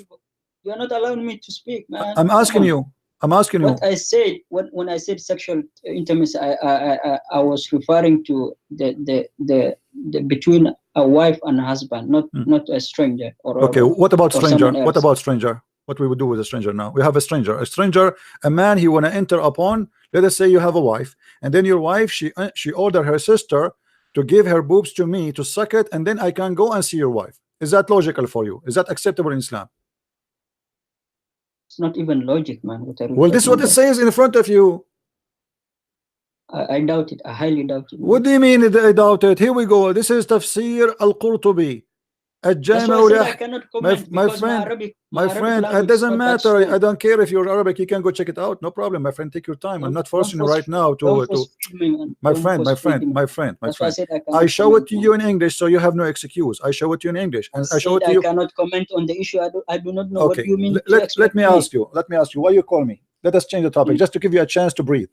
You're not allowing me to speak, man. I'm asking you. What I said when I said sexual intimacy, I was referring to the between a wife and a husband, not a stranger. Okay, what about stranger? What about stranger? What we would do with a stranger now? We have a stranger, a man he want to enter upon. Let us say you have a wife, and then your wife she ordered her sister to give her boobs to me to suck it, and then I can go and see your wife. Is that logical for you? Is that acceptable in Islam? It's not even logic, man. Well, this is what it says in front of you. I doubt it. I highly doubt it. What do you mean I doubt it? Here we go. This is Tafsir Al-Qurtubi. My friend, it doesn't matter. I don't care if you're Arabic. You can go check it out. No problem, my friend. Take your time. I'm not forcing you right now to my friend. I show it to you in English, so you have no excuse. I show it to you in English, and I show it to you. I cannot comment on the issue. I do not know what you mean. Let me ask you. Why you call me? Let us change the topic just to give you a chance to breathe.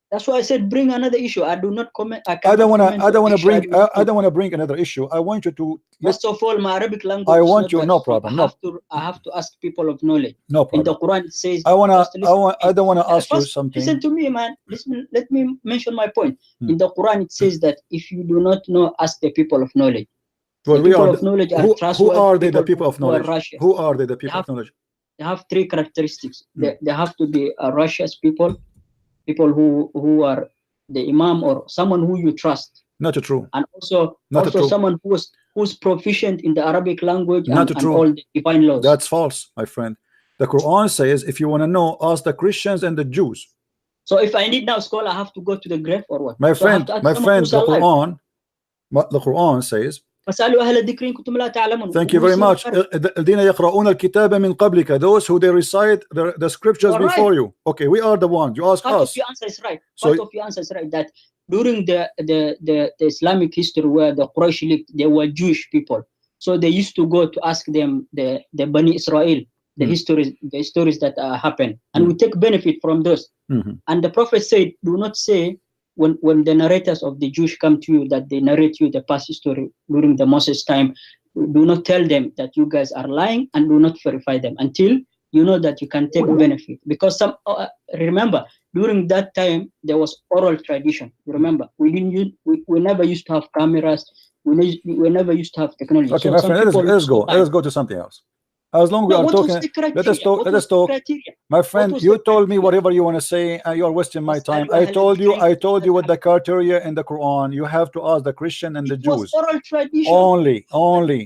That's why I said bring another issue. I do not comment. I don't want to bring another issue. I want you to. First of all, my Arabic language. I want you. No problem. I have to ask people of knowledge. No problem. In the Quran it says. I don't want to ask you something. Listen to me, man. Listen. Let me mention my point. In the Quran it says that if you do not know, ask the people of knowledge. Well, who are they? The people of knowledge. Who are they? The people of knowledge. They have three characteristics. They have to be righteous people who are the imam or someone who you trust. Not true. And also someone who's proficient in the Arabic language and all the divine laws. That's false, my friend. The Quran says if you want to know, ask the Christians and the Jews. So if I need now scholar, I have to go to the grave or what? My friend, the Quran says. Thank you very much. Those who they recite the scriptures before you. Okay, we are the ones. You ask us. Part of your answer is right. Part of your answer is right that during the Islamic history where the Quraysh lived, they were Jewish people. So they used to go to ask them the Bani Israel, the stories that happen, and we take benefit from those. And the Prophet said, do not say when the narrators of the Jewish come to you that they narrate you the past history during the Moses time, do not tell them that you guys are lying and do not verify them until you know that you can take benefit. Because remember, during that time there was oral tradition. You remember, we never used to have cameras. We never used to have technology. Okay, so my friend, let's go to something else. As long as we No, are what was talking, the criteria? let us talk. What Let was us the talk. criteria? My friend, was you the told me criteria? whatever you want to say. You are wasting my time. I told you what the criteria in the Quran. You have to ask the Christian and the It was Jews. oral tradition. Only.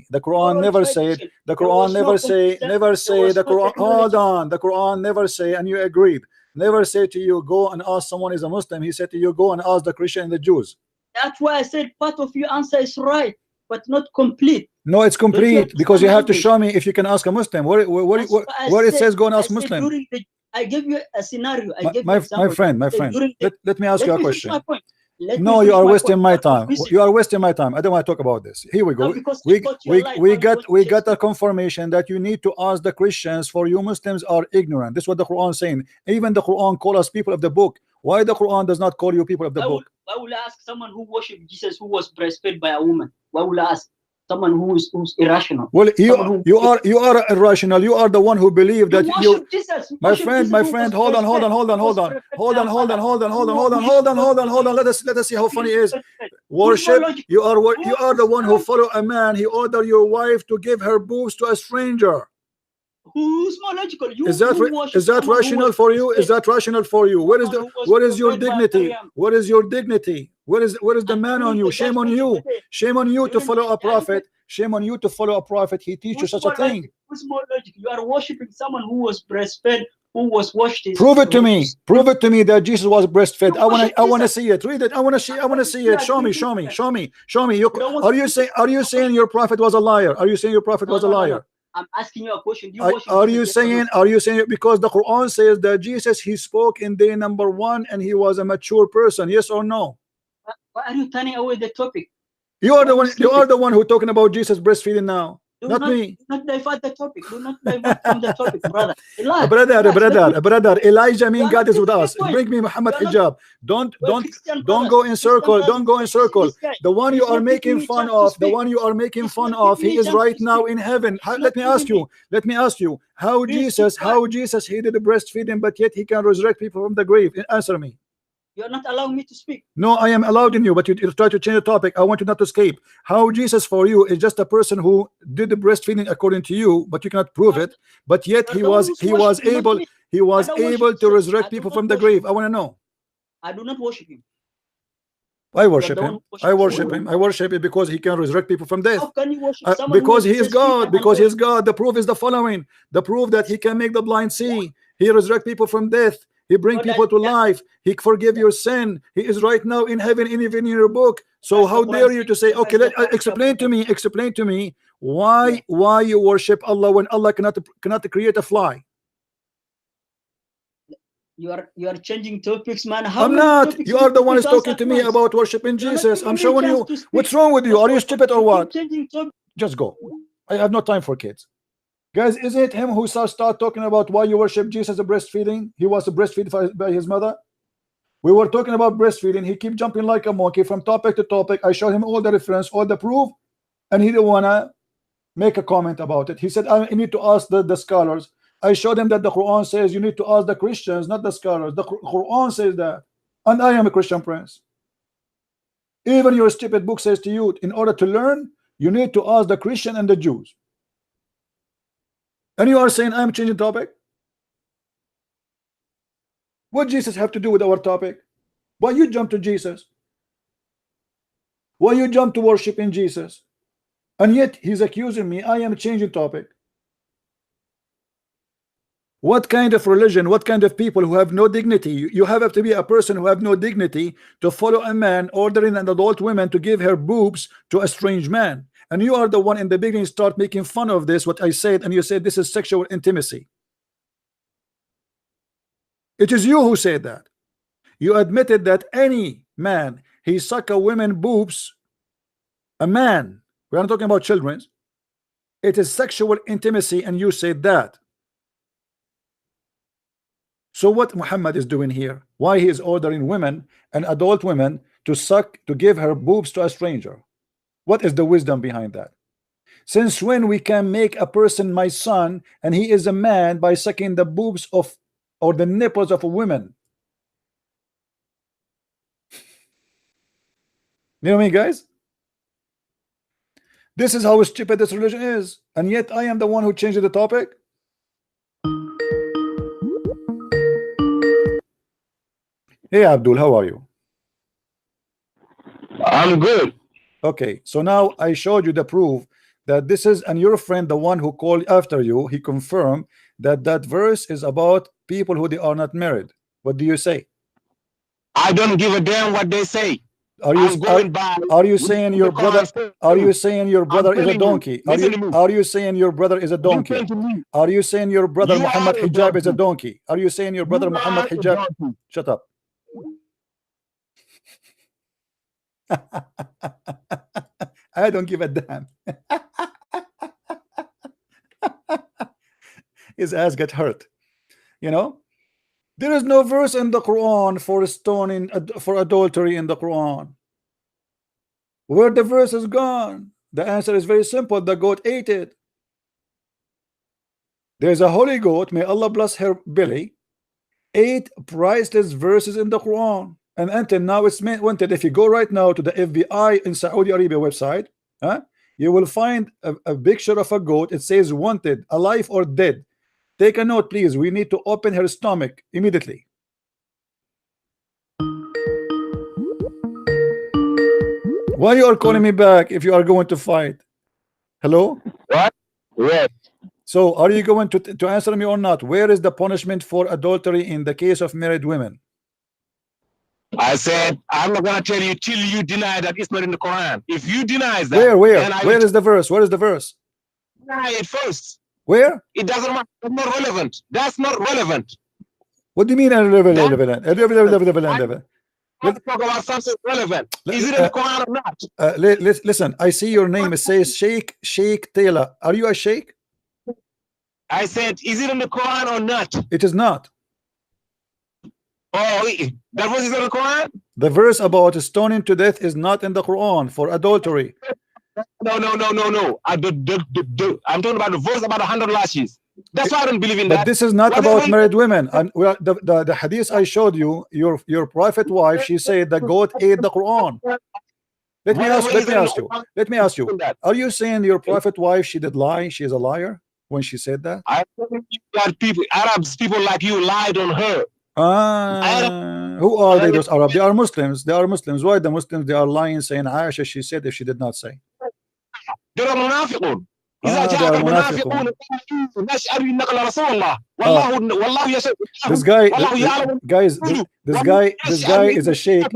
The Quran Oral never tradition. said. The There Quran was never no say. computer, Never there say was the no Quran. Hold technology. on. The Quran never say, and you agreed. Never say to you, go and ask someone is a Muslim. He said to you, go and ask the Christian and the Jews. That's why I said part of your answer is right, but not complete. No, it's Don't you complete because you understand have to language? show me if you can ask a Muslim. Where That's what I it said. says go and I ask said Muslim. during the, I gave you a scenario. I gave you My example. friend, I said during the, let me ask you a let me finish question. my point. Let me No, you finish are my wasting point. my You are time. confusing. You are wasting my time. I don't want to talk about this. Here we go. No, because I thought you lied. We got a confirmation that you need to ask the Christians, for you Muslims are ignorant. This is what the Quran is saying. Even the Quran call us people of the book. Why the Quran does not call you people of the book? Why will I ask someone who worshipped Jesus who was breastfed by a woman? Why will I ask someone who's irrational? Well, you are irrational. You are the one who believe that you worship Jesus. My friend, hold on. Let us see how funny it is. Worship. You are the one who follow a man. He ordered your wife to give her boobs to a stranger. Who's more logical? Is that rational for you? Is that rational for you? Where is your dignity? Where is your dignity? Where is the man on you? Shame on you. Shame on you to follow a prophet. Shame on you to follow a prophet. He teaches such a thing. Who's more logical? You are worshiping someone who was breastfed, who was washed. Prove it to me. Prove it to me that Jesus was breastfed. I want to see it. Read it. I want to see it. Show me. Are you saying your prophet was a liar? Are you saying your prophet was a liar? I'm asking you a question. Are you saying because the Quran says that Jesus, he spoke in day number 1 and he was a mature person? Yes or no? Why are you turning away the topic? You are the one who talking about Jesus breastfeeding now. Not me. Do not divert the topic. Do not divert from the topic, brother. Brother, Elijah mean God is with us. Bring me Mohammed Hijab. Don't go in circle. Don't go in circle. The one you are making fun of, he is right now in heaven. Let me ask you, how Jesus he did the breastfeeding, but yet he can resurrect people from the grave? Answer me. You are not allowing me to speak. No, I am allowed in you, but you try to change the topic. I want you not to escape. How Jesus for you is just a person who did the breastfeeding according to you, but you cannot prove it. But yet he was able to resurrect people from the grave. I want to know. I do not worship him. I worship him. I worship him because he can resurrect people from death. How can you worship someone because he is God. Because he is God. The proof is the following. The proof that he can make the blind see. He resurrect people from death. He bring people to life. He forgive your sin. He is right now in heaven, even in your book. So how dare you to say, okay, explain to me why you worship Allah when Allah cannot create a fly? You are changing topics, man. I'm not. You are the one who's talking to me about worshiping Jesus. I'm showing you what's wrong with you. Are you stupid or what? Just go. I have no time for kids. Guys, is it him who start talking about why you worship Jesus breastfeeding? He was breastfeeded by his mother. We were talking about breastfeeding. He keep jumping like a monkey from topic to topic. I showed him all the reference, all the proof, and he didn't wanna make a comment about it. He said, I need to ask the scholars. I showed him that the Quran says you need to ask the Christians, not the scholars. The Quran says that, and I am a Christian prince. Even your stupid book says to you, in order to learn, you need to ask the Christian and the Jews. And you are saying I'm changing topic? What Jesus have to do with our topic? Why you jump to Jesus? Why you jump to worshiping Jesus? And yet he's accusing me I am changing topic. What kind of religion, what kind of people who have no dignity? You have to be a person who have no dignity to follow a man ordering an adult woman to give her boobs to a strange man. And you are the one in the beginning start making fun of this, what I said, and you said this is sexual intimacy. It is you who said that. You admitted that any man, he suck a woman boobs, a man, we are not talking about children, it is sexual intimacy, and you said that. So what Muhammad is doing here? Why he is ordering women and adult women to give her boobs to a stranger? What is the wisdom behind that? Since when we can make a person my son and he is a man by sucking the boobs of or the nipples of a woman? You know what I mean, guys? This is how stupid this religion is, and yet I am the one who changed the topic. Hey Abdul, how are you? I'm good. Okay, so now I showed you the proof that this is, and your friend, the one who called after you, he confirmed that that verse is about people who they are not married. What do you say? I don't give a damn what they say. Are you saying your brother? Are you saying your brother is a donkey? Are you saying your brother is a donkey? Are you saying your brother Mohammed Hijab is a donkey? Are you saying your brother Mohammed Hijab? Shut up. I don't give a damn. His ass get hurt. You know, there is no verse in the Quran for stoning for adultery in the Quran. Where the verse is gone? The answer is very simple. The goat ate it. There's a holy goat, may Allah bless her belly, 8 priceless verses in the Quran. And until now it's wanted. If you go right now to the FBI in Saudi Arabia website, you will find a picture of a goat. It says wanted, alive or dead. Take a note, please. We need to open her stomach immediately. Why you are calling me back if you are going to fight? Hello? What? Yes. So are you going to answer me or not? Where is the punishment for adultery in the case of married women? I said, I'm not going to tell you till you deny that it's not in the Quran. If you deny that, where is the verse? Where is the verse? Deny it first. Where? It doesn't matter. It's not relevant. That's not relevant. What do you mean irrelevant? Let's talk about something relevant. Is it in the Quran or not? Listen, I see your name. It says Sheikh Taylor. Are you a sheikh? I said, is it in the Quran or not? It is not. Oh, that verse is in the Quran? The verse about stoning to death is not in the Quran for adultery. No. I'm talking about the verse about 100 lashes. That's why I don't believe in that. But this is not about married women. And the hadith I showed you, your prophet wife, she said the goat ate the Quran. Let me ask you. Are you saying your prophet wife, she did lie? She is a liar when she said that? I think that Arabs, people like you lied on her. Who are they, those Arabs? They are Muslims. They are Muslims. Why the Muslims? They are lying, saying Aisha, she said if she did not say. They are munafiqun. This guy is a sheikh.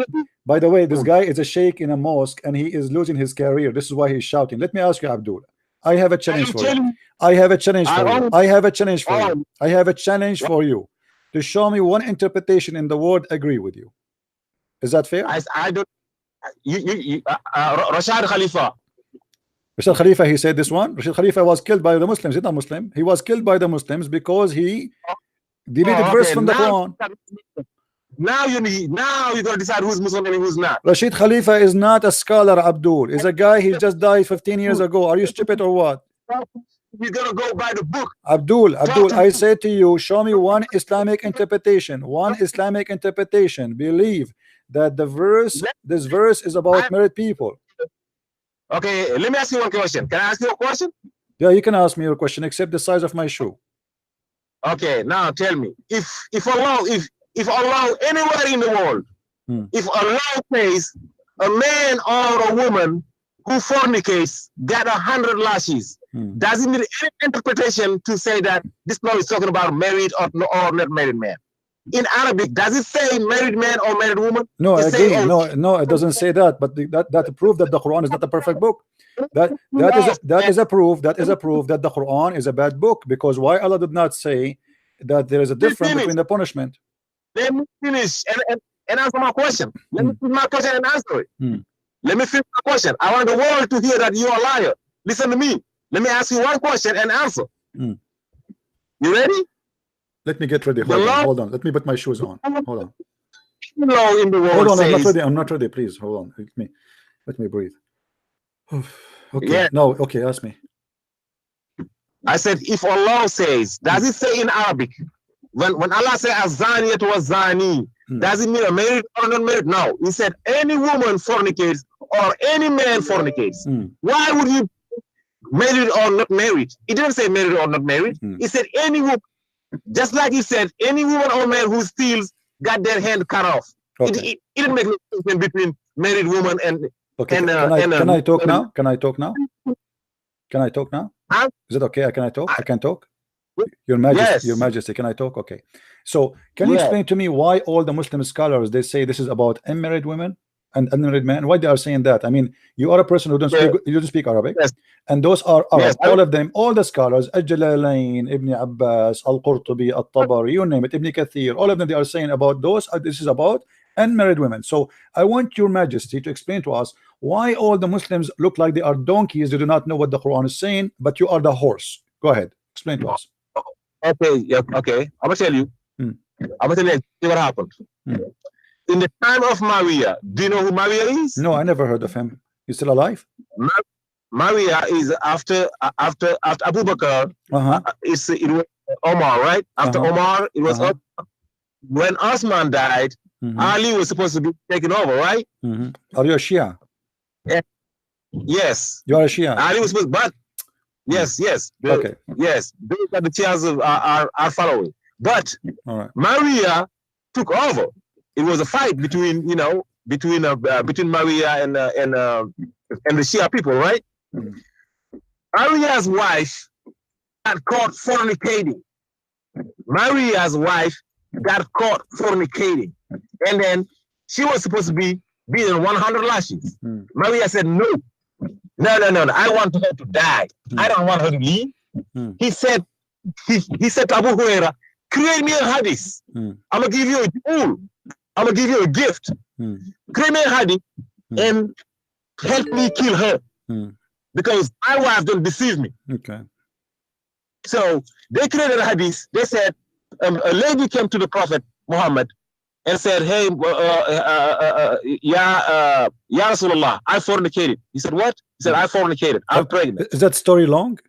By the way, this guy is a sheikh in a mosque and he is losing his career. This is why he's shouting. Let me ask you, Abdul. I have a challenge for you. I have a challenge for you to show me one interpretation in the word agree with you. Is that fair? I don't. Rashad Khalifa. Rashid Khalifa, he said this one. Rashid Khalifa was killed by the Muslims. He's not Muslim. He was killed by the Muslims because he deleted verse from the Quran. Now you're gonna decide who's Muslim and who's not. Rashid Khalifa is not a scholar, Abdul. He's a guy, he just died 15 years ago. Are you stupid or what? You're gonna go by the book. Abdul, I said to you, show me one Islamic interpretation. One Islamic interpretation. Believe that this verse is about married people. Okay, let me ask you one question. Can I ask you a question? Yeah, you can ask me your question, except the size of my shoe. Okay, now tell me, if Allah anywhere in the world, if Allah says a man or a woman who fornicates got 100 lashes, does it need any interpretation to say that this law is talking about married or not married man? In Arabic, does it say married man or married woman? No, again, no, it doesn't say that. But that proof that the Quran is not a perfect book. That is a proof that the Quran is a bad book. Because why Allah did not say that there is a difference between the punishment? Let me finish and answer my question. Let me finish my question and answer it. Let me finish my question. I want the world to hear that you're a liar. Listen to me. Let me ask you one question and answer. You ready? Let me get ready. Hold on. Let me put my shoes on. Hold on. Law in the world hold on. says, I'm not ready. Please hold on. Let me breathe. Okay. Yeah. No. Okay. Ask me. I said, if Allah says, does it say in Arabic? When Allah says azaniyat wa zani, does it mean a married or not married? No. He said any woman fornicates or any man fornicates. Why would you married or not married. It didn't say married or not married. It said any woman, just like he said, any woman or man who steals got their hand cut off. Okay. It didn't make no difference between married woman and. Okay. And, can I talk now? Can I talk now? Can I talk now? Huh? Is it okay? Can I talk? I can talk. Your Majesty, Yes. Your Majesty, can I talk? Okay. So can you explain to me why all the Muslim scholars they say this is about unmarried women and unmarried men? Why they are saying that? I mean, you are a person who don't speak Arabic, Yes. and those are Arab. Yes. All of them, all the scholars, Al-Jalalain, Ibn Abbas, Al-Qurtubi, Al-Tabari, you name it, Ibn Kathir, all of them they are saying about those. This is about unmarried women. So I want Your Majesty to explain to us why all the Muslims look like they are donkeys. They do not know what the Quran is saying, but you are the horse. Go ahead, explain to us. Okay, yeah, okay. I'm gonna tell you. I'm gonna tell you what happened. In the time of Maria, do you know who Maria is? No, I never heard of him. He's still alive? Maria is after Abu Bakr. It was Omar, right? After Omar, it was when Osman died. Ali was supposed to be taken over, right? Are you a Shia? Yes. You are a Shia. Ali was supposed, but yes. Okay. Yes, those are the Shias are following. But Maria took over. It was a fight between between Maria and the Shia people, right? Maria's wife got caught fornicating. Maria's wife got caught fornicating, and then she was supposed to be beaten 100 lashes. Maria said, no, I want her to die. I don't want her to leave. He said to Abu Huraira, create me a hadith. I'm gonna give you a jewel. I'm gonna give you a gift. Create me a hadith and help me kill her because my wife don't deceive me. Okay. So they created a hadith. They said a lady came to the Prophet Muhammad and said, "Hey, Ya Rasulullah, I fornicated." He said, "What?" He said, "I fornicated. I'm pregnant." Is that story long?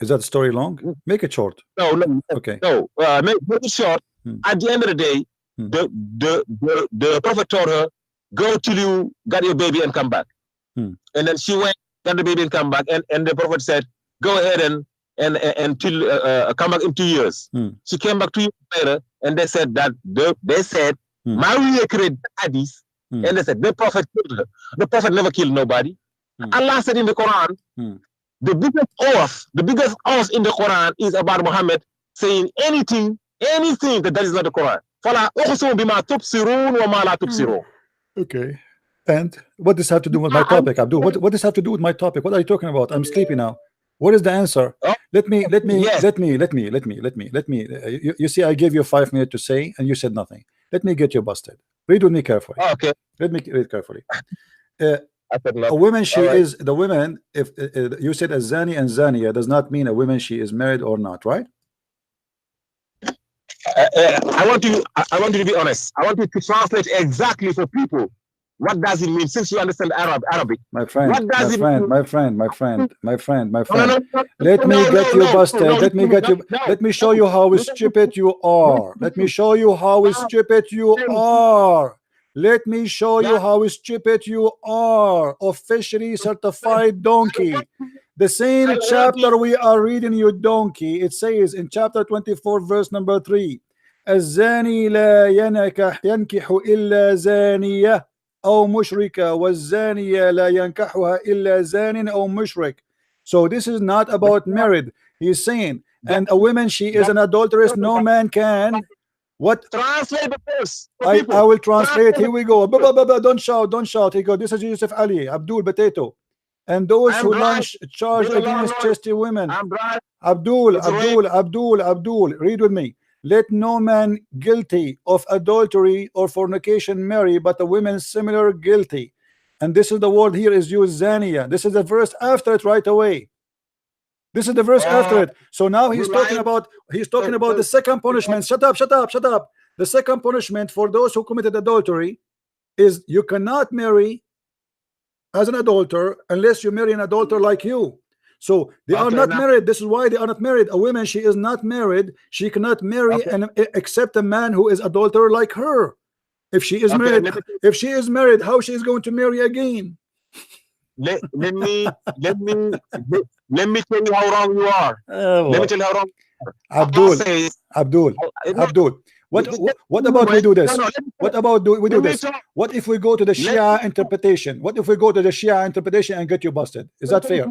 Is that story long? Make it short. No. Okay. No. Make it short. At the end of the day, the Prophet told her, "Go till you got your baby and come back." And then she went, got the baby and come back. And the Prophet said, "Go ahead and till come back in 2 years." She came back 2 years later, and they said that Maria created hadith, and they said the Prophet killed her. The Prophet never killed nobody. Allah said in the Quran, the biggest oath in the Quran is about Muhammad saying anything that is not the Quran. Okay. And what does this have to do with my topic, Abdul? What does this have to do with my topic? What are you talking about? I'm sleepy now. What is the answer? Let me. You see, I gave you 5 minutes to say, and you said nothing. Let me get you busted. Read with me carefully. Okay. Let me read carefully. A woman, she is the woman. If you said a zani and zaniya does not mean a woman she is married or not, right? I want you to be honest. I want you to translate exactly for people. What does it mean? Since you understand Arabic, my friend, what does it mean? my friend. Let me get you busted. Let me show you how stupid you are. Let me show you how stupid you are. Let me show you how stupid you are. Officially certified donkey. The same chapter we are reading, you donkey. It says in chapter 24, verse number 3, الزاني لا ينكح إلا زانية أو مشركة والزانية لا ينكحها إلا زان أو مشرك. So this is not about married. He's saying, and a woman, she is an adulteress. No man can. What? Translate the verse. I will translate. Here we go. Don't shout. Here we go. This is Yusuf Ali, Abdul Potato. And those who launch charge against chastity women. Abdul, read with me. Let no man guilty of adultery or fornication marry, but a woman similar guilty. And this is the word here is used, zaniya. This is the verse after it right away. This is the verse after it. So now he's talking about the second punishment. Shut up. The second punishment for those who committed adultery is you cannot marry as an adulterer unless you marry an adulterer like you. So they are not married. This is why they are not married. A woman, she is not married. She cannot marry and accept a man who is adulterer like her. If she is married, how she is going to marry again? Let me Let me tell you how wrong you are. Let me tell you how wrong. Abdul. What about we do this? What about we do this? What if we go to the Shia interpretation? What if we go to the Shia interpretation and get you busted? Is that fair?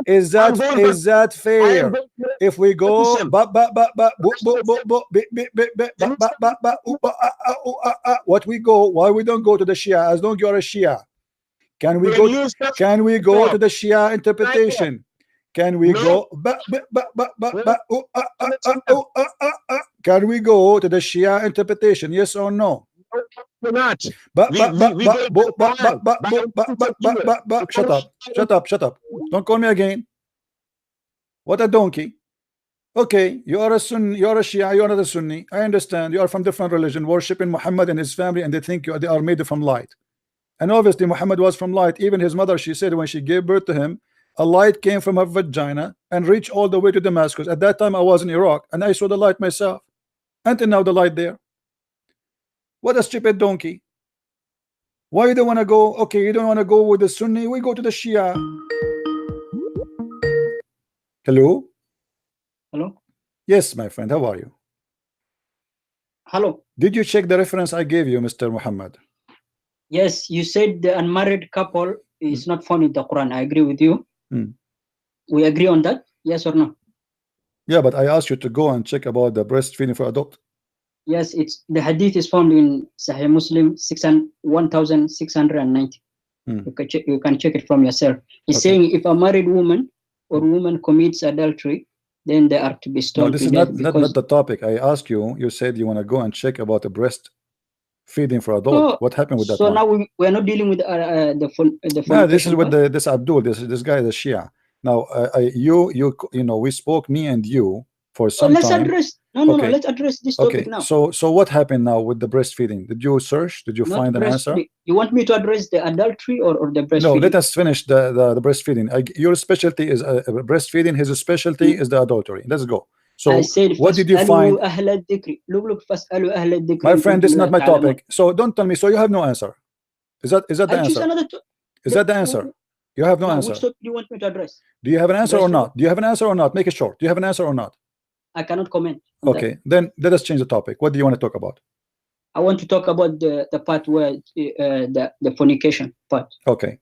Is that fair? If we go what we go, why we don't go to the Shia as long as you're a Shia? Can we go to the Shia interpretation? Can we go can we go to the Shia interpretation? Yes or no? Shut up. Don't call me again. What a donkey. Okay, you are a Sunni, you are a Shia, you are not a Sunni. I understand. You are from different religion, worshiping Muhammad and his family, and they think they are made from light. And obviously Muhammad was from light. Even his mother, she said when she gave birth to him, a light came from her vagina and reached all the way to Damascus. At that time I was in Iraq and I saw the light myself. Until now the light there. What a stupid donkey. Why you don't want to go? Okay, you don't want to go with the Sunni, we go to the Shia. Hello? Hello? Yes, my friend, how are you? Hello. Did you check the reference I gave you, Mr. Muhammad? Yes, you said the unmarried couple is not found in the Quran. I agree with you. We agree on that? Yes or no? Yeah, but I asked you to go and check about the breastfeeding for adult. Yes, it's the hadith is found in Sahih Muslim 1690. You can check it from yourself. It's saying if a married woman or woman commits adultery, then they are to be stoned. No, this is not the topic. I asked you. You said you want to go and check about the breastfeeding for adult. What happened with that? So now we are not dealing with the. No, this is with this Abdul. This guy, the Shia. Now, you know, we spoke, me and you, for some time. Let's address this topic now. So what happened now with the breastfeeding? Did you search? Did you find an answer? You want me to address the adultery or the breastfeeding? No, let us finish the breastfeeding. Your specialty is breastfeeding. His specialty is the adultery. Let's go. So I said, what did you find? My friend, this is not my topic. So don't tell me. So you have no answer. Is that the answer? Is that the answer? You have no answer. Which topic do you want me to address? Do you have an answer or not? Do you have an answer or not? Make it short. Do you have an answer or not? I cannot comment. Okay, then let us change the topic. What do you want to talk about? I want to talk about the part where the fornication part. Okay,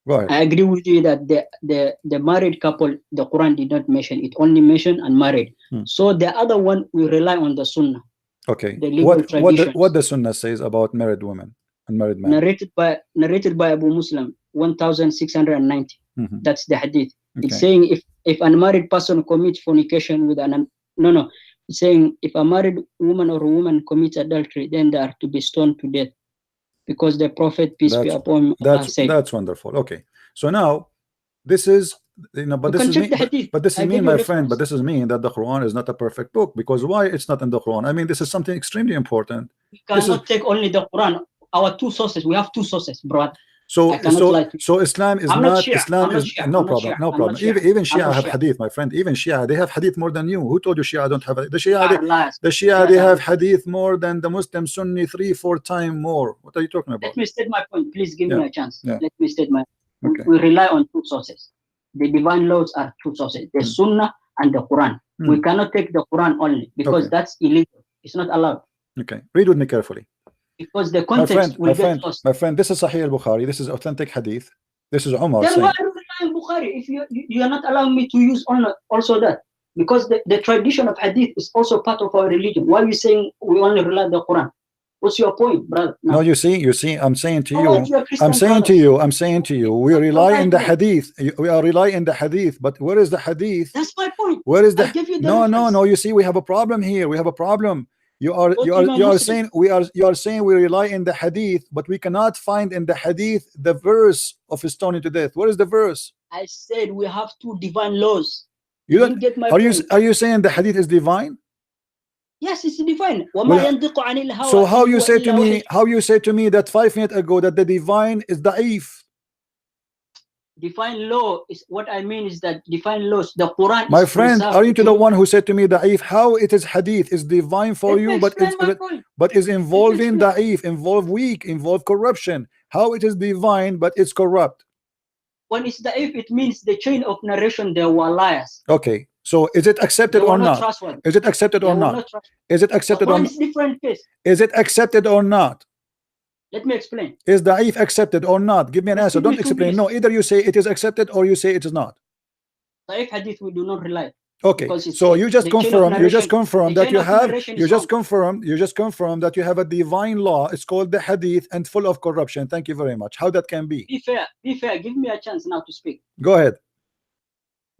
go ahead. I agree with you that the married couple, the Quran did not mention it; only mentioned unmarried. So the other one we rely on the Sunnah. Okay, the what the Sunnah says about married women and married men? Narrated by Abu Muslim 1690. That's the hadith. Okay. It's saying if an unmarried person commits fornication with it's saying if a married woman or a woman commits adultery, then they are to be stoned to death, because the Prophet, peace be upon him, said. That's wonderful. Okay, so now this is but this is mean, my friend. But this is mean that the Quran is not a perfect book, because why it's not in the Quran? I mean, this is something extremely important. We cannot take only the Quran. Our two sources. We have two sources, brother. So Islam is not Islam is no problem. Even Shia have hadith, my friend. Even Shia, they have hadith more than you. Who told you Shia don't have the Shia? They have hadith more than the Muslim Sunni 3-4 times more. What are you talking about? Let me state my point. Please give me a chance. Let me state my point. We rely on two sources. The divine laws are two sources: the Sunnah and the Quran. We cannot take the Quran only, because that's illegal. It's not allowed. Okay, read with me carefully. Because the context will get lost. My friend, this is Sahih al-Bukhari. This is authentic hadith. This is Umar saying. Then why are you relying Bukhari if you are not allowing me to use also that? Because the tradition of hadith is also part of our religion. Why are you saying we only rely on the Quran? What's your point, brother? No, you see, I'm saying to you, I'm saying to you, we rely in the hadith. We are relying in the hadith, but where is the hadith? That's my point. Where is the no, you see, we have a problem here. We have a problem. You are saying we rely in the hadith, but we cannot find in the hadith the verse of stoning to death. Where is the verse? I said we have two divine laws. You don't get my point. Are you saying the hadith is divine? Yes, it's divine. So how you say to me that 5 minutes ago that the divine is da'if? Divine law is what I mean is that divine laws, the Quran. My friend, are you the one who said to me da'if? How it is hadith is divine for you, but is involving da'if, involve weak, involve corruption? How it is divine but it's corrupt? when it's da'if, it means the chain of narration, they were liars. Okay, so is it accepted They were or not not? trustworthy. Is it accepted They or were not? not trustworthy. Is it The accepted or Quran not? is different case. Is it accepted or not? Let me explain. Is da'if accepted or not? Give me an Just answer. give me Don't 2 explain. minutes. No, either you say it is accepted or you say it is not. Da'if hadith we do not rely. Okay, Because it's so you just the chain of confirm. You just narration- confirm the that chain you of have. narration You is just wrong. confirm. You just confirm that you have a divine law. It's called the Hadith and full of corruption. Thank you very much. How that can be? Be fair. Be fair. Give me a chance now to speak. Go ahead.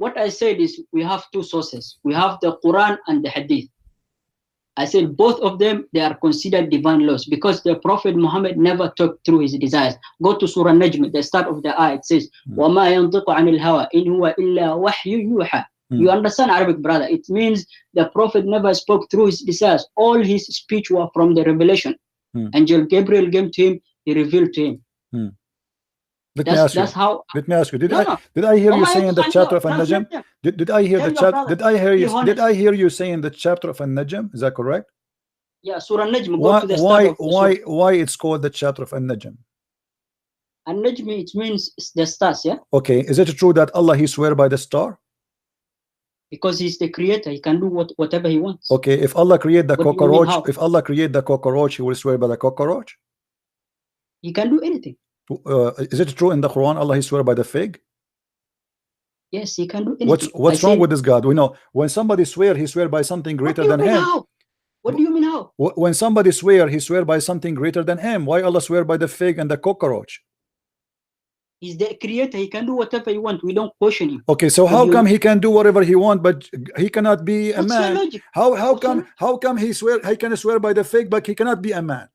What I said is we have 2 sources. We have the Quran and the Hadith. I said both of them, they are considered divine laws because the Prophet Muhammad never talked through his desires. Go to Surah Najm, the start of the ayah, it says, وَمَا يَنطِقُ عَنِ الْهَوَىٰ إِنْ هُوَ إِلَّا وَحْيٌ يُوحَىٰ. You understand Arabic, brother? It means the Prophet never spoke through his desires. All his speech were from the revelation. Angel Gabriel came to him, he revealed to him. Let me ask you. That's how. Let me ask you. Did No. I hear you وَمَا saying the يَنطِقُ عَنِ chapter of الْهَوَىٰ. An-Najm? Translate them. Did I hear Tell the your chapter? brother, Did I hear be you? Did honest. I hear you saying the chapter of An-Najm? Is that correct? Yeah, Surah Najm, go to the start of the surah. Why it's called the chapter of An-Najm? An-Najm, it means the stars, yeah? Okay, is it true that Allah he swear by the star? Because he's the creator, he can do whatever he wants. Okay, if Allah create the What do you mean cockroach, how? if Allah create the cockroach, he will swear by the cockroach? He can do anything. Is it true in the Quran Allah he swear by the fig? Yes, he can do anything. What's wrong with this God? We know when somebody swear, he swear by something greater than him. How? What do you mean how? When somebody swear, he swear by something greater than him. Why Allah swear by the fig and the cockroach? He's the creator, he can do whatever he wants. We don't question him. Okay, so how come he can do whatever he want, but he cannot be a What's man? your logic? How come he can swear by the fig, but he cannot be a man?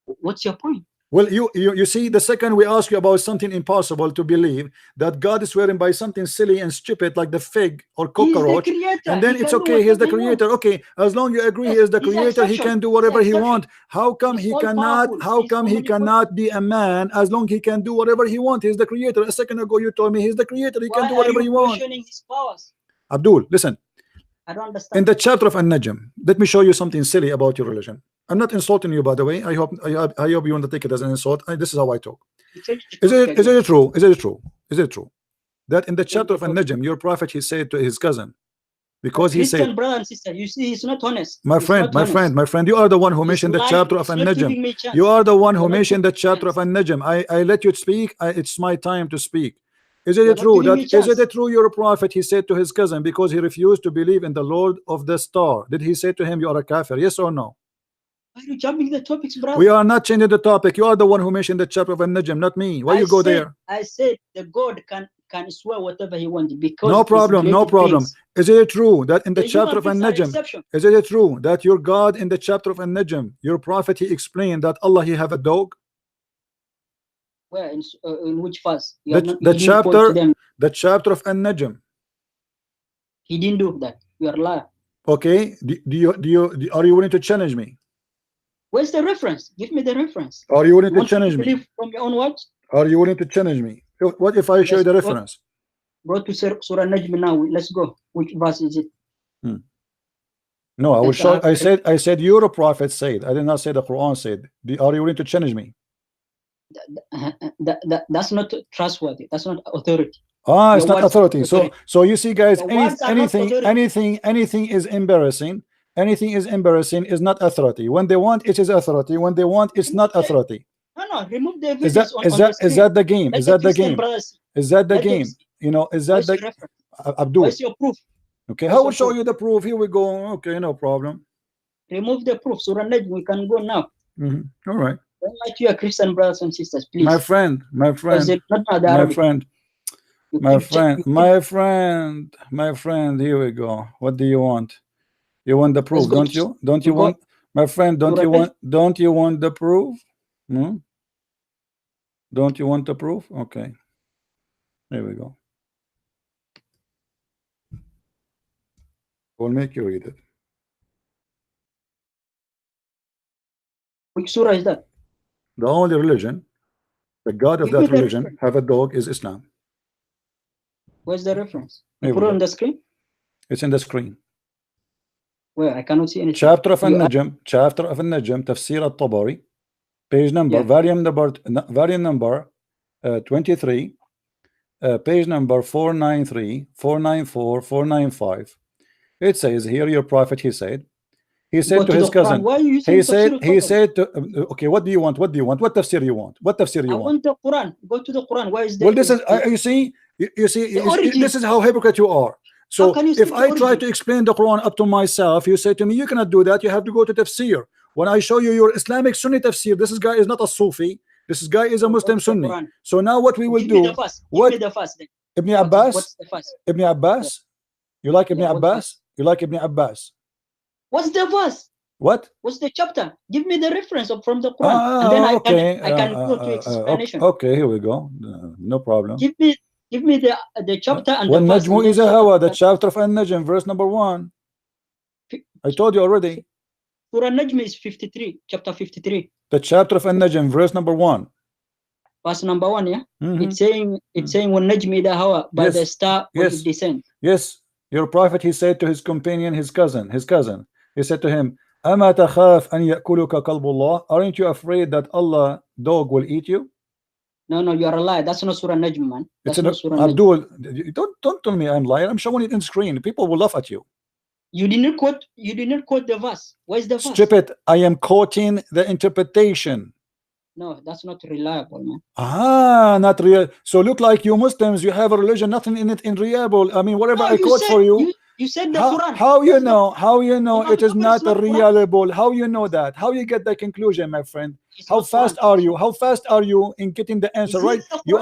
What's your point? Well, you see, the second we ask you about something impossible to believe, that God is swearing by something silly and stupid like the fig or cockroach, and then it's okay, he's the creator. Okay, as long you agree he is the creator, he can do whatever he wants. How come he cannot? How come he cannot be a man as long he can do whatever he wants? He's the creator. A second ago you told me he's the creator, he can do whatever he wants. Questioning his powers? Abdul, listen. I don't understand. In the chapter of An-Najm, let me show you something silly about your religion. I'm not insulting you, by the way. I hope you want to take it as an insult. This is how I talk. Is it true? Is it true? Is it true that in the chapter of An-Najm, your prophet he said to his cousin, because he said, brother and sister, you see, he's not honest. my friend, you are the one who mentioned the chapter of An-Najm. You are the one who mentioned the chapter of An-Najm. I let you speak. It's my time to speak. Is it true that your prophet he said to his cousin, because he refused to believe in the Lord of the star, did he say to him, you are a kafir? Yes or no? Why are you jumping the topics, brother? We are not changing the topic. You are the one who mentioned the chapter of An-Najm, not me. Why you go there? I said the God can swear whatever he wants because no problem. Is it true that in the chapter of An-Najm, is it true that your God in the chapter of An-Najm, your prophet he explained that Allah he have a dog? Where in which verse? The chapter of An-Najm. He didn't do that. You are a liar. Okay. Are you willing to challenge me? Where's the reference? Give me the reference. Are you willing to challenge me? From your own words? Are you willing to challenge me? What if I show you the reference? Go to Surah Najm now. Let's go. Which verse is it? No, I will show. I said your prophet said. I did not say the Quran said. Are you willing to challenge me? That's not trustworthy. That's not authority. It's not authority. So you see, guys, anything is embarrassing. Anything is embarrassing is not authority. When they want, it is authority. When they want, it's not authority. No, remove the is that the game? Is that the game? Is that the game? You know, is that the Abdul? Where's your proof? Okay, I will show you the proof. Here we go. Okay, no problem. Remove the proof. Surah Najm, we can go now. All right. Don't lie to your Christian brothers and sisters, please. My friend. Here we go. What do you want? You want the proof, don't you? Don't you want, my friend? Don't you want the proof? Don't you want the proof? Okay. Here we go. We'll make you read it. Which surah is that? The only religion, the God of that religion, have a dog is Islam. Where's the reference? Put it on the screen. It's in the screen. Where? I cannot see anything. Chapter of An-Najm, Tafsir al-Tabari, page number, variant number 23, page number 493, 494, 495. It says here, your prophet, he said Go to to his the Quran. cousin, Why are you he using said tafsir to okay, what do you want? What do you want? What tafsir you want? What tafsir I you want? want the Quran. Go to the Quran. Why is Well, the this is you see, origin. this is how hypocrite you are. How So can you if say I the try origin? to explain the Quran up to myself, you say to me, you cannot do that, you have to go to tafsir. When I show you your Islamic Sunni tafsir, this guy is not a Sufi, this guy is a Go Muslim to the Sunni. Quran. So now what we will Give me do, the verse. Give what me the verse then. Ibn Abbas, What's the verse? Ibn Abbas, you like Ibn Yeah, what Abbas? verse? You like Ibn Abbas? What's the verse? What? What's the chapter? Give me the reference from the Quran, and then I can go to explanation. Okay, here we go. No problem. Give me the chapter and the When verse. Najmu and is then a so Hawa, that- the chapter of An-Najm, verse number 1. I told you already. Surah Najm is 53, chapter 53, The chapter of An-Najm, verse number 1. verse number 1. Yeah, Mhm. it's saying when Najm ida Hawa, by Yes. the star when Yes. it descends. Yes, your prophet, he said to his companion, his cousin, he said to him, أَمَا تَخَافْ أَنْ يَأْكُلُكَ قَلْبُ اللَّهِ, aren't you afraid that Allah dog will eat you? No, you are a liar. That's not Surah Najm, man. That's It's not Surah Najm. Abdul, don't tell me I'm lying. I'm showing it in screen. People will laugh at you. You did not quote the verse. Where's the verse? Stupid. I am quoting the interpretation. No, that's not reliable, man. Not real. So look like you Muslims, you have a religion, nothing in it in reliable. I mean, whatever No, I quote for you. You said the Quran. How you Where's know? How you know Imam it is Jafar not is not Quran. reliable? How you know that? How you get the conclusion, my friend? It's How not fast Quran. are you? How fast are you in getting the answer Is it right? the You Quran?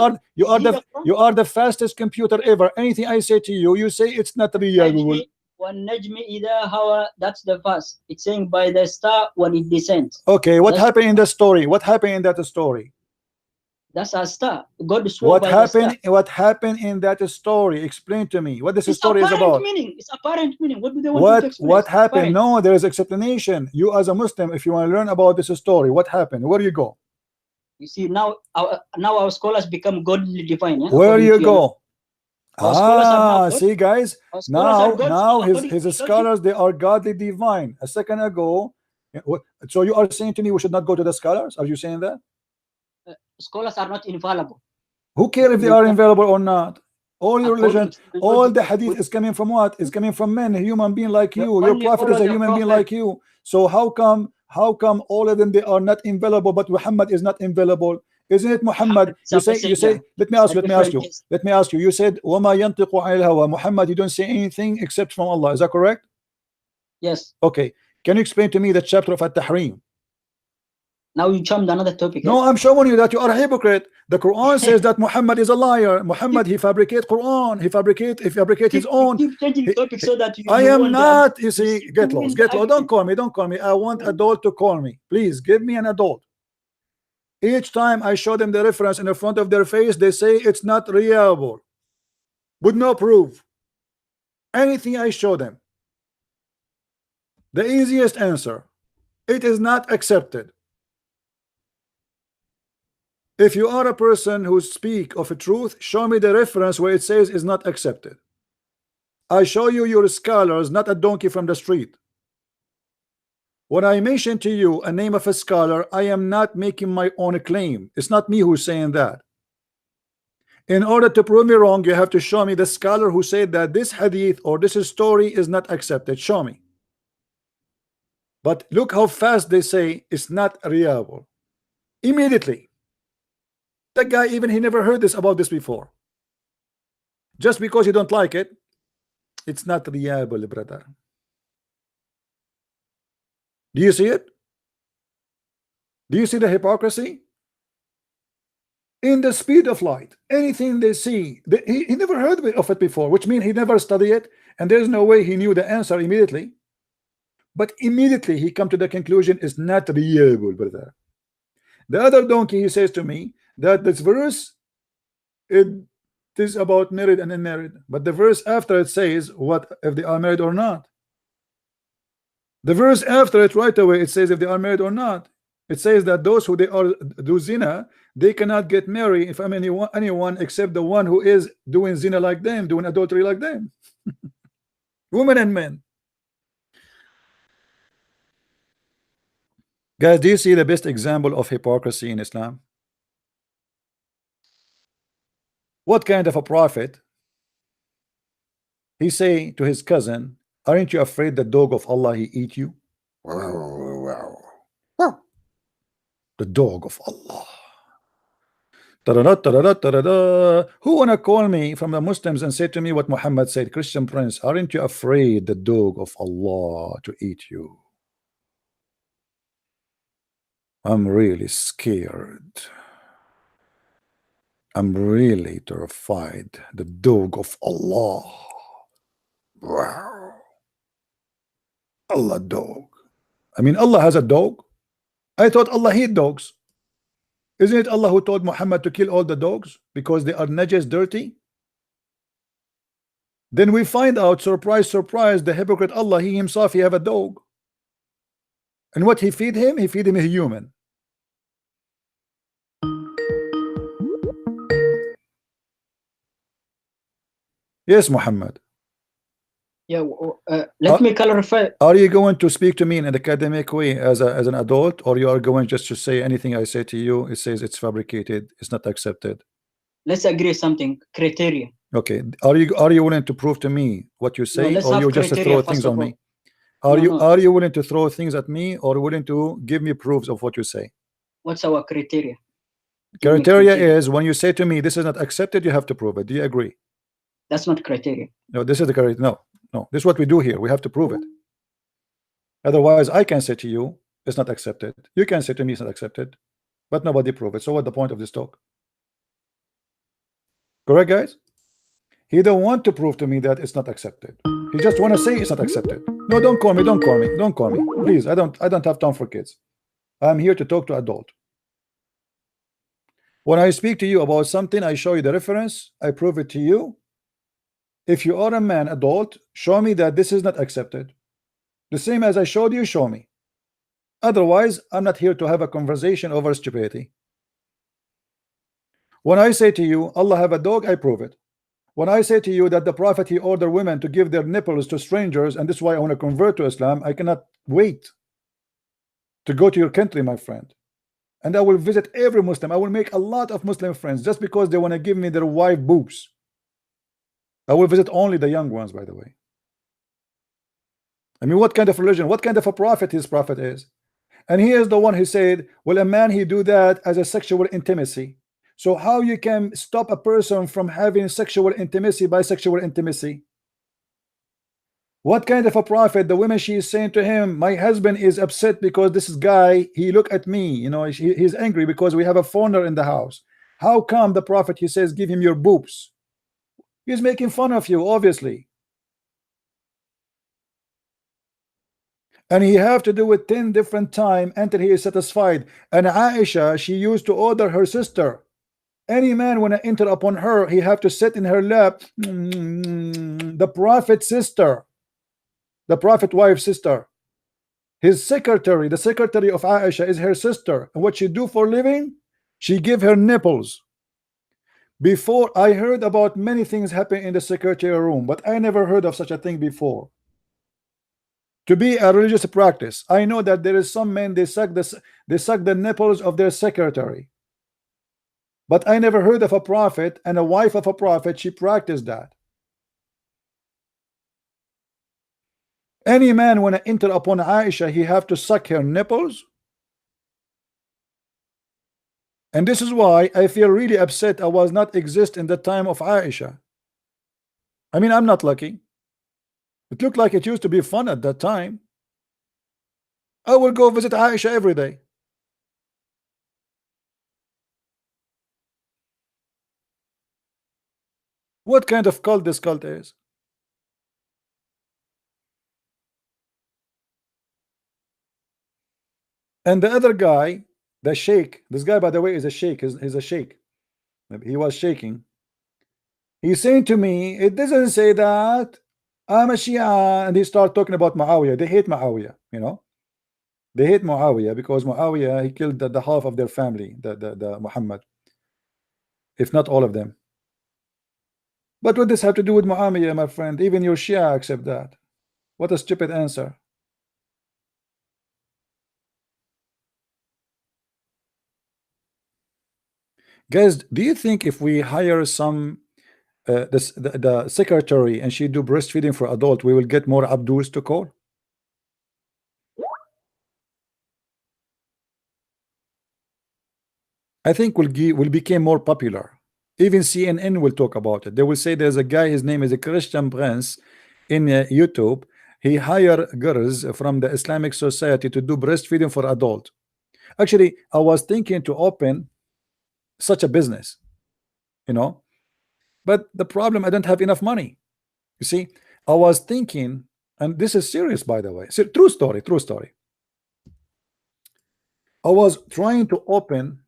are Is it the Quran? you are the fastest computer ever. Anything I say to you, you say it's not reliable. When Najmi ida Hawa, that's the verse. It's saying by the star when it descends. Okay, what That's- happened in the story? What happened in that story? That's a star. God swore by the star. What happened in that story? Explain to me what this It's story is apparent about. meaning. It's apparent meaning. What do they want you to explain? What It's happened? apparent. No, there is explanation. You as a Muslim, if you want to learn about this story, what happened? Where you go? You see, now our scholars become godly divine. Yeah? Where According you to go? Our scholars are now God. See guys, Our scholars are gods now according his to scholars, they are godly divine. A second ago, so you are saying to me we should not go to the scholars? Are you saying that? Scholars are not infallible. Who care if they are infallible or not? All your religion, According to all logic, the hadith is coming from what? Is coming from men, a human being like you. Your only prophet is follow a the human being prophet. like you. So how come all of them they are not infallible, but Muhammad is not infallible? Isn't it Muhammad? You say, let me ask you. You said, وَمَا يَنْطِقُ عَنِ الْهَوَى. Muhammad, you don't say anything except from Allah. Is that correct? Yes. Okay. Can you explain to me the chapter of At-Tahrim? Now you jumped another topic. No, I'm showing you that you are a hypocrite. The Quran says that Muhammad is a liar. Muhammad, he fabricate Quran. He fabricate his own. Keep changing topic so that you. I you am want not. the- You see, you get win lost. the Get lost. Don't argument. call me. I want adult to call me. Please give me an adult. Each time I show them the reference in the front of their face, they say it's not reliable. With no proof. Anything I show them. The easiest answer. It is not accepted. If you are a person who speak of a truth, show me the reference where it says is not accepted. I show you your scholars, not a donkey from the street. When I mention to you a name of a scholar, I am not making my own claim. It's not me who's saying that. In order to prove me wrong, you have to show me the scholar who said that this hadith or this story is not accepted. Show me. But look how fast they say it's not reliable. Immediately. That guy, even he never heard about this before. Just because you don't like it, it's not reliable, brother. Do you see it? Do you see the hypocrisy? In the speed of light, anything they see, he never heard of it before, which means he never studied it, and there's no way he knew the answer immediately. But immediately he come to the conclusion it's not reliable, brother. The other donkey, he says to me that this verse it is about married and unmarried, but the verse after it says what if they are married or not. The verse after it right away it says if they are married or not. It says that those who they are do zina, they cannot get married if anyone except the one who is doing zina like them, doing adultery like them. Women and men. Guys, do you see the best example of hypocrisy in Islam? What kind of a prophet? He say to his cousin, aren't you afraid the dog of Allah he eat you? The dog of Allah. Ta-da-da, ta-da-da, ta-da-da. Who wanna call me from the Muslims and say to me what Muhammad said? Christian Prince, aren't you afraid the dog of Allah to eat you? I'm really scared. I'm really terrified. The dog of Allah. Wow. Allah dog. I mean, Allah has a dog. I thought Allah hate dogs. Isn't it Allah who told Muhammad to kill all the dogs because they are najas, dirty? Then we find out, surprise, surprise, the hypocrite Allah, he himself, he have a dog. And what he feed him? He feed him a human. Yes, Muhammad. Yeah, let me clarify. Are you going to speak to me in an academic way as an adult, or you are going just to say anything I say to you? It says it's fabricated, it's not accepted. Let's agree something. Criteria. Okay. Are you willing to prove to me what you say, let's or have you just criteria throw first things of on all. me? Are No, you no. are you willing to throw things at me, or willing to give me proofs of what you say? What's our criteria? Give me Criteria is when you say to me this is not accepted, you have to prove it. Do you agree? That's not criteria. No, this is the criteria. No, this is what we do here. We have to prove it. Otherwise, I can say to you it's not accepted. You can say to me it's not accepted, but nobody prove it. So what the point of this talk? Correct, guys? He don't want to prove to me that it's not accepted. He just want to say it's not accepted. No, don't call me. Don't call me. Don't call me. Please, I don't have time for kids. I'm here to talk to adult. When I speak to you about something, I show you the reference, I prove it to you. If you are a man, adult, show me that this is not accepted. The same as I showed you, show me. Otherwise, I'm not here to have a conversation over stupidity. When I say to you, Allah have a dog, I prove it. When I say to you that the Prophet, he ordered women to give their nipples to strangers, and this is why I want to convert to Islam, I cannot wait to go to your country, my friend. And I will visit every Muslim. I will make a lot of Muslim friends just because they want to give me their wife boobs. I will visit only the young ones, by the way. I mean, what kind of religion, what kind of a prophet his prophet is? And he is the one who said, well, a man, he do that as a sexual intimacy. So how you can stop a person from having sexual intimacy by sexual intimacy? What kind of a prophet? The woman, she is saying to him, my husband is upset because this guy, he look at me, you know, he's angry because we have a foreigner in the house. How come the prophet, he says, give him your boobs? He's making fun of you, obviously. And he have to do it 10 different times until he is satisfied. And Aisha, she used to order her sister. Any man when I enter upon her, he have to sit in her lap. The prophet's sister, the prophet wife's sister, his secretary, the secretary of Aisha is her sister. And what she do for living? She give her nipples. Before, I heard about many things happen in the secretary room, but I never heard of such a thing before. To be a religious practice, I know that there is some men, they suck the nipples of their secretary. But I never heard of a prophet and a wife of a prophet, she practiced that. Any man when I enter upon Aisha, he have to suck her nipples. And this is why I feel really upset I was not exist in the time of Aisha. I mean, I'm not lucky. It looked like it used to be fun at that time. I will go visit Aisha every day. What kind of cult this cult is? And the other guy, the sheikh, this guy, by the way, is a sheikh. He's a sheikh. He was shaking. He's saying to me, it doesn't say that I'm a Shia. And he started talking about Muawiyah. They hate Muawiyah, you know. They hate Muawiyah because Muawiyah, he killed the half of their family, the Muhammad, if not all of them. But what does this have to do with Muawiyah, my friend? Even your Shia accept that. What a stupid answer. Guys, do you think if we hire some the secretary and she do breastfeeding for adult, we will get more Abduls to call? I think will become more popular. Even CNN will talk about it. They will say there's a guy, his name is a Christian Prince in YouTube. He hire girls from the Islamic Society to do breastfeeding for adult. Actually, I was thinking to open such a business, you know, but the problem, I don't have enough money. You see, I was thinking, and this is serious, by the way, true story, true story. I was trying to open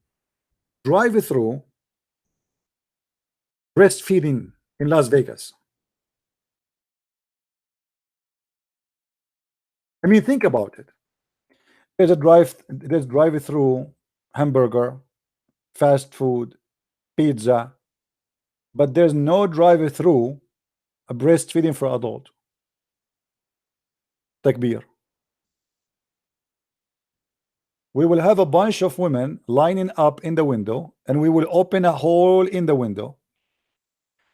drive-through breastfeeding in Las Vegas. I mean, think about it. There's drive-through hamburger, fast food, pizza, but there's no drive-through a breastfeeding for adult. Takbir. We will have a bunch of women lining up in the window, and we will open a hole in the window,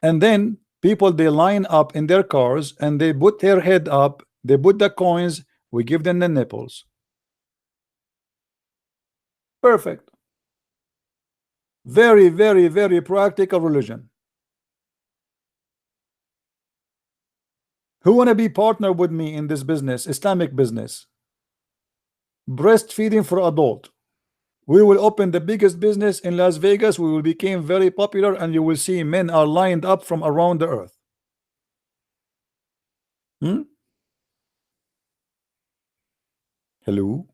and then people, they line up in their cars and they put their head up, they put the coins, we give them the nipples. Perfect. Very, very, very practical religion. Who want to be partner with me in this business, Islamic business? Breastfeeding for adult. We will open the biggest business in Las Vegas. We will become very popular, and you will see men are lined up from around the earth. Hello?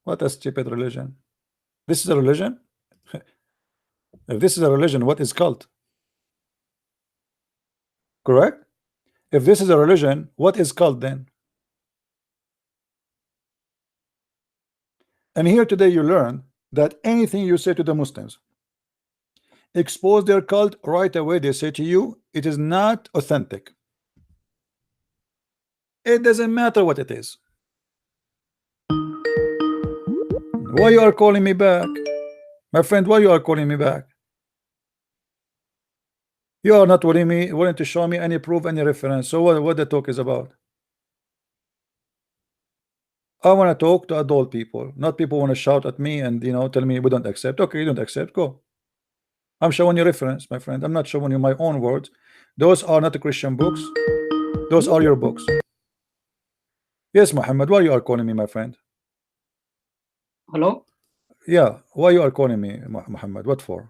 What a stupid religion. This is a religion? If this is a religion, what is cult? Correct? If this is a religion, what is cult then? And here today you learn that anything you say to the Muslims, expose their cult, right away they say to you, it is not authentic. It doesn't matter what it is. Why you are calling me back? My friend, why you are calling me back? You are not willing to show me any proof, any reference. So what the talk is about? I want to talk to adult people, not people want to shout at me and tell me we don't accept. Okay, you don't accept, go. I'm showing you reference, my friend. I'm not showing you my own words. Those are not the Christian books. Those are your books. Yes, Muhammad, why you are calling me, my friend? Hello? Yeah, why you are calling me, Muhammad? What for?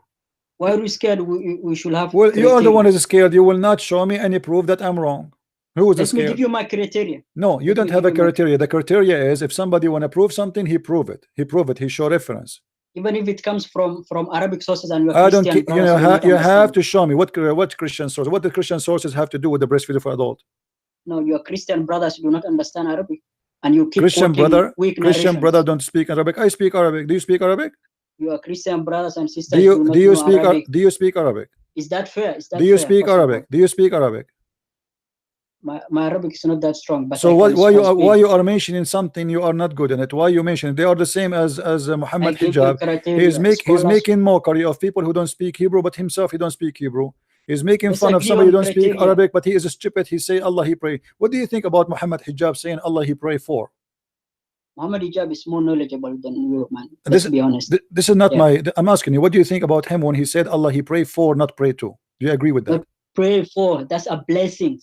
Why are you scared? We should have. Well, you are the one who is scared. You will not show me any proof that I'm wrong. Who is Let me scared? give you my criteria. No, you don't have a criteria. The criteria is if somebody want to prove something, he prove it. He prove it. He show reference. Even if it comes from Arabic sources and you're I don't. Christian, You have to show me what Christian source. What the Christian sources have to do with the breastfeeding for adult? No, your Christian brothers do not understand Arabic, and you keep Christian brother. Christian brother don't speak Arabic. I speak Arabic. Do you speak Arabic? Your Christian brothers and sisters Do you speak Arabic. Do you speak Arabic? Is that fair? Is that do you fair, speak Arabic? Do you speak Arabic? My Arabic is not that strong. But so why you are mentioning something you are not good in it? Why you mention they are the same as Mohammed Hijab? He's making mockery of people who don't speak Hebrew, but himself he don't speak Hebrew. He's making fun of somebody who don't speak Arabic, but he is stupid. He say Allah he pray. What do you think about Mohammed Hijab saying Allah he pray for? Mohammed Hijab is more knowledgeable than you, man. Let's be honest. This is not my. I'm asking you. What do you think about him when he said Allah he pray for, not pray to? Do you agree with that? Not pray for. That's a blessing.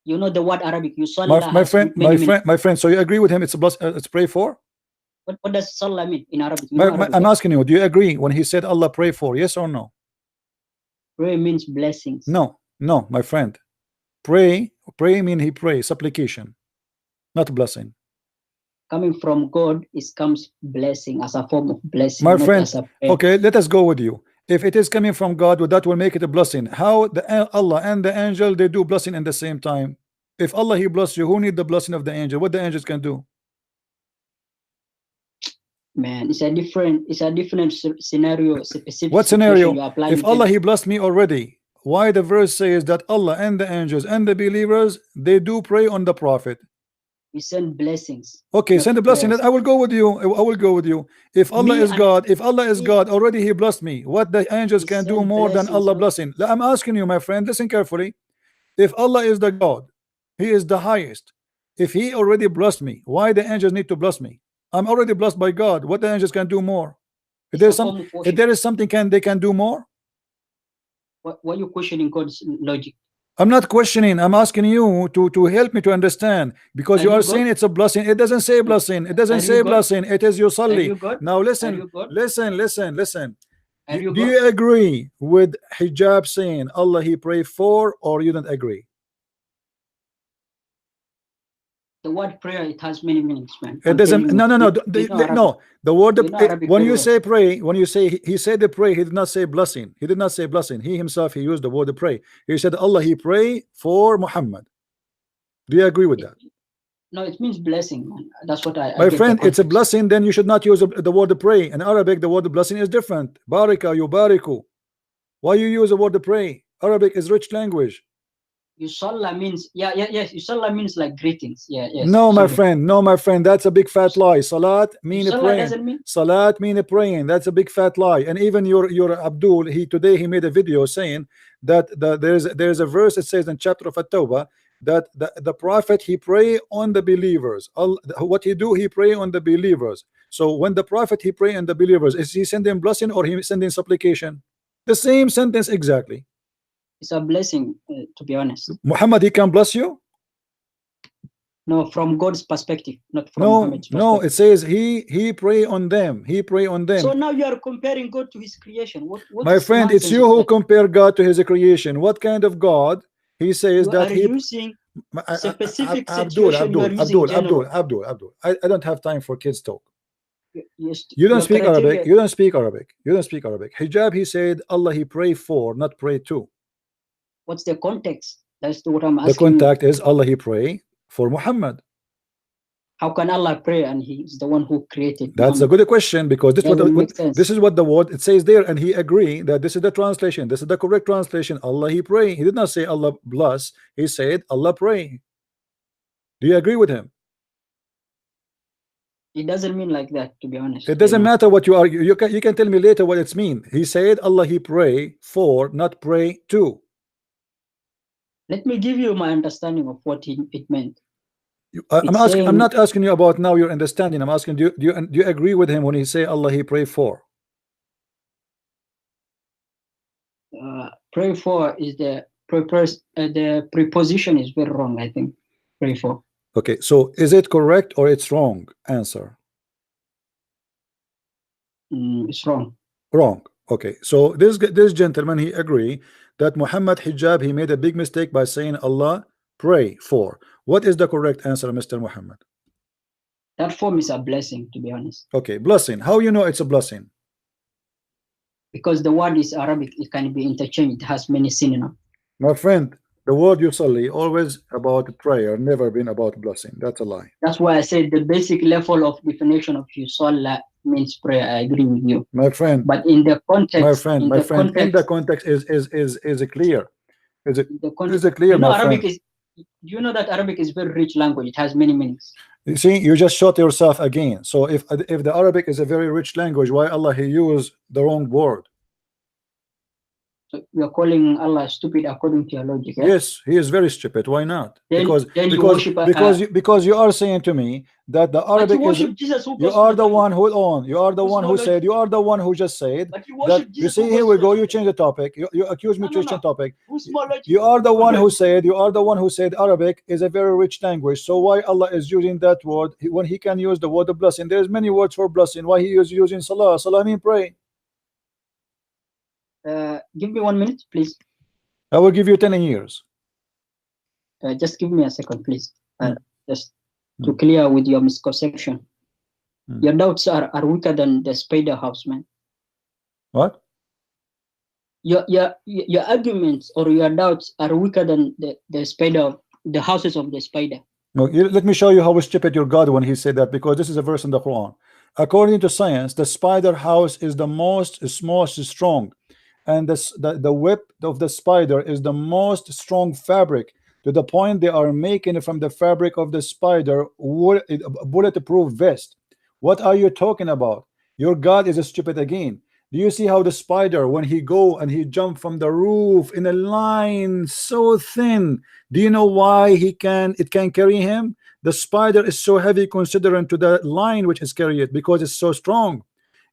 You know the word Arabic. You saw my friend. So you agree with him? It's a bless. It's pray for. What does Salah mean in Arabic? I'm asking you. Do you agree when he said Allah pray for? Yes or no? Pray means blessings. No, my friend. Pray mean he pray, supplication, not blessing. Coming from God comes blessing as a form of blessing. My friend, okay, let us go with you. If it is coming from God, that will make it a blessing. How Allah and the angel they do blessing in the same time? If Allah he bless you, who need the blessing of the angel? What the angels can do? Man, it's a different scenario. Specific what scenario? If Allah he blessed me already, why the verse says that Allah and the angels and the believers they do pray on the prophet? We send blessings. Okay, not send a blessing. prayers. I will go with you. I will go with you. If Allah Me is and- God, if Allah is God, already He blessed me. What the angels He can do sent more than blessings Allah on- blessing? I'm asking you, my friend, listen carefully. If Allah is the God, He is the highest. If He already blessed me, why the angels need to bless me? I'm already blessed by God. What the angels can do more? If It's there's a form of if worship. there is something they can do more. Why are you questioning God's logic? I'm not questioning. I'm asking you to help me to understand, because Are you you are God? saying it's a blessing. It doesn't say blessing. It doesn't Are say you God? blessing. It is you Are salli. you God? Now Are listen, you God? listen. Are you Do God? you agree with Hijab saying Allah He pray for, or you don't agree? The word prayer, it has many meanings, man. It I'm doesn't. telling you. No. You know Arabic. No. The word You know Arabic when very you well. say pray, when you say he said the pray, he did not say blessing. He did not say blessing. He himself he used the word pray. He said Allah He pray for Muhammad. Do you agree with that? No, it means blessing, man. That's what I My get friend, the it's a context. blessing. Then you should not use the word pray. In Arabic, the word blessing is different. Baraka, yubariku. Why you use the word pray? Arabic is rich language. Yusalla means yes. Yusalla means like greetings. Yes. No, my Sorry. friend. No, my friend. That's a big fat lie. Salat mean Yusalla praying. doesn't mean. Salat mean praying. That's a big fat lie. And even your Abdul, today he made a video saying that there's a verse that says in chapter of At-Tawbah that the prophet he pray on the believers. What he do, he pray on the believers. So when the prophet he pray on the believers, is he sending blessing or he sending supplication? The same sentence exactly. It's a blessing, to be honest. Muhammad, he can bless you. No, from God's perspective, not from No, Muhammad's perspective. it says he pray on them. He pray on them. So now you are comparing God to His creation. What My friend, it's you who compare God to His creation. What kind of God? He says you that are he using specific situation. You are using Abdul. general. I don't have time for kids talk. Yes, You don't your speak criteria- Arabic. You don't speak Arabic. You don't speak Arabic. Hijab, he said Allah he pray for, not pray to. What's the context? That's what I'm The asking you. contact is Allah he pray for Muhammad. How can Allah pray and He is the one who created? That's a good question, because Doesn't make sense. this is what the word it says there, and he agree that this is the translation. This is the correct translation. Allah he pray. He did not say Allah bless. He said Allah pray. Do you agree with him? It doesn't mean like that, to be honest. It doesn't matter what you argue. You can tell me later what it's mean. He said Allah he pray for, not pray to. Let me give you my understanding of what it meant. I'm not asking you about now your understanding. I'm asking do you agree with him when he say Allah he pray for? Pray for is the preposition is very wrong, I think. Pray for. Okay, so is it correct or it's wrong? Answer. It's wrong. Wrong. Okay, so this gentleman he agree that Mohammed Hijab he made a big mistake by saying Allah pray for. What is the correct answer, Mr. Muhammad? That form is a blessing, to be honest. Okay, blessing. How you know it's a blessing? Because the word is Arabic, it can be interchanged. It has many synonyms. My friend, the word yusalli always about prayer, never been about blessing. That's a lie. That's why I said the basic level of definition of yusalla means prayer. I agree with you. My friend. But in the context, my friend, in the context is clear. Is it clear, you know, my Arabic friend? You know that Arabic is very rich language. It has many meanings. You see, you just shot yourself again. So if the Arabic is a very rich language, why Allah he used the wrong word? So you're calling Allah stupid according to your logic. Eh? Yes, he is very stupid. Why not? Then Because you are saying to me that the Arabic is Jesus, you are the one who you are the one who said you are the one who just said that you see here we go, you change the topic, you accuse me to change topic. You are the one who said Arabic is a very rich language. So why Allah is using that word when he can use the word of blessing? There's many words for blessing. Why he is using salah? Salah mean pray. Give me 1 minute, please. I will give you 10 years. Just give me a second, please. Just to clear with your misconception. Your doubts are weaker than the spider house, man. What? Your arguments or your doubts are weaker than the houses of the spider. No, let me show you how stupid your God when he said that, because this is a verse in the Quran. According to science, the spider house is the most strong, and the web of the spider is the most strong fabric to the point they are making from the fabric of the spider bulletproof vest. What are you talking about? Your God is stupid again. Do you see how the spider, when he go and he jump from the roof in a line so thin, do you know why it can carry him? The spider is so heavy considering to the line which is carry it, because it's so strong.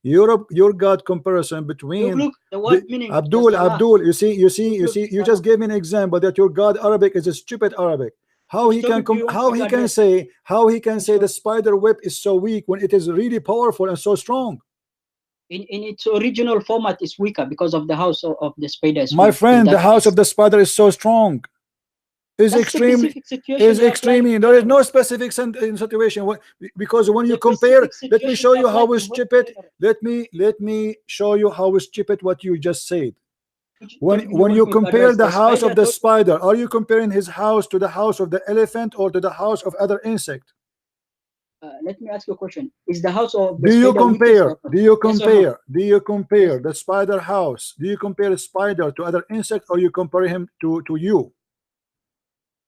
Your God comparison between Look, the word meaning Abdul, you just gave me an example that your God Arabic is a stupid Arabic. How he can say the spider web is so weak when it is really powerful and so strong? In its original format is weaker because of the house of the spider. My friend, the house of the spider is so strong. Is extremely. There is no specific situation. Because when you compare, let me show you how stupid. Let me show you how stupid what you just said. When you compare the house of the spider, are you comparing his house to the house of the elephant or to the house of other insect? Let me ask you a question. Is the house of the do you compare Yes. the spider house? Do you compare a spider to other insect, or you compare him to you?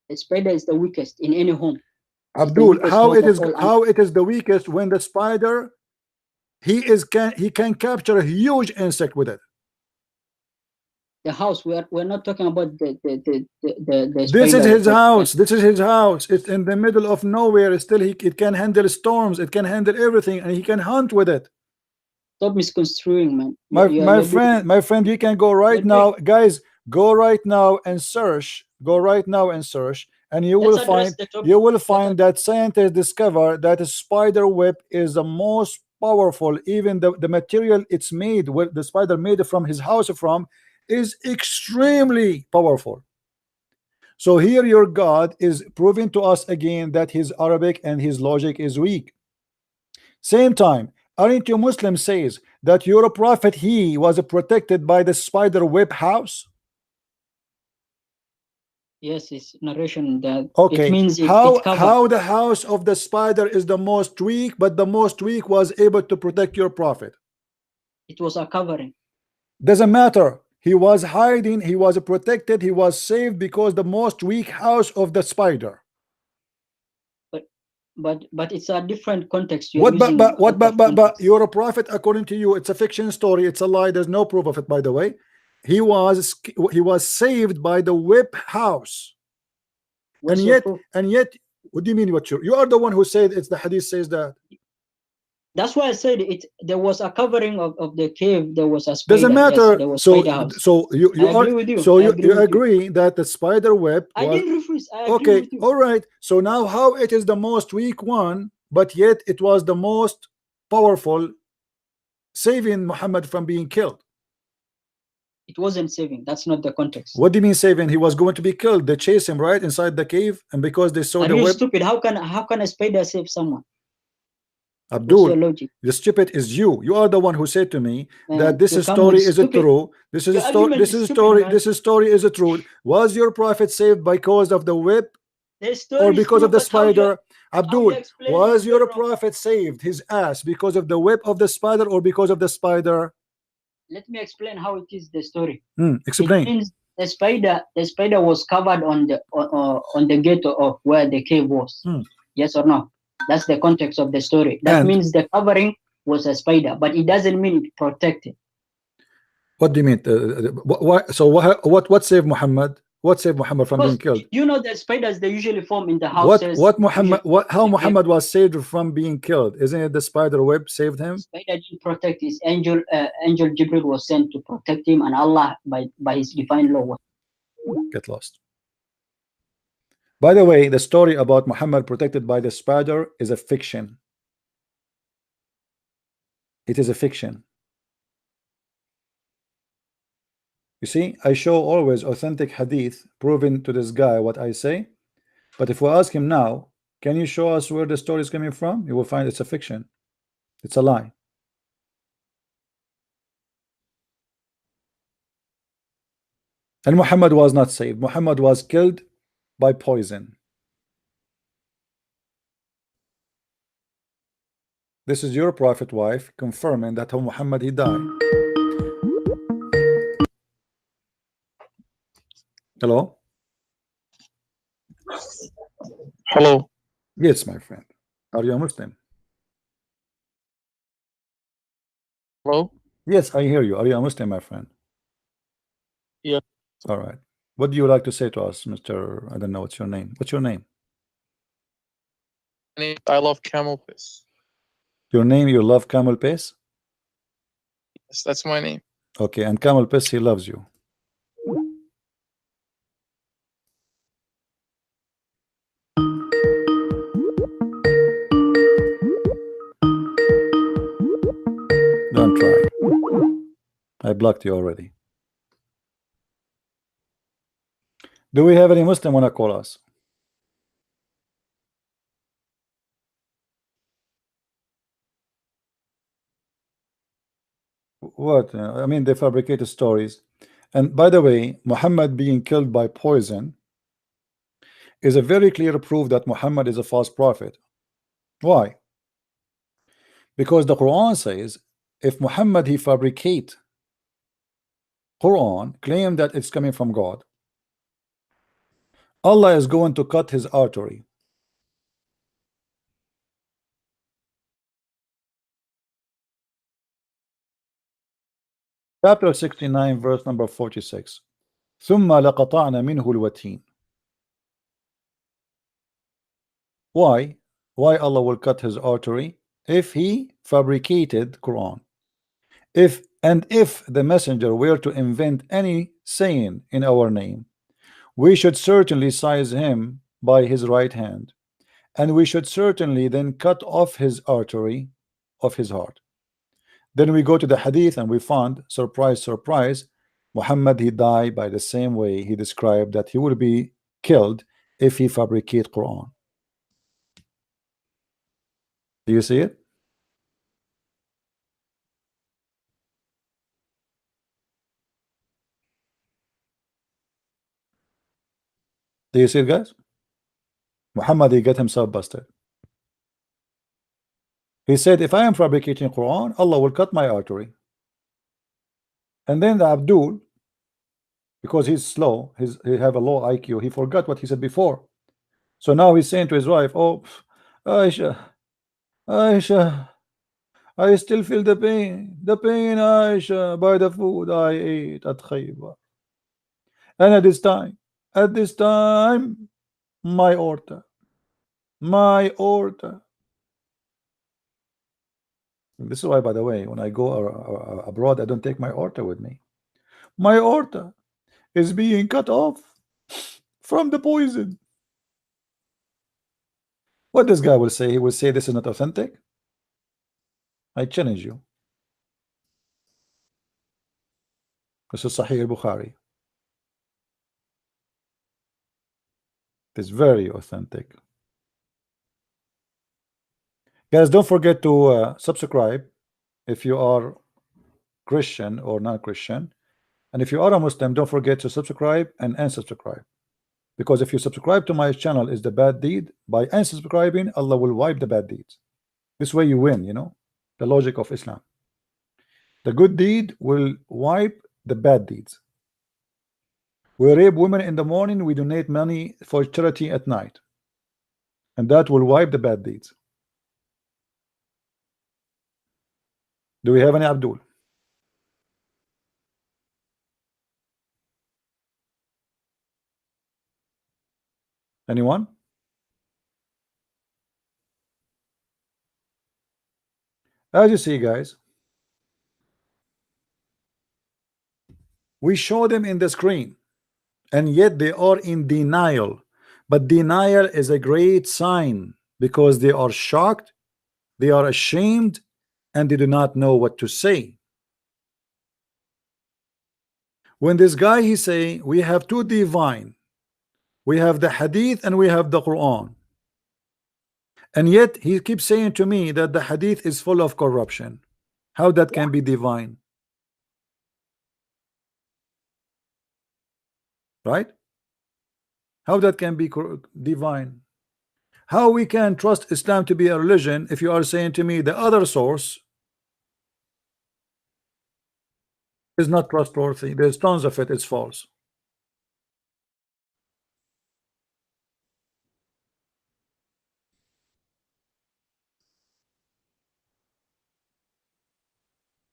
The spider is the weakest in any home. Abdul, how it is the weakest when the spider he can capture a huge insect with it. The house, we're not talking about the This is spider. his house. This is his house. It's in the middle of nowhere. Still, it can handle storms. It can handle everything, and he can hunt with it. Stop misconstruing, man. My friend, you can go right now, guys. Go right now and search. Go right now and search, and you will find that scientists discover that a spider web is the most powerful. Even the material it's made, where the spider made from his house from, is extremely powerful. So here your God is proving to us again that his Arabic and his logic is weak. Same time, aren't you Muslim says that your prophet, he was protected by the spider web house? Yes, it's narration that okay. It means how the house of the spider is the most weak, but the most weak was able to protect your prophet? It was a covering. Doesn't matter. He was hiding, he was protected, he was saved because the most weak house of the spider. But it's a different context. But you're a prophet according to you. It's a fiction story. It's a lie. There's no proof of it, by the way. He was saved by the whip house. And yet, what do you mean? You are the one who said it's the Hadith says that. That's why I said it. There was a covering of the cave. There was a spider. Doesn't matter. Yes, there was spider house. So you agree that the spider web. I didn't refuse. I agree okay. With you. All right. So now, how it is the most weak one, but yet it was the most powerful, saving Muhammad from being killed? It wasn't saving. That's not the context. What do you mean saving? He was going to be killed. They chased him right inside the cave, and because they saw the web. Stupid? How can a spider save someone? Abdul, the stupid is you. You are the one who said to me that this story is true. This is story is true. Was your prophet saved because of the whip or because of the spider? Abdul, was your prophet saved his ass because of the whip of the spider or because of the spider? Let me explain how it is the story. Explain. It means the spider was covered on the gate of where the cave was. Yes or no? That's the context of the story. That means the covering was a spider, but it doesn't mean it protected. What do you mean? What saved Muhammad? What saved Muhammad from being killed? You know that spiders, they usually form in the houses. How Muhammad was saved from being killed? Isn't it the spider web saved him? Spider didn't protect his angel. Angel Jibril was sent to protect him, and Allah by his divine law. Get lost. By the way, the story about Muhammad protected by the spider is a fiction. It is a fiction. You see, I show always authentic hadith proving to this guy what I say. But if we ask him now, can you show us where the story is coming from? You will find it's a fiction. It's a lie. And Muhammad was not saved. Muhammad was killed by poison. This is your prophet wife confirming that Muhammad he died. Hello? Hello. Yes, my friend. Are you a Muslim? Hello. Yes, I hear you. Are you a Muslim, my friend? Yeah. All right. What do you like to say to us, Mr. I don't know what's your name. What's your name? I love camel piss. Your name, you love camel piss? Yes, that's my name. Okay, and camel piss, he loves you. Don't try. I blocked you already. Do we have any Muslim wanna call us? What? I mean, they fabricated stories. And by the way, Muhammad being killed by poison is a very clear proof that Muhammad is a false prophet. Why? Because the Quran says if Muhammad he fabricate Quran, claim that it's coming from God, Allah is going to cut his artery. Chapter 69, verse number 46. ثم لقطعنا منه الوتين. Why? Why Allah will cut his artery? If he fabricated Quran. If the messenger were to invent any saying in our name, we should certainly seize him by his right hand, and we should certainly then cut off his artery of his heart. Then we go to the hadith and we found, surprise, surprise, Muhammad he died by the same way he described that he would be killed if he fabricate Quran. Do you see it? Do you see it, guys? Muhammad he got himself busted. He said, if I am fabricating Quran, Allah will cut my artery. And then the Abdul, because he's slow, he have a low IQ, he forgot what he said before. So now he's saying to his wife, oh, Aisha, Aisha, I still feel the pain, Aisha, by the food I ate at Khaybar. And at this time, my order. This is why, by the way, when I go abroad, I don't take my order with me. My order is being cut off from the poison. What this guy will say? He will say this is not authentic. I challenge you. This is Sahih al-Bukhari. It's very authentic. Guys, don't forget to subscribe if you are Christian or non-Christian, and if you are a Muslim, don't forget to subscribe and unsubscribe, because if you subscribe to my channel is the bad deed, by unsubscribing Allah will wipe the bad deeds. This way you win, you know, the logic of Islam. The good deed will wipe the bad deeds. We rape women in the morning, we donate money for charity at night, and that will wipe the bad deeds. Do we have any Abdul? Anyone? As you see, guys, we show them in the screen, and yet they are in denial. But denial is a great sign, because they are shocked, they are ashamed, and they do not know what to say. When this guy he say we have two divine, we have the Hadith and we have the Quran, and yet he keeps saying to me that the Hadith is full of corruption. How that can be divine? Right? How that can be divine? How we can trust Islam to be a religion if you are saying to me the other source is not trustworthy? There's tons of it, it's false.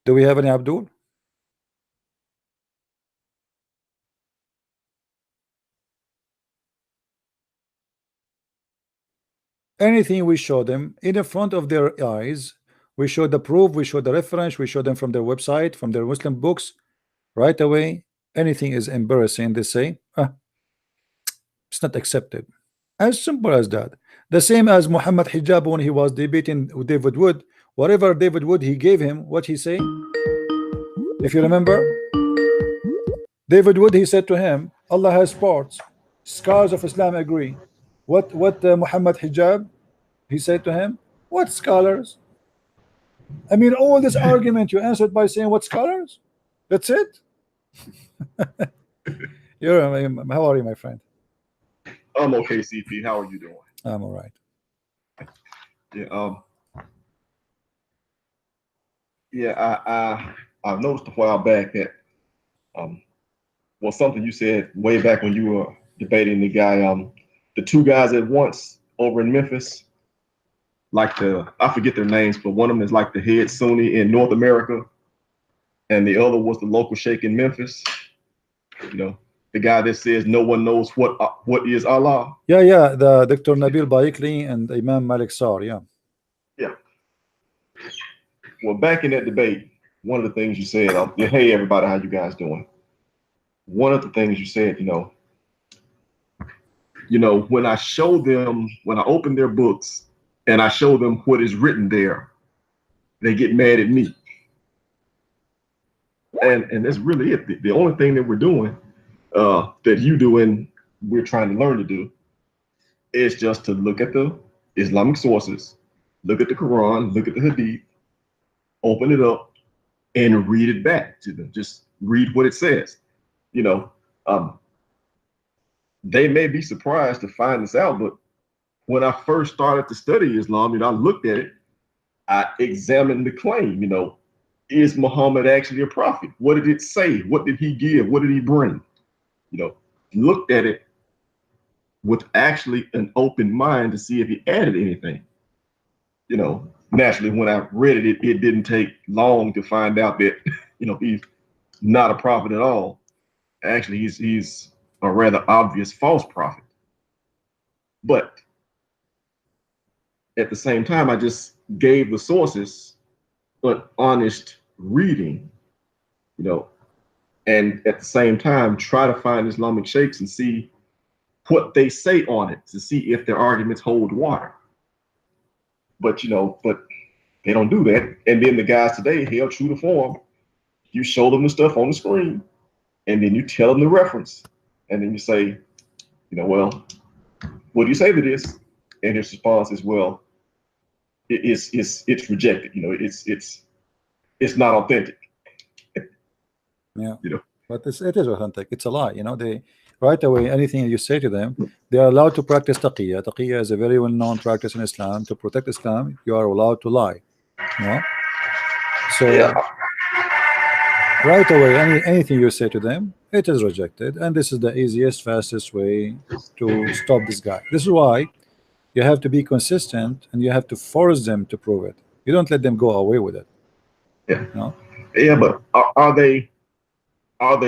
Do we have any Abdul? Anything we show them in the front of their eyes, we show the proof, we show the reference, we show them from their website, from their Muslim books, right away. Anything is embarrassing, they say, it's not accepted. As simple as that. The same as Mohammed Hijab when he was debating with David Wood. Whatever David Wood he gave him, what he say? If you remember, David Wood, he said to him, Allah has parts. Scholars of Islam agree. What Mohammed Hijab, he said to him, what scholars? I mean, all this argument you answered by saying what scholars? That's it. How are you, my friend? I'm okay, CP. How are you doing? I'm all right. I've noticed a while back that well, something you said way back when you were debating the guy, the two guys at once over in Memphis, like I forget their names, but one of them is like the head Sunni in North America, and the other was the local sheikh in Memphis. You know, the guy that says no one knows what is Allah. Yeah, the Dr. Nabil Baikli and Imam Malik Sar, yeah. Well, back in that debate, one of the things you said, hey everybody, how you guys doing? One of the things you said, when I show them, when I open their books and I show them what is written there, they get mad at me. And that's really it. The only thing that we're doing, that you do and we're trying to learn to do, is just to look at the Islamic sources, look at the Quran, look at the Hadith, open it up, and read it back to them. Just read what it says. They may be surprised to find this out, but when I first started to study Islam, I looked at it, I examined the claim, is Muhammad actually a prophet? What did it say? What did he give? What did he bring? Looked at it with actually an open mind to see if he added anything. Naturally, when I read it, it didn't take long to find out that, he's not a prophet at all. Actually, he's a rather obvious false prophet. But at the same time, I just gave the sources an honest reading, and at the same time, try to find Islamic sheikhs and see what they say on it to see if their arguments hold water. But they don't do that. And then the guys today held true to form. You show them the stuff on the screen, and then you tell them the reference, and then you say, well, what do you say to this? And his response is, well, it's rejected. It's not authentic. Yeah. But it is authentic. It's a lie. They right away, anything you say to them, they are allowed to practice taqiyya. Taqiyya is a very well-known practice in Islam. To protect Islam, you are allowed to lie. So right away, anything you say to them, it is rejected, and this is the easiest, fastest way to stop this guy. This is why you have to be consistent, and you have to force them to prove it. You don't let them go away with it. Yeah, but are they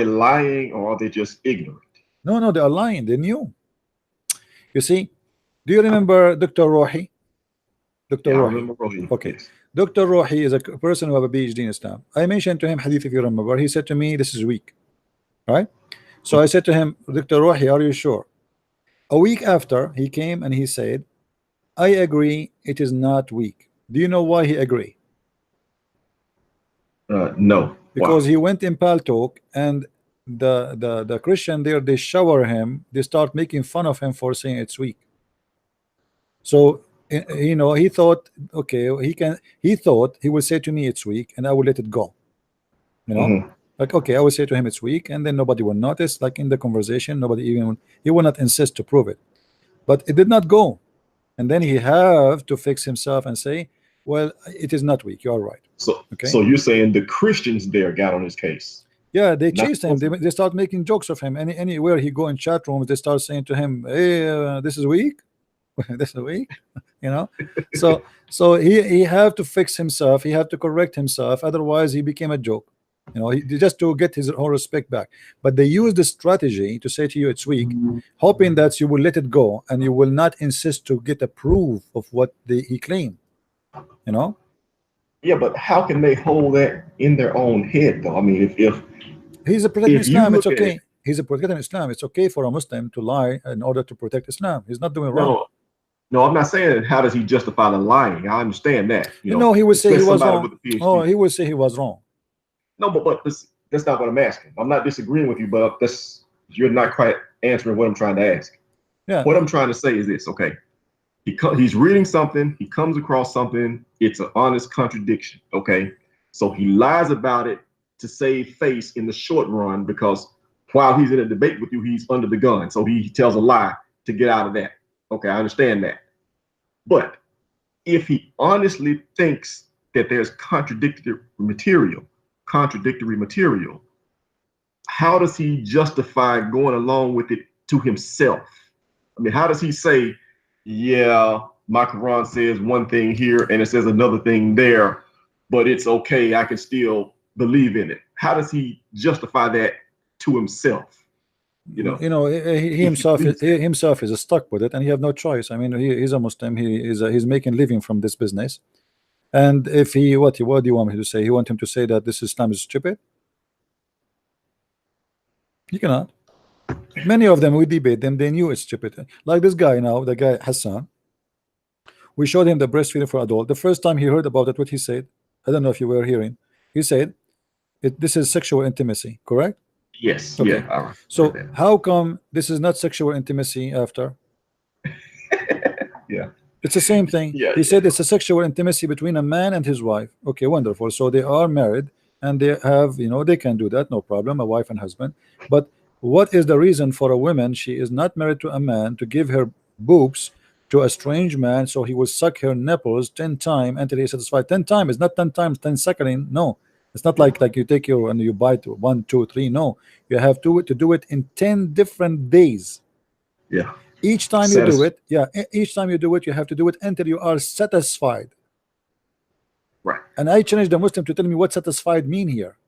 lying, or are they just ignorant? No, they are lying. They knew. You see, do you remember Dr. Rohi? Dr. Yeah, Rohi. I remember Rohi. Okay. Yes. Dr. Rohi is a person who have a PhD in Islam. I mentioned to him Hadith, if you remember. He said to me, this is weak. Right? So I said to him, Dr. Rohi, are you sure? A week after, he came and he said, I agree, it is not weak. Do you know why he agreed? No. Because he went in Pal Talk, and the Christian there, they shower him, they start making fun of him for saying it's weak. So he thought, okay, he thought he would say to me it's weak and I will let it go. Like, okay, I will say to him it's weak, and then nobody will notice, like in the conversation, he will not insist to prove it. But it did not go, and then he have to fix himself and say, well, it is not weak, you're right. So you're saying the Christians there got on his case? Yeah, they chased him. They start making jokes of him. Anywhere he go in chat rooms, they start saying to him, hey, this is weak. this week, you know. So he have to fix himself, he have to correct himself, otherwise he became a joke, you know, just to get his whole respect back. But they use the strategy to say to you it's weak, hoping that you will let it go and you will not insist to get a proof of what he claimed, you know. Yeah, but how can they hold that in their own head, though? I mean, if He's a protecting if you Islam, it's look at okay. it- He's a protecting Islam. It's okay for a Muslim to lie in order to protect Islam. He's not doing wrong. no, no, I'm not saying how does he justify the lying. I understand that. You know, No, he would say he especially was somebody wrong. with a PhD. Oh, he would say he was wrong. No, but that's not what I'm asking. I'm not disagreeing with you, but you're not quite answering what I'm trying to ask. Yeah. What I'm trying to say is this, okay? He's reading something, he comes across something, it's an honest contradiction, okay? So he lies about it to save face in the short run, because while he's in a debate with you, he's under the gun. So he tells a lie to get out of that. Okay, I understand that. But if he honestly thinks that there's contradictory material, how does he justify going along with it to himself? I mean, how does he say, yeah, my Quran says one thing here and it says another thing there, but it's okay, I can still believe in it? How does he justify that to himself? You know, he himself is stuck with it, and he have no choice. I mean, he's a Muslim. He's making living from this business. And if what do you want me to say? You want him to say that this Islam is stupid? You cannot. Many of them, we debate them, they knew it's stupid. Like this guy now, the guy Hassan. We showed him the breastfeeding for adult. The first time he heard about it, what he said, I don't know if you were hearing. He said, this is sexual intimacy, correct? Yes. Okay. Yeah. All right. So how come this is not sexual intimacy after? Yeah. It's the same thing. Yeah, he said it's a sexual intimacy between a man and his wife. Okay, wonderful. So they are married and they have, they can do that, no problem, a wife and husband. But what is the reason for a woman, she is not married to a man, to give her boobs to a strange man so he will suck her nipples 10 times until he is satisfied? 10 times. It's not 10 times 10 seconds. No, it's not like you take your and you bite 1, 2, 3. No, you have to do it in 10 different days. Yeah. Each time you do it, each time you do it, you have to do it until you are satisfied. Right. And I challenge the Muslim to tell me what satisfied mean here.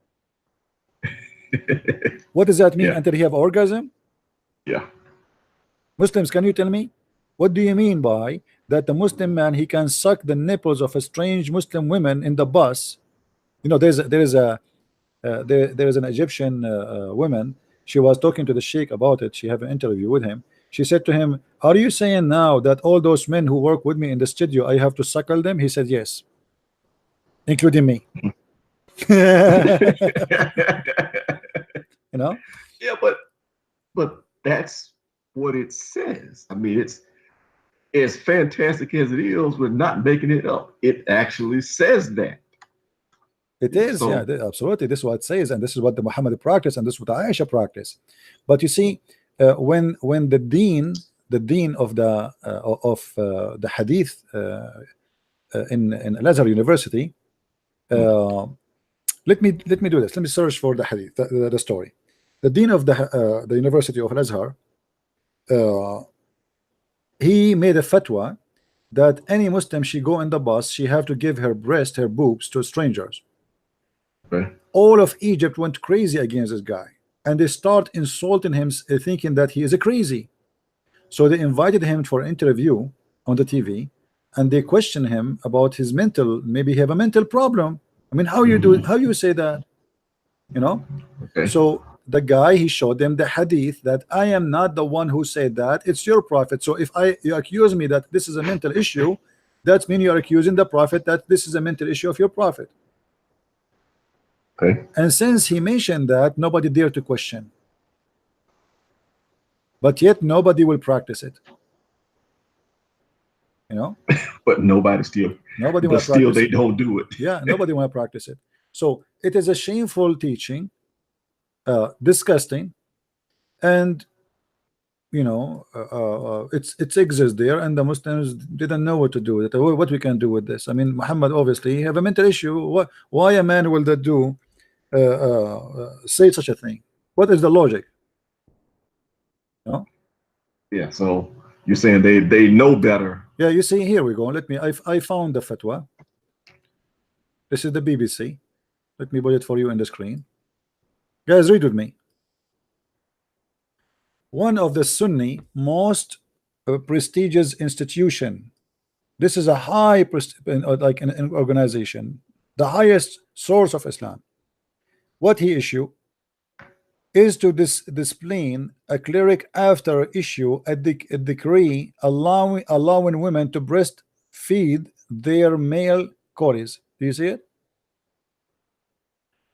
What does that mean? Until he have orgasm? Yeah. Muslims, can you tell me? What do you mean by that the Muslim man, he can suck the nipples of a strange Muslim woman in the bus? There is an Egyptian woman. She was talking to the sheikh about it. She had an interview with him. She said to him, are you saying now that all those men who work with me in the studio, I have to suckle them? He said, yes, including me. Yeah, but that's what it says. I mean, it's as fantastic as it is, we're not making it up. It actually says that. It is, absolutely. This is what it says, and this is what the Muhammad practiced, and this is what Aisha practiced. But you see, when the dean of the Hadith in Al-Azhar University, let me do this. Let me search for the Hadith, the story. The dean of the University of Al-Azhar, he made a fatwa that any Muslim, she go in the bus, she have to give her breast, her boobs to strangers. Okay. All of Egypt went crazy against this guy, and they start insulting him, thinking that he is a crazy. So they invited him for an interview on the TV, and they questioned him about his mental, maybe he have a mental problem. I mean, how you do it? How you say that? Okay. So the guy, he showed them the hadith that I am not the one who said that, it's your prophet. So if you accuse me that this is a mental issue, that means you are accusing the prophet that this is a mental issue of your prophet. Okay. And since he mentioned that, nobody dare to question. But yet nobody will practice it. But nobody still. Nobody but still they don't do it. Yeah, nobody want to practice it. So it is a shameful teaching, disgusting, and it exists there, and the Muslims didn't know what to do with it. What we can do with this? I mean, Muhammad obviously have a mental issue. Why a man will that do say such a thing? What is the logic? Yeah. So You're saying they know better. Yeah, you see, here we go. Let me, I found the fatwa. This is the BBC. Let me put it for you in the screen. Guys, read with me. One of the Sunni most prestigious institution. This is a high like an organization, the highest source of Islam. What he issue is to discipline a cleric after issue a decree allowing women to breastfeed their male colleagues. Do you see it?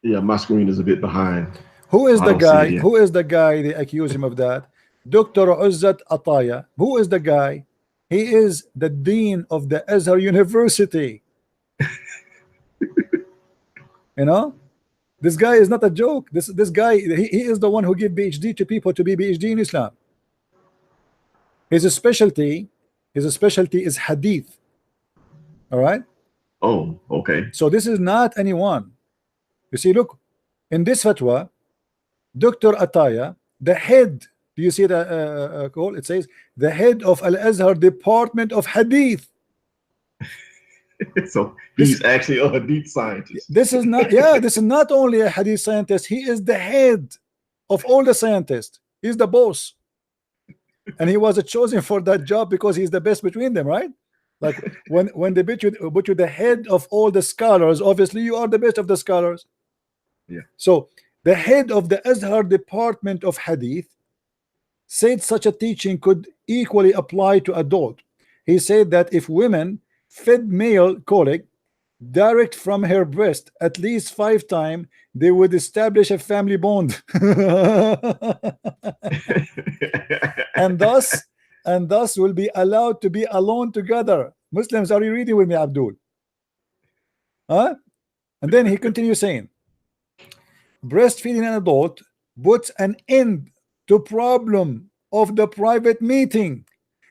Yeah, my screen is a bit behind. Who is I the don't see guy? it yet. Who is the guy they accuse him of that? Dr. Uzzat Ataya. Who is the guy? He is the dean of the Azhar University. You know, this guy is not a joke. This guy, he is the one who gave PhD to people to be PhD in Islam. His specialty is Hadith. All right. Oh, okay. So this is not anyone. You see, look, in this fatwa, Dr. Ataya, the head, do you see the call? It says the head of Al-Azhar Department of Hadith. So he's actually a Hadith scientist. This is not, yeah, this is not only a Hadith scientist, he is the head of all the scientists. He's the boss. And he was chosen for that job because he's the best between them, right? Like when they put you the head of all the scholars, obviously you are the best of the scholars. Yeah. So the head of the Azhar Department of Hadith said such a teaching could equally apply to adult. He said that if women fed male colleague direct from her breast at least 5 times, they would establish a family bond. and thus will be allowed to be alone together. Muslims, are you reading with me, Abdul? Huh? And then he continues saying, breastfeeding an adult puts an end to problem of the private meeting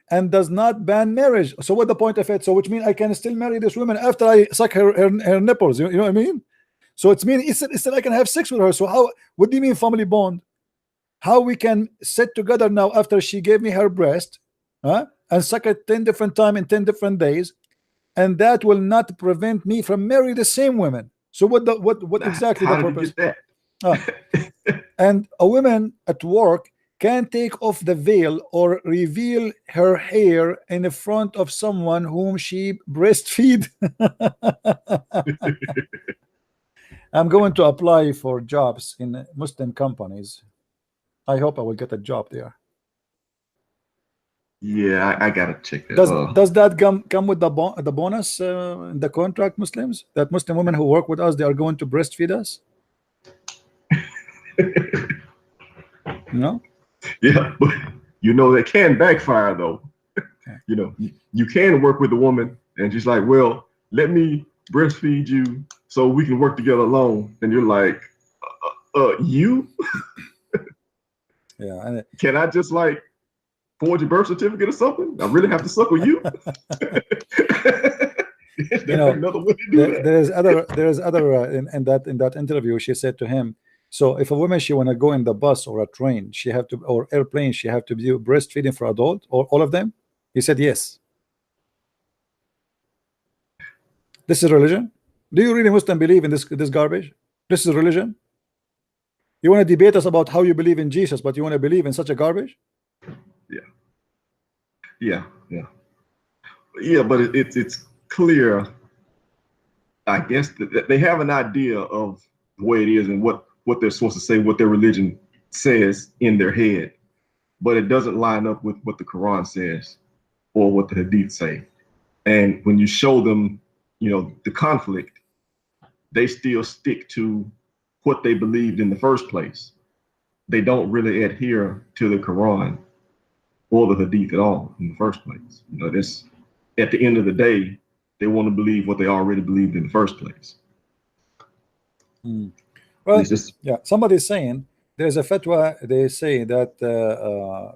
and does not ban marriage. So what the point of it? So which means I can still marry this woman after I suck her nipples. You know what I mean? So it's mean it's I can have sex with her. So how? What do you mean family bond? How we can sit together now after she gave me her breast, and suck it 10 different times in 10 different days, and that will not prevent me from marrying the same women. So what exactly How the did you purpose? get that? And a woman at work can take off the veil or reveal her hair in the front of someone whom she breastfeed. I'm going to apply for jobs in Muslim companies. I hope I will get a job there. Yeah, I gotta check that. Does that come with the bonus in the contract, Muslims? That Muslim women who work with us, they are going to breastfeed us? No? Yeah, but you know that can backfire though. You know, you can work with a woman and she's like, well, let me breastfeed you so we can work together alone. And you're like, you? Yeah. And can I just like forge a birth certificate or something? I really have to suckle you? You know, another way to do that. There's other in that interview, she said to him, so if a woman, she want to go in the bus or a train, she have to, or airplane, she have to do breastfeeding for adult, or all of them? He said yes. This is religion? Do you really Muslim believe in this garbage? This is religion? You want to debate us about how you believe in Jesus, but you want to believe in such a garbage? Yeah, but it's clear, I guess, that they have an idea of the way it is and what they're supposed to say, what their religion says in their head, but it doesn't line up with what the Quran says or what the Hadith say. And when you show them, you know, the conflict, they still stick to what they believed in the first place. They don't really adhere to the Quran or the Hadith at all in the first place. You know, this, at the end of the day, they want to believe what they already believed in the first place. Well, yeah, somebody's saying there's a fatwa. They say that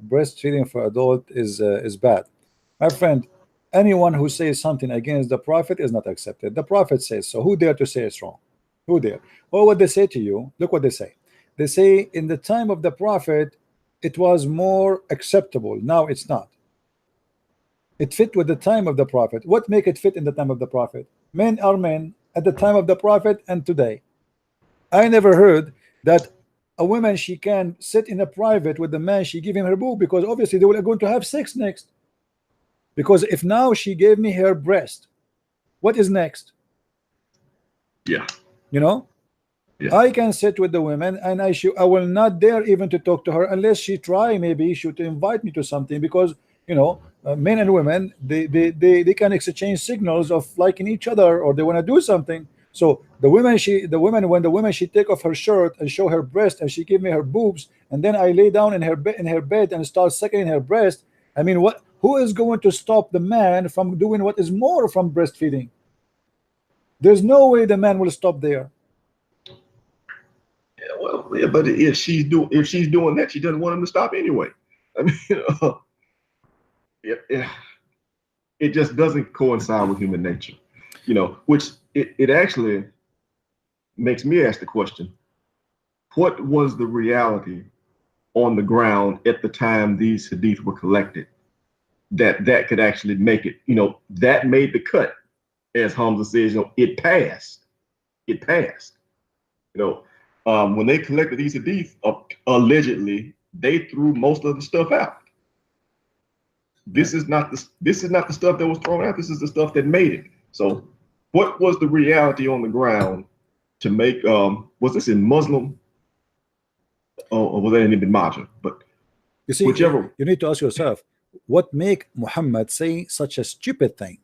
breastfeeding for adult is bad. My friend, anyone who says something against the Prophet is not accepted. The Prophet says so. Who dare to say it's wrong? Who dare? Or what they say to you? Look what they say. They say in the time of the Prophet, it was more acceptable. Now it's not. It fit with the time of the Prophet. What make it fit in the time of the Prophet? Men are men at the time of the Prophet and today. I never heard that a woman, she can sit in a private with the man, she give him her boob, because obviously they were going to have sex next. Because if now she gave me her breast, what is next? Yeah. You know, Yeah. I can sit with the women and I will not dare even to talk to her unless she try maybe she to invite me to something, because you know, men and women, they can exchange signals of liking each other, or they want to do something. So the woman, when the woman, she take off her shirt and show her breast and she give me her boobs, and then I lay down in her bed and start sucking her breast. I mean, who is going to stop the man from doing what is more from breastfeeding? There's no way the man will stop there. Yeah, well, yeah, but if she's doing that, she doesn't want him to stop anyway. I mean, it just doesn't coincide with human nature, which it actually makes me ask the question: what was the reality on the ground at the time these hadith were collected that could actually make it? That made the cut, as Hamza says. It passed. When they collected these hadith, allegedly they threw most of the stuff out. This is not the stuff that was thrown out. This is the stuff that made it. So, what was the reality on the ground to make? Was this in Muslim or was that in Ibn Majah? But you see, whichever. You need to ask yourself, what make Muhammad say such a stupid thing?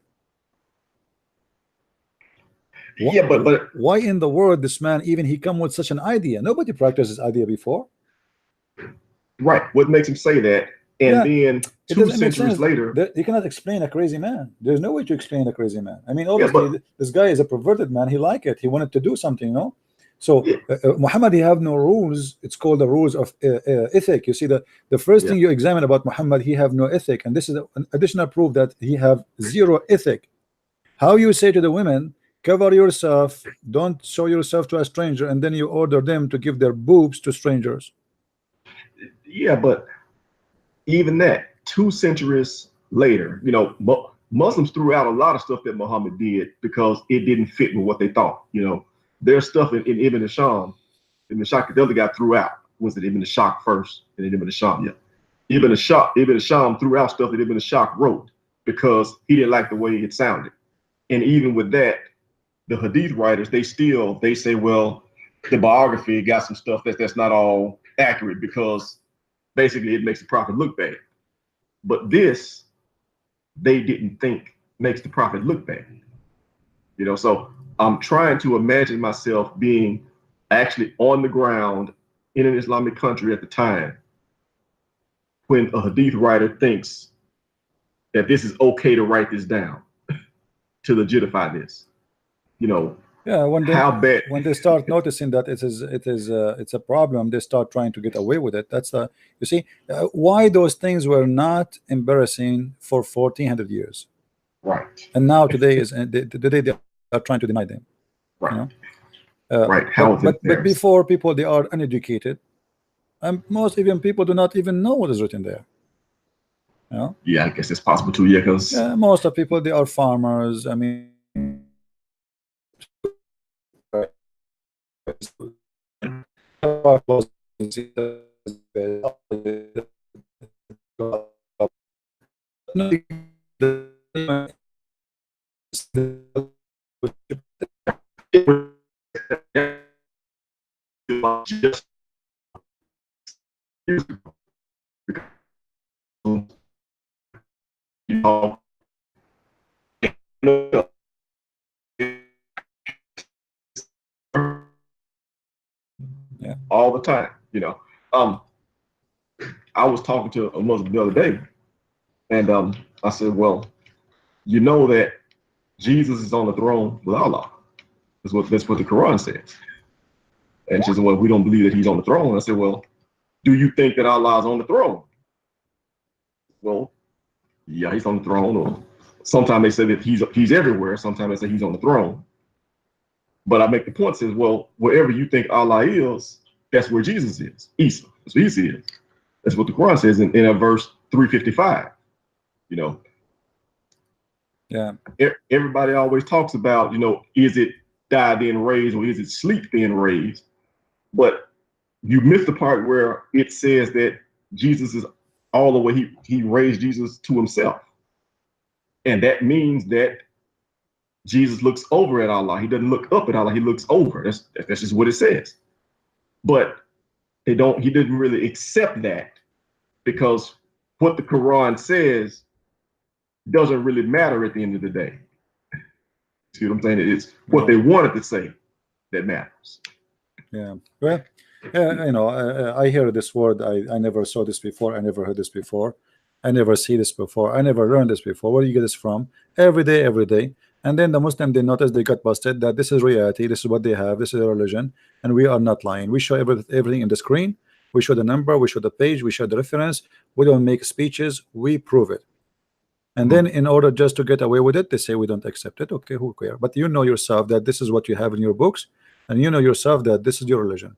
Yeah, but why in the world this man even he come with such an idea? Nobody practiced this idea before. Right. What makes him say that? And then 2 centuries later, you cannot explain a crazy man. There's no way to explain a crazy man. I mean, obviously, this guy is a perverted man. He liked it. He wanted to do something, So Muhammad, he have no rules. It's called the rules of ethic. You see, the first thing you examine about Muhammad, he have no ethic, and this is an additional proof that he have zero ethic. How you say to the women, cover yourself, don't show yourself to a stranger, and then you order them to give their boobs to strangers? Yeah, but even that, 2 centuries later, Muslims threw out a lot of stuff that Muhammad did because it didn't fit with what they thought. There's stuff in Ibn Hisham. Ibn Ishaq, the other guy, threw out. Was it Ibn Ishaq first and then Ibn Hisham? Yeah. Ibn Hisham threw out stuff that Ibn Ishaq wrote because he didn't like the way it sounded. And even with that, the hadith writers, they say, well, the biography got some stuff that's not all accurate because basically it makes the prophet look bad. But this, they didn't think makes the prophet look bad. So I'm trying to imagine myself being actually on the ground in an Islamic country at the time when a hadith writer thinks that this is okay to write this down to legitify this. Yeah, when bad when they start noticing that it's a problem, they start trying to get away with it. That's you see why those things were not embarrassing for 1400 years, right? And now today they are trying to deny them, right? Right. But before, people, they are uneducated, and most even people do not even know what is written there. Yeah, I guess it's possible too. Yeah, because most of people, they are farmers. I mean. all the time. I was talking to a Muslim the other day, and I said, well, that Jesus is on the throne with Allah. That's what the Quran says. And she said, well, we don't believe that he's on the throne. I said, well, do you think that Allah is on the throne? Well, yeah, he's on the throne. Or sometimes they say that he's everywhere. Sometimes they say he's on the throne. But I make the point, says, well, wherever you think Allah is, that's where Jesus is. Isa. That's what Isa is. That's what the Quran says in verse 355. Yeah. Everybody always talks about, is it die then raised or is it sleep then raised? But you missed the part where it says that Jesus is all the way, he raised Jesus to himself. And that means that Jesus looks over at Allah. He doesn't look up at Allah, he looks over. That's just what it says. But he didn't really accept that, because what the Quran says doesn't really matter at the end of the day. See what I'm saying? It's what they wanted to say that matters. Yeah. Well, I hear this word. I never saw this before. I never heard this before. I never see this before. I never learned this before. Where do you get this from? Every day. And then the Muslim, they notice, they got busted, that this is reality. This is what they have. This is their religion. And we are not lying. We show everything in the screen. We show the number. We show the page. We show the reference. We don't make speeches. We prove it. And then in order just to get away with it, they say we don't accept it. Okay, who cares? But you know yourself that this is what you have in your books, and you know yourself that this is your religion.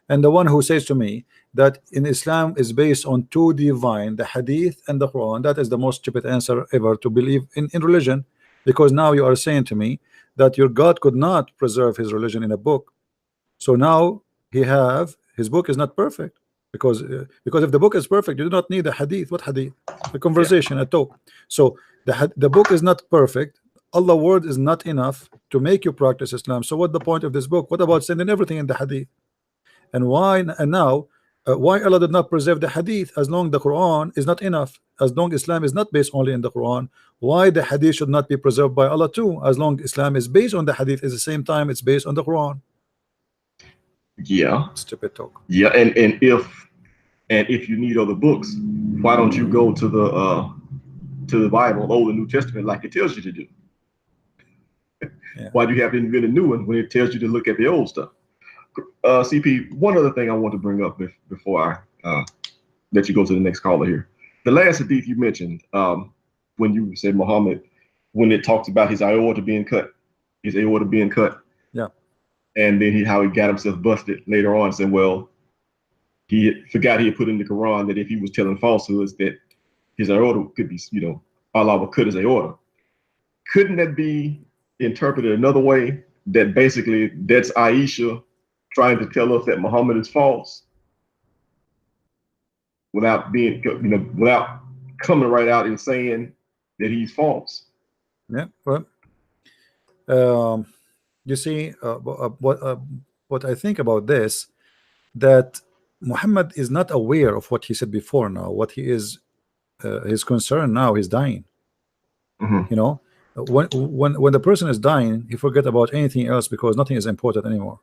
And the one who says to me that in Islam is based on two divine, the Hadith and the Quran, that is the most stupid answer ever to believe in religion, because now you are saying to me that your God could not preserve his religion in a book. So now his book is not perfect, because if the book is perfect, you do not need a Hadith. What Hadith? The conversation, a talk. So the book is not perfect. Allah's word is not enough to make you practice Islam. So what the point of this book? What about sending everything in the Hadith? And why Allah did not preserve the Hadith as long the Quran is not enough, as long Islam is not based only in the Quran? Why the Hadith should not be preserved by Allah too, as long Islam is based on the Hadith at the same time it's based on the Quran? Yeah. Stupid talk. Yeah, and if you need other books, why don't you go to the Bible, Old and New Testament, like it tells you to do? Yeah. Why do you have to invent a new one when it tells you to look at the old stuff? CP, one other thing I want to bring up before I let you go to the next caller here. The last hadith you mentioned, when you said Muhammad, when it talks about his aorta being cut. Yeah. And then how he got himself busted later on, saying, well, he forgot he had put in the Quran that if he was telling falsehoods that his aorta could be, Allah would cut his aorta. Couldn't that be interpreted another way, that basically that's Aisha trying to tell us that Muhammad is false, without being, without coming right out and saying that he's false? Yeah. Well, you see, what I think about this, that Muhammad is not aware of what he said before. Now what he is, his concern now, he's dying. When the person is dying, he forget about anything else, because nothing is important anymore.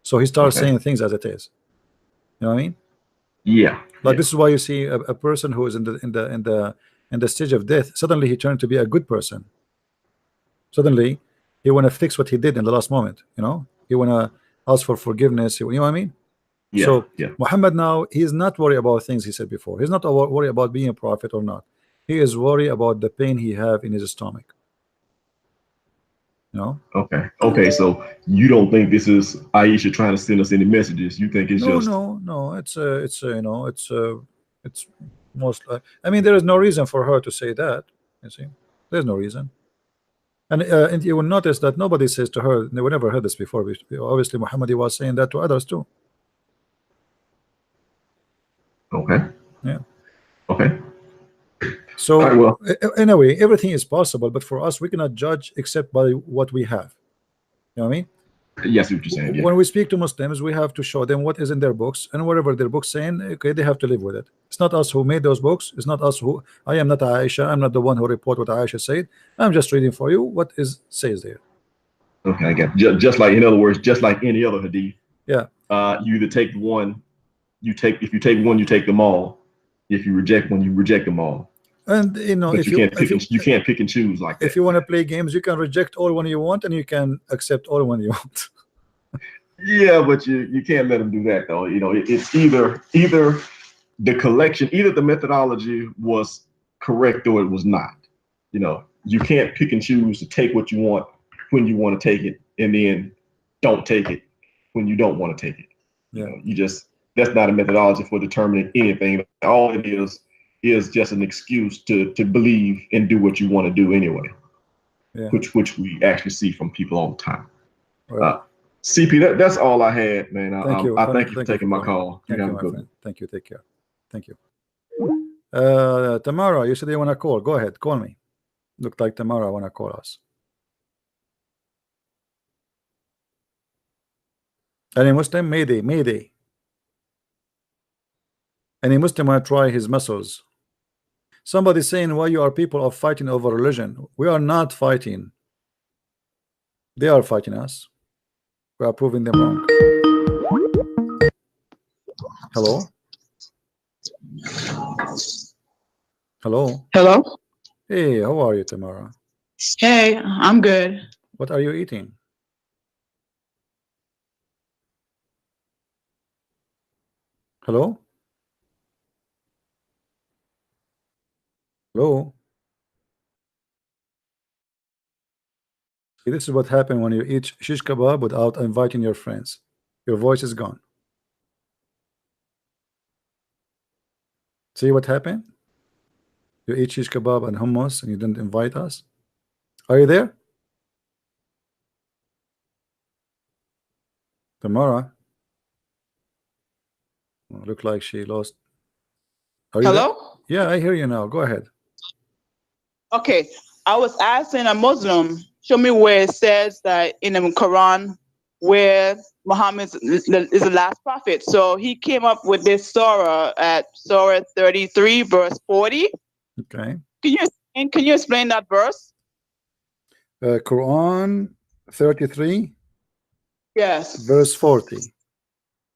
So he starts saying things as it is. You know what I mean? Yeah. Like this is why you see a person who is in the stage of death, suddenly he turned to be a good person. Suddenly he want to fix what he did in the last moment. He want to ask for forgiveness. You know what I mean? Yeah. So yeah. Muhammad now, he is not worried about things he said before. He's not worried about being a prophet or not. He is worried about the pain he have in his stomach. Okay. So you don't think this is Aisha trying to send us any messages? You think it's no. It's most. I mean, there is no reason for her to say that. You see, there's no reason. And you will notice that nobody says to her. They never heard this before. Obviously, Muhammad was saying that to others too. Okay. Yeah. Okay. So right, well. Anyway, everything is possible, but for us, we cannot judge except by what we have. You know what I mean? Yes, what you're saying. Yeah. When we speak to Muslims, we have to show them what is in their books, and whatever their books saying, okay, they have to live with it. It's not us who made those books. It's not us who. I am not Aisha. I'm not the one who report what Aisha said. I'm just reading for you what says there. Okay, I get it. Just like, in other words, just like any other hadith. Yeah. You either take one, if you take one, you take them all. If you reject one, you reject them all. And but if you can't pick and choose like that. If you want to play games, you can reject all one you want, and you can accept all one you want. Yeah, but you can't let them do that though. It's either the collection, either the methodology was correct or it was not. You can't pick and choose to take what you want when you want to take it, and then don't take it when you don't want to take it. Yeah. That's not a methodology for determining anything. All it is is just an excuse to believe and do what you want to do anyway. Yeah. Which we actually see from people all the time. Right. CP, that's all I had, man. Thank you. I thank you for taking my calling. call. Thank You you, have a my good friend. one. Thank you. Take care. Thank you. Tamara, you said you want to call. Go ahead. Call me. Looked like Tamara want to call us. Any Muslim? Mayday. Mayday. Any Muslim want to try his muscles? Somebody saying why you are people are fighting over religion. We are not fighting. They are fighting us. We are proving them wrong. Hello? Hello? Hello? Hey, how are you, Tamara? Hey, I'm good. What are you eating? Hello? Hello? See, this is what happens when you eat shish kebab without inviting your friends. Your voice is gone. See what happened? You eat shish kebab and hummus and you didn't invite us. Are you there? Tamara? Oh, look like she lost. Are you there? Hello? Yeah, I hear you now. Go ahead. Okay. I was asking a Muslim, show me where it says that in the Quran where Muhammad is the last prophet. So he came up with this surah at Surah 33, verse 40. Okay. Can you explain that verse? Quran 33, Yes. verse 40.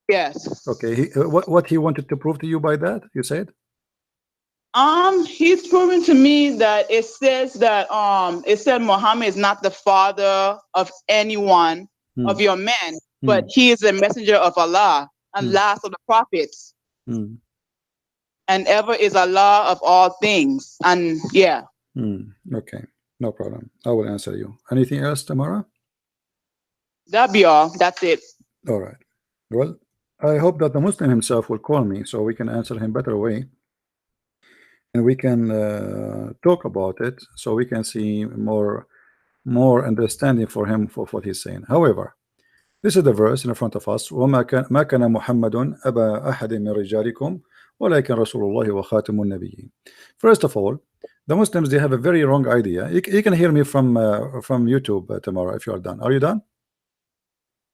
Yes. Okay. What he wanted to prove to you by that? You said? He's proven to me that it says that it said Muhammad is not the father of anyone of your men, but he is a messenger of Allah and last of the prophets. And ever is Allah of all things. And yeah. Okay, no problem. I will answer you. Anything else, Tamara? That'll be all. That's it. All right. Well, I hope that the Muslim himself will call me so we can answer him better way. And we can talk about it so we can see more understanding for him for what he's saying. However, this is the verse in front of us. وما كان محمد أبا أحد من رجالكم ولكن رسول الله وخاتم النبيين. First of all, the Muslims, they have a very wrong idea. You can hear me from YouTube, Tamara, if you are done. Are you done?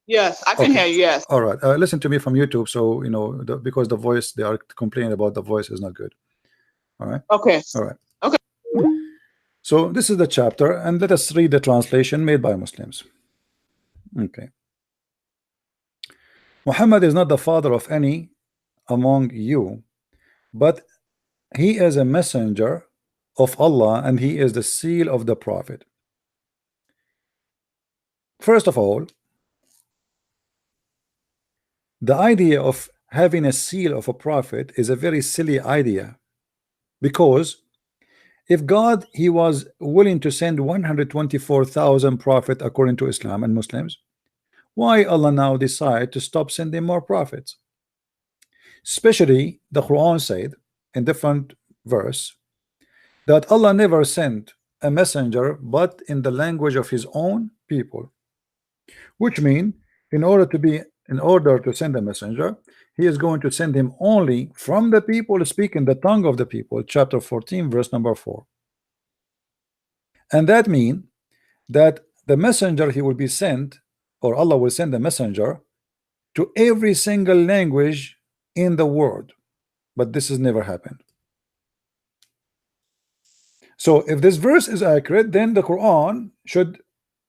Yes, I can hear you. Yes. All right. Listen to me from YouTube, so you know because the voice, they are complaining about the voice is not good. All right. Okay. All right. Okay. So this is the chapter, and let us read the translation made by Muslims. Okay. Muhammad is not the father of any among you, but he is a messenger of Allah, and he is the seal of the prophet. First of all, the idea of having a seal of a prophet is a very silly idea, because if God, he was willing to send 124,000 prophets according to Islam and Muslims, why Allah now decide to stop sending more prophets? Especially the Quran said in different verse that Allah never sent a messenger but in the language of his own people, which means in order to send a messenger, he is going to send him only from the people speaking the tongue of the people. Chapter 14, verse number 4. And that means that the messenger, he will be sent, or Allah will send a messenger to every single language in the world, but this has never happened. So if this verse is accurate, then the Quran should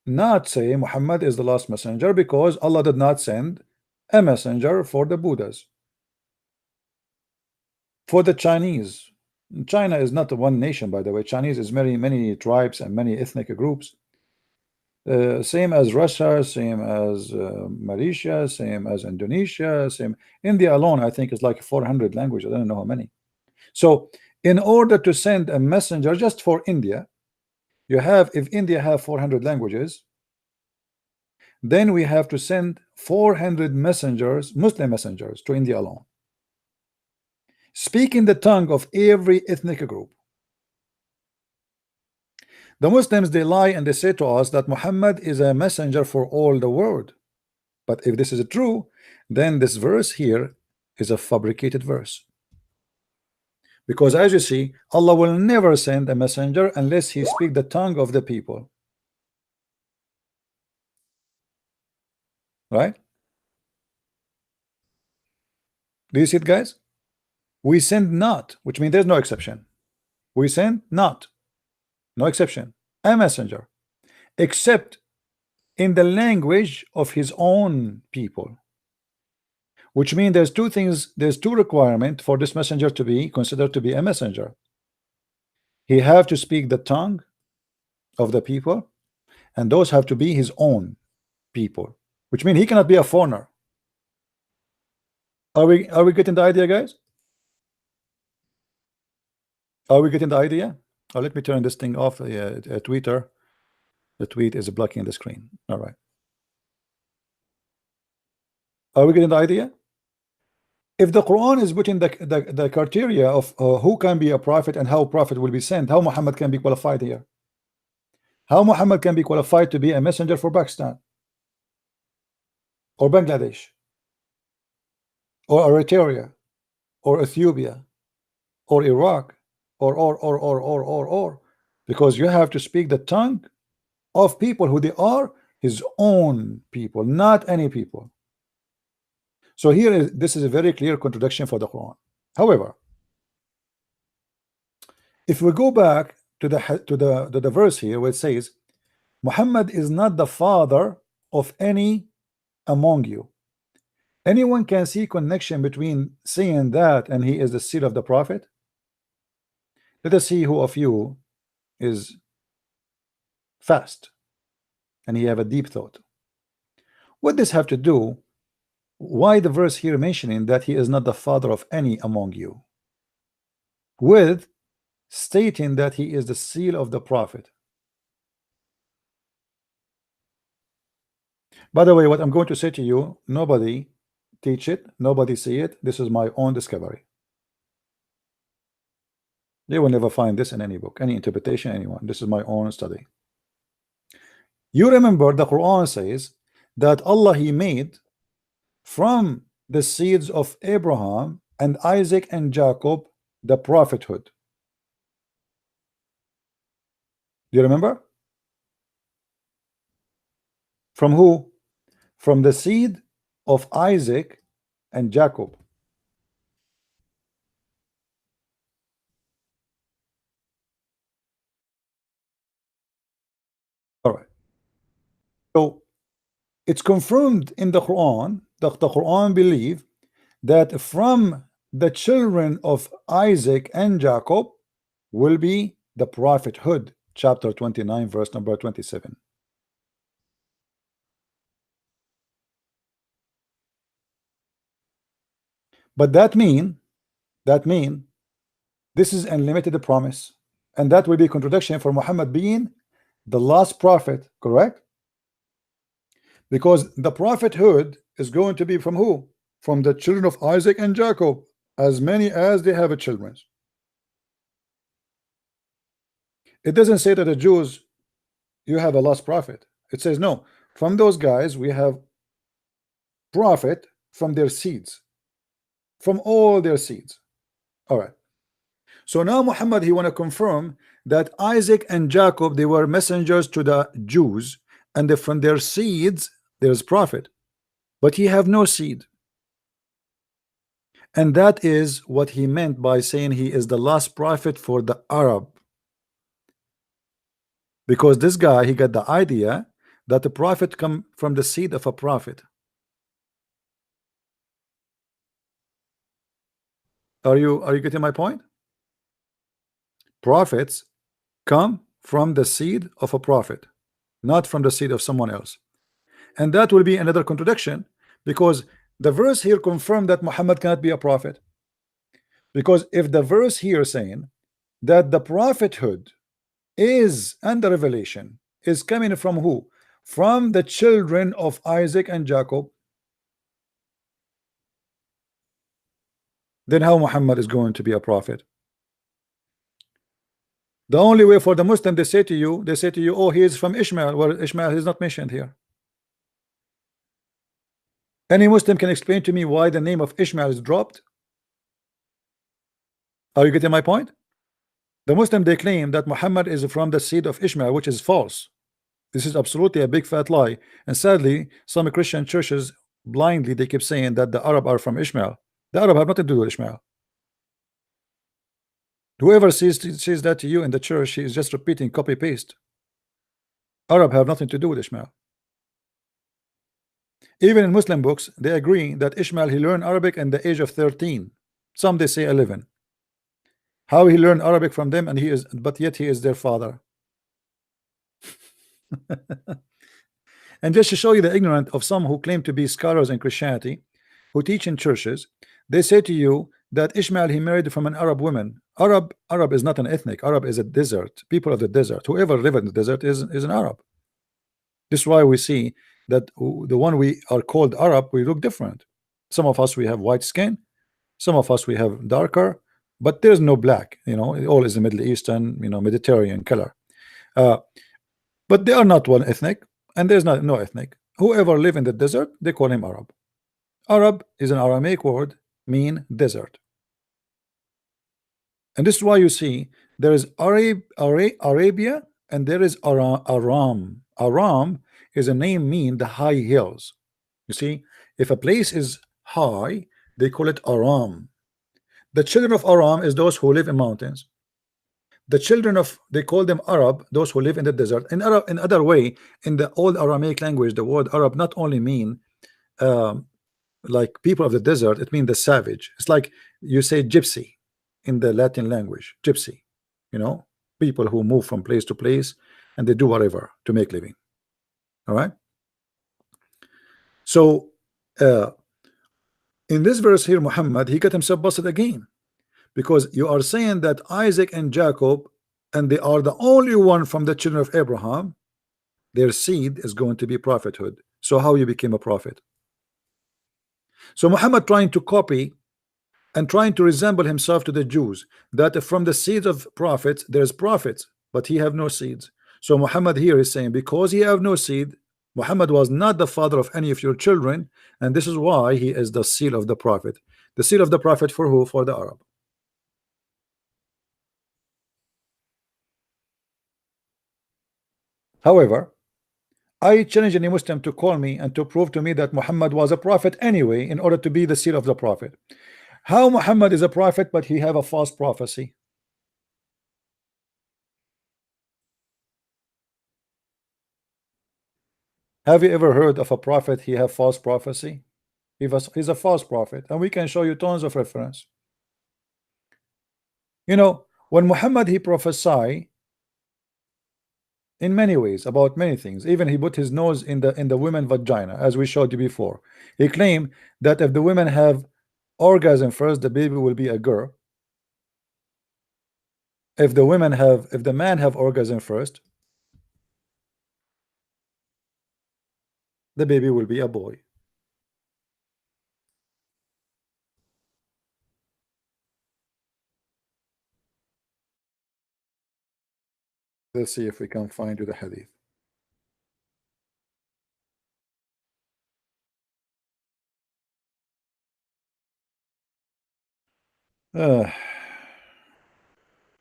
not say Muhammad is the last messenger, because Allah did not send a messenger for the Buddhas, for the Chinese. China is not one nation, by the way. Chinese is many tribes and many ethnic groups. Same as Russia, same as Malaysia, same as Indonesia, same. India alone, I think, is like 400 languages. I don't know how many. So in order to send a messenger just for India, you have, if India have 400 languages, then we have to send 400 messengers, Muslim messengers, to India alone. speaking the tongue of every ethnic group. The Muslims, they lie and they say to us that Muhammad is a messenger for all the world. But if this is true, then this verse here is a fabricated verse. Because as you see, Allah will never send a messenger unless he speak the tongue of the people. Right? Do you see it, guys? We send not, which means there's no exception. We send not, no exception, a messenger, except in the language of his own people. Which means there's two things, there's two requirements for this messenger to be considered to be a messenger. He have to speak the tongue of the people, and those have to be his own people, which means he cannot be a foreigner. Are we getting the idea, guys? Are we getting the idea? Oh, let me turn this thing off. Twitter, the tweet is blocking the screen. All right. Are we getting the idea? If the Quran is putting the criteria of who can be a prophet and how prophet will be sent, how Muhammad can be qualified here? How Muhammad can be qualified to be a messenger for Pakistan or Bangladesh or Eritrea or Ethiopia or Iraq or because you have to speak the tongue of people who they are his own people, not any people. So here this is a very clear contradiction for the Quran. However, if we go back to the verse here where it says Muhammad is not the father of any among you, anyone can see connection between saying that and he is the seed of the prophet? Let us see who of you is fast and he have a deep thought. What does have to do? Why the verse here mentioning that he is not the father of any among you, with stating that he is the seal of the prophet? By the way, what I'm going to say to you, nobody teach it, nobody see it. This is my own discovery. They will never find this in any book, any interpretation, anyone. This is my own study. You remember the Quran says that Allah he made from the seeds of Abraham and Isaac and Jacob the prophethood. Do you remember? From who? From the seed of Isaac and Jacob. All right. So it's confirmed in the Quran that the Quran believe that from the children of Isaac and Jacob will be the prophethood, chapter 29 verse number 27. But that mean this is unlimited promise, and that will be contradiction for Muhammad being the last prophet, correct? Because the prophethood is going to be from who? From the children of Isaac and Jacob, as many as they have children. It doesn't say that the Jews, you have a lost prophet. It says no, from those guys we have prophet from their seeds, from all their seeds. All right. So now Muhammad, he want to confirm that Isaac and Jacob, they were messengers to the Jews, and from their seeds there's prophet, but he have no seed. And that is what he meant by saying he is the last prophet for the Arab, because this guy, he got the idea that the prophet come from the seed of a prophet. Are you getting my point? Prophets come from the seed of a prophet, not from the seed of someone else. And that will be another contradiction, because the verse here confirmed that Muhammad cannot be a prophet. Because if the verse here saying that the prophethood is under revelation is coming from who? From the children of Isaac and Jacob. then how Muhammad is going to be a prophet? The only way for the Muslim, they say to you, oh, he is from Ishmael. Well, Ishmael is not mentioned here. Any Muslim can explain to me why the name of Ishmael is dropped? Are you getting my point? The Muslim, they claim that Muhammad is from the seed of Ishmael, which is false. This is absolutely a big fat lie. And sadly, some Christian churches blindly, they keep saying that the Arab are from Ishmael. The Arab have nothing to do with Ishmael. Whoever says that to you in the church, he is just repeating copy paste. Arab have nothing to do with Ishmael. Even in Muslim books, they agree that Ishmael, he learned Arabic at the age of 13. Some they say 11. How he learned Arabic from them, and but yet he is their father. And just to show you the ignorance of some who claim to be scholars in Christianity, who teach in churches, they say to you that Ishmael, he married from an Arab woman. Arab is not an ethnic. Arab is a desert, people of the desert. Whoever live in the desert is an Arab. This is why we see that the one we are called Arab, we look different. Some of us, we have white skin, some of us we have darker, but there's no black, you know, it all is a Middle Eastern, you know, Mediterranean color. But they are not one ethnic, and there's no ethnic. Whoever live in the desert, they call him Arab. Arab is an Aramaic word, mean desert. And this is why you see there is Arabia and there is Aram. Aram is a name mean the high hills. You see, if a place is high, they call it Aram. The children of Aram is those who live in mountains. The children of, they call them Arab, those who live in the desert. In other way, in the old Aramaic language, the word Arab not only mean like people of the desert, it means the savage. It's like you say gypsy in the Latin language, gypsy, you know, people who move from place to place and they do whatever to make living. All right. So in this verse here, Muhammad, he got himself busted again, because you are saying that Isaac and Jacob, and they are the only one from the children of Abraham, their seed is going to be prophethood. So how you became a prophet? So Muhammad trying to copy and trying to resemble himself to the Jews, that from the seeds of prophets there's prophets, but he have no seeds. So Muhammad here is saying, because he have no seed, Muhammad was not the father of any of your children, and this is why he is the seal of the prophet. The seal of the prophet for who? For the Arab. However, I challenge any Muslim to call me and to prove to me that Muhammad was a prophet anyway in order to be the seal of the prophet. How Muhammad is a prophet but he have a false prophecy? Have you ever heard of a prophet he have false prophecy? He's a false prophet, and we can show you tons of reference. You know, when Muhammad he prophesied in many ways about many things, even he put his nose in the women vagina, as we showed you before. He claimed that if the women have orgasm first, the baby will be a girl. If the man have orgasm first, the baby will be a boy. Let's see if we can find you the hadith.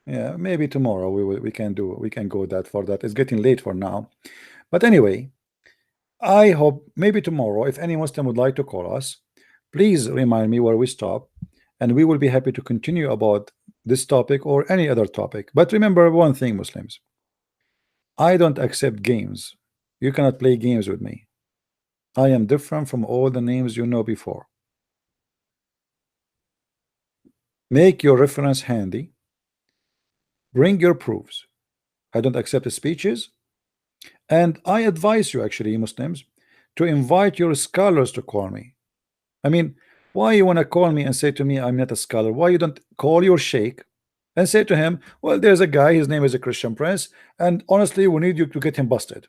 Yeah, maybe tomorrow we can go that for that. It's getting late for now. But anyway, I hope maybe tomorrow, if any Muslim would like to call us, please remind me where we stop, and we will be happy to continue about this topic or any other topic. But remember one thing, Muslims, I don't accept games. You cannot play games with me. I am different from all the names you know before. Make your reference handy. Bring your proofs. I don't accept the speeches. And I advise you, actually, Muslims, to invite your scholars to call me. I mean, why you want to call me and say to me I'm not a scholar? Why you don't call your sheikh and say to him, well, there's a guy, his name is a Christian Prince, and honestly we need you to get him busted.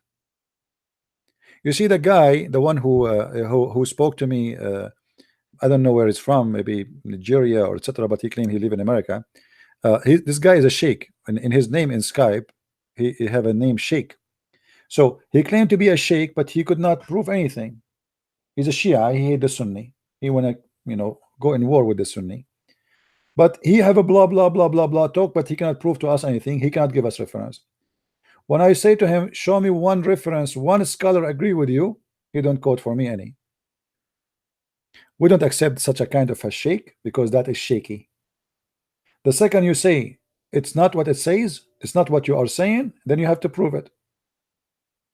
You see, the guy, the one who spoke to me I don't know where he's from, maybe Nigeria or etc. But he claimed he live in America. This guy is a sheikh, and in his name in Skype, he have a name Sheikh. So he claimed to be a sheikh, but he could not prove anything. He's a Shia. He hate the Sunni. He wanna, go in war with the Sunni. But he have a blah blah blah blah blah talk, but he cannot prove to us anything. He cannot give us reference. When I say to him, show me one reference, one scholar agree with you, he don't quote for me any. We don't accept such a kind of a sheikh because that is shaky. The second you say it's not what it says, it's not what you are saying, then you have to prove it.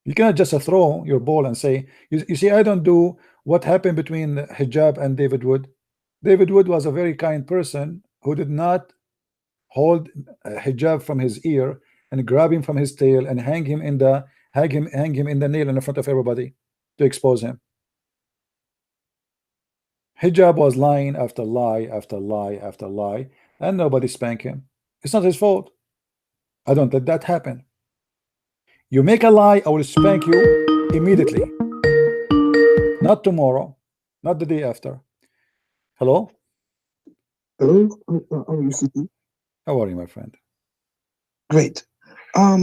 You cannot just throw your ball and say, you see, I don't do what happened between Hijab and David Wood. David Wood was a very kind person who did not hold Hijab from his ear and grab him from his tail and hang him in the nail in front of everybody to expose him. Hijab was lying after lie after lie after lie, and nobody spanked him. It's not his fault. I don't let that happen. You make a lie, I will spank you immediately. Not tomorrow, not the day after. Hello? Hello? How are you, CP? How are you, my friend? Great. I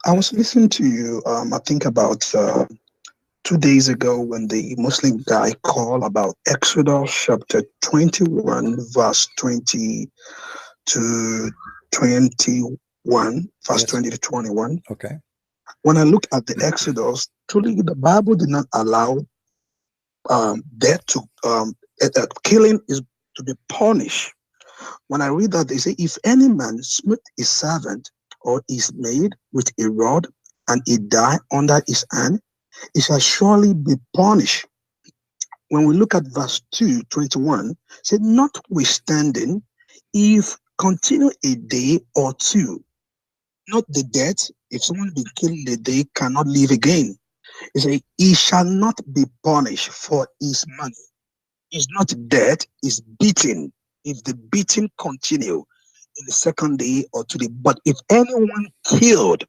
was listening to you, I think about 2 days ago when the Muslim guy called about Exodus chapter 21, verse 20 to 21, verse Yes. 20 to 21. Okay. When I look at the Exodus, truly the Bible did not allow death to killing is to be punished. When I read that, they say, if any man smite his servant or his maid with a rod, and he die under his hand, he shall surely be punished. When we look at verse 2:21, said, notwithstanding, if continue a day or two, not the death, if someone be killed a day, cannot live again. He say, he shall not be punished for his money. It's not dead, it's beaten. If the beating continue in the second day or 2 days, but if anyone killed,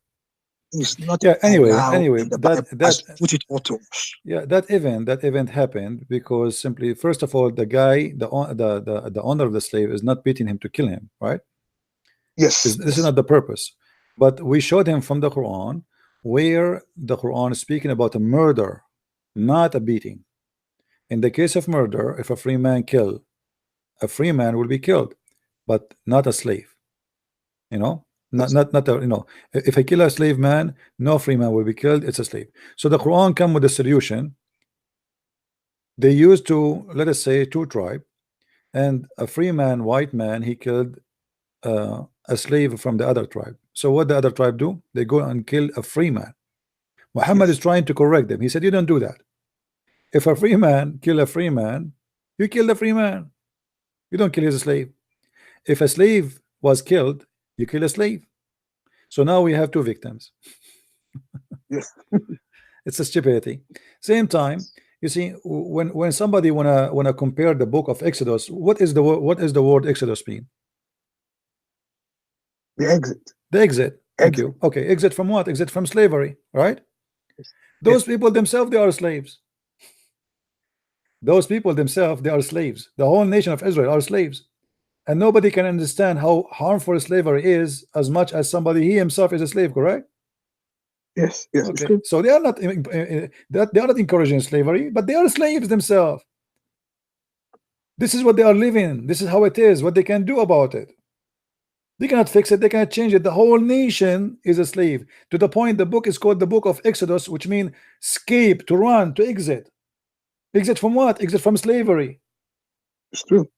is not Anyway, allowed in the Bible, as put it auto. that event happened because simply, first of all, the guy, the owner of the slave is not beating him to kill him, right? Yes. This is not the purpose. But we showed him from the Quran where the Quran is speaking about a murder, not a beating. In the case of murder, if a free man kill, a free man will be killed, but not a slave. Not a, if I kill a slave man, no free man will be killed, it's a slave. So the Quran come with a solution. They used to, let us say, 2 tribes, and a free man, white man, he killed a slave from the other tribe. So what the other tribe do? They go and kill a free man. Muhammad is trying to correct them. He said, you don't do that. If a free man kill a free man, you kill the free man. You don't kill his slave. If a slave was killed, you kill a slave. So now we have 2 victims. Yes. It's a stupidity. Same time, you see, when somebody wanna compare the book of Exodus, what is the word Exodus mean? The exit. The exit. Thank you. Okay, exit from what? Exit from slavery, right? Those people themselves, they are slaves. Those people themselves, they are slaves. The whole nation of Israel are slaves. And nobody can understand how harmful slavery is as much as somebody, he himself is a slave, correct? Yes, yes. Okay. So they are not encouraging slavery, but they are slaves themselves. This is what they are living. This is how it is, what they can do about it. They cannot fix it, they cannot change it. The whole nation is a slave, to the point the book is called the book of Exodus, which means escape, to run, to exit. Exit from what? Exit from slavery. It's true.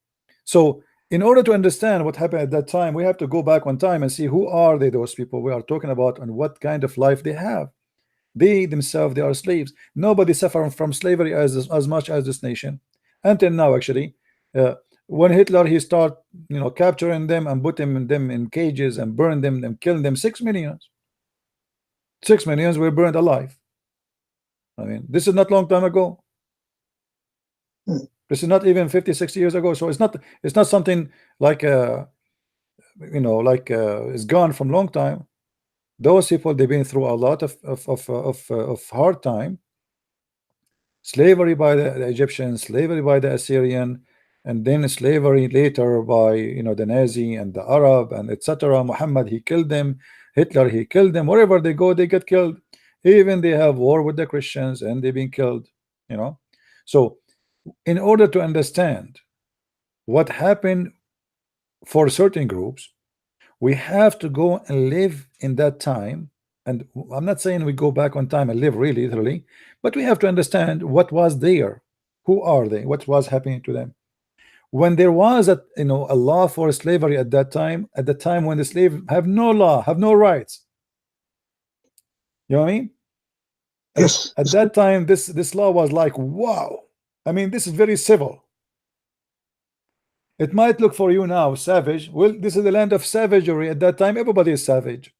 So in order to understand what happened at that time, we have to go back on time and see who are they, those people we are talking about, and what kind of life they have. They themselves, they are slaves. Nobody suffered from slavery as much as this nation until now. Actually, when Hitler, he start capturing them and put them in cages and burn them and killing them, 6 million. 6 million were burned alive. I mean, this is not long time ago. This is not even 50-60 years ago. So it's not something like it's gone from long time. Those people, they've been through a lot of hard time. Slavery by the Egyptians, slavery by the Assyrian, and then slavery later by the Nazi and the Arab and etc. Muhammad, he killed them. Hitler, he killed them. Wherever they go, they get killed. Even they have war with the Christians and they've been killed. So in order to understand what happened for certain groups, we have to go and live in that time. And I'm not saying we go back on time and live really literally, but we have to understand what was there, who are they, what was happening to them. When there was a law for slavery at that time, when the slave have no law, have no rights. You know what I mean? Yes. At that time, this law was like, wow. I mean, this is very civil. It might look for you now savage. Well, this is the land of savagery. At that time, everybody is savage.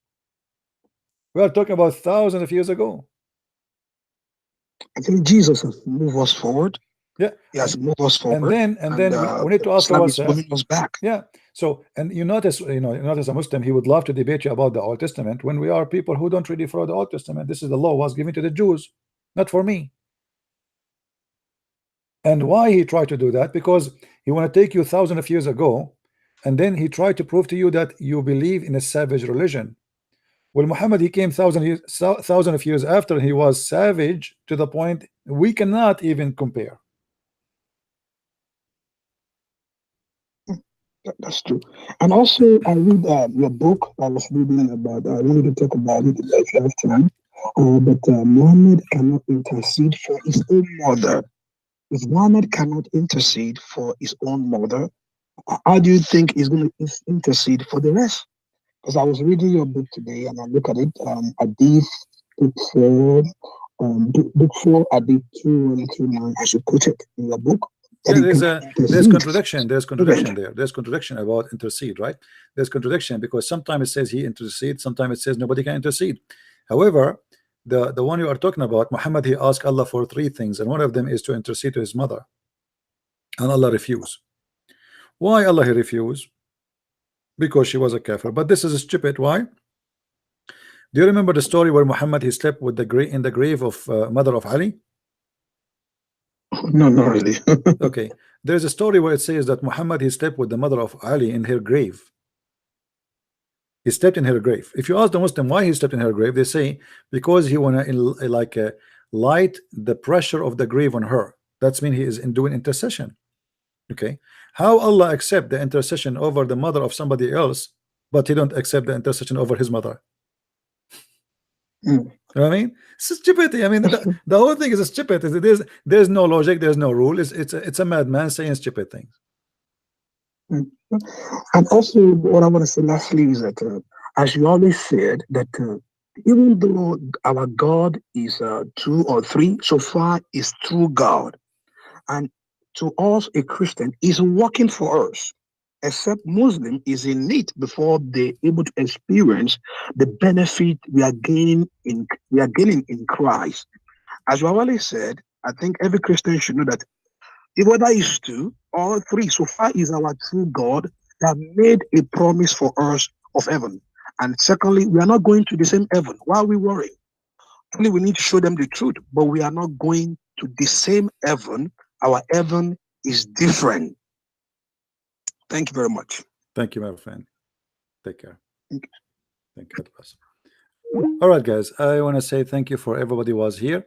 We are talking about thousands of years ago. I think Jesus has moved us forward. Yeah, he has moved us forward. And then we need to ask ourselves. Moving us back. Yeah. So, and you notice a Muslim, he would love to debate you about the Old Testament when we are people who don't really follow the Old Testament. This is the law was given to the Jews, not for me. And why he tried to do that? Because he want to take you thousands of years ago, and then he tried to prove to you that you believe in a savage religion. Well, Muhammad, he came thousands of years after. He was savage to the point we cannot even compare. That's true. And also, I read your book. I was reading about. I wanted to talk about it if you have time. But Muhammad cannot intercede for his own mother. If Muhammad cannot intercede for his own mother, how do you think he's going to intercede for the rest? Because I was reading your book today and I look at it, Hadith, book 4, Hadith 2129, as you put it in your book. Yeah, there's contradiction. There's contradiction there. There's contradiction about intercede, right? There's contradiction because sometimes it says he intercedes, sometimes it says nobody can intercede. However, the one you are talking about, Muhammad, he asked Allah for 3 things, and one of them is to intercede to his mother, and Allah refused. Why Allah he refused? Because she was a kafir. But this is stupid. Why? Do you remember the story where Muhammad he slept with in the grave of mother of Ali? No, not really. Okay, there's a story where it says that Muhammad he slept with the mother of Ali in her grave. He slept in her grave. If you ask the Muslim why he slept in her grave, they say because he wanna light the pressure of the grave on her. That's mean he is doing intercession. Okay, how Allah accept the intercession over the mother of somebody else, but he don't accept the intercession over his mother? You know what I mean? It's stupidity. I mean, the whole thing is stupid. There's no logic. There's no rule. It's a madman saying stupid things. And also, what I want to say lastly is that, as you always said, that even though our God is 2 or 3, so far is true God, and to us a Christian is working for us. Except Muslim is in it before they're able to experience the benefit we are gaining in Christ. As you already said, I think every Christian should know that whether it's 2 or 3, so far is our true God that made a promise for us of heaven. And secondly, we are not going to the same heaven. Why are we worrying? Only we need to show them the truth, but we are not going to the same heaven. Our heaven is different. Thank you very much. Thank you, my friend. Take care. Thank you. All right, guys. I want to say thank you for everybody who was here,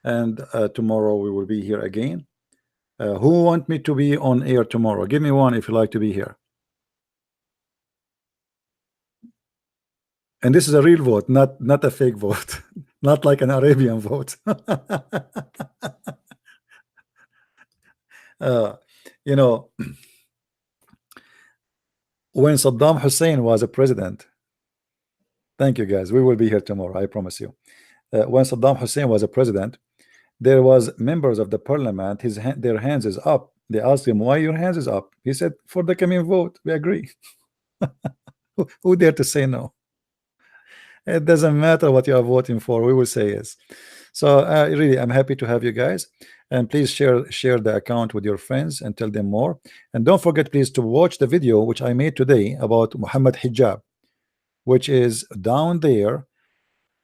and tomorrow we will be here again. Who want me to be on air tomorrow? Give me one if you like to be here. And this is a real vote, not a fake vote, not like an Arabian vote. You know, when Saddam Hussein was a president, thank you guys, we will be here tomorrow, I promise you. When Saddam Hussein was a president, there was members of the parliament, their hands is up. They asked him, why your hands is up? He said, for the coming vote, we agree. Who dare to say no? It doesn't matter what you are voting for, we will say yes. So really, I'm happy to have you guys, and please share the account with your friends and tell them more. And don't forget, please, to watch the video which I made today about Mohammed Hijab, which is down there,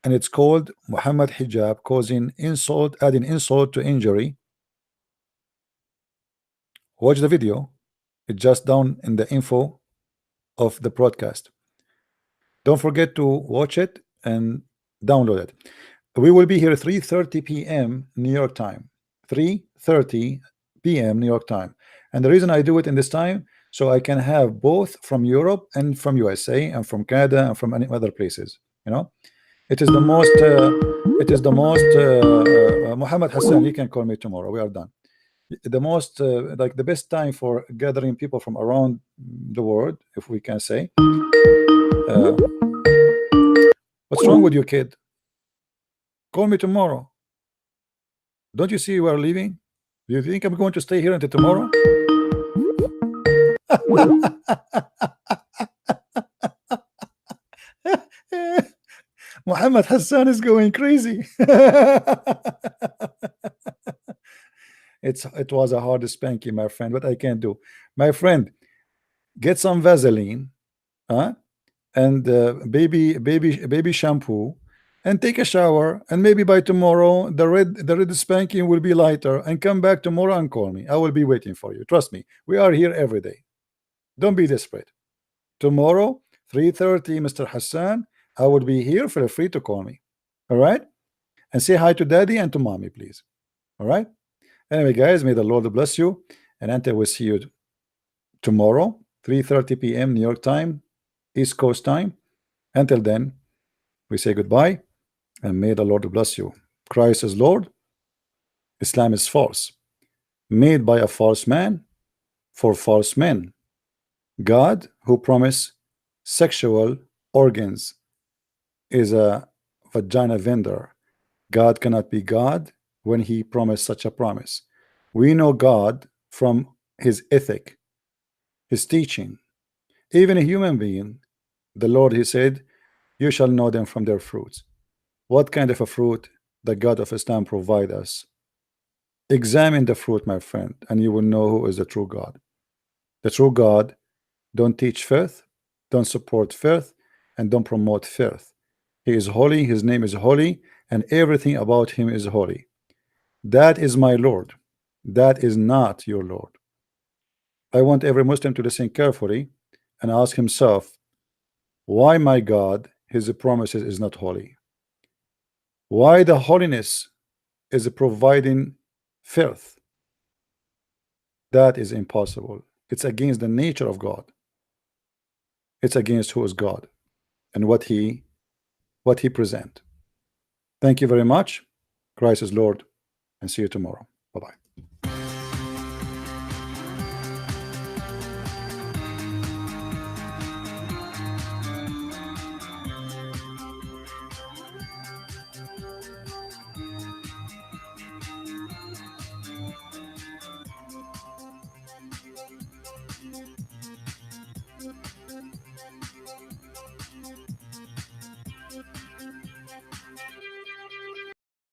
and it's called Mohammed Hijab causing insult, adding insult to injury Watch the video. It's just down in the info of the broadcast. Don't forget to watch it and download it. We will be here 3:30 p.m. New York time. 3:30 p.m. New York time. And the reason I do it in this time, so I can have both from Europe and from USA and from Canada and from any other places. You know, it is the most. Mohammed Hassan, you can call me tomorrow. We are done. The most like the best time for gathering people from around the world, if we can say. What's wrong with you, kid? Call me tomorrow. Don't you see we are leaving? Do you think I'm going to stay here until tomorrow? Mohammed Hassan is going crazy. It was a hard spanking, my friend. What I can do, my friend, get some Vaseline, and baby shampoo, and take a shower, and maybe by tomorrow the red spanking will be lighter, and come back tomorrow and call me. I will be waiting for you. Trust me, we are here every day. Don't be desperate. Tomorrow 3:30, Mr. Hassan, I will be here. Feel free to call me. All right, and say hi to daddy and to mommy, please. All right. Anyway, guys, may the Lord bless you, and until we see you tomorrow 3:30 p.m. New York time, East Coast time. Until then, we say goodbye, and may the Lord bless you. Christ is Lord. Islam is false, made by a false man for false men. God, who promised sexual organs, is a vagina vendor. God cannot be God when he promised such a promise. We know God from his ethic, his teaching. Even a human being, the Lord, he said, you shall know them from their fruits. What kind of a fruit the God of Islam provide us? Examine the fruit, my friend, and you will know who is the true God. The true God don't teach filth, don't support filth, and don't promote filth. He is holy, his name is holy, and everything about him is holy. That is my Lord. That is not your Lord. I want every Muslim to listen carefully and ask himself, why my God, his promises is not holy? Why the holiness is providing filth? That is impossible. It's against the nature of God. It's against who is God and what he present. Thank you very much. Christ is Lord, and see you tomorrow. Bye-bye.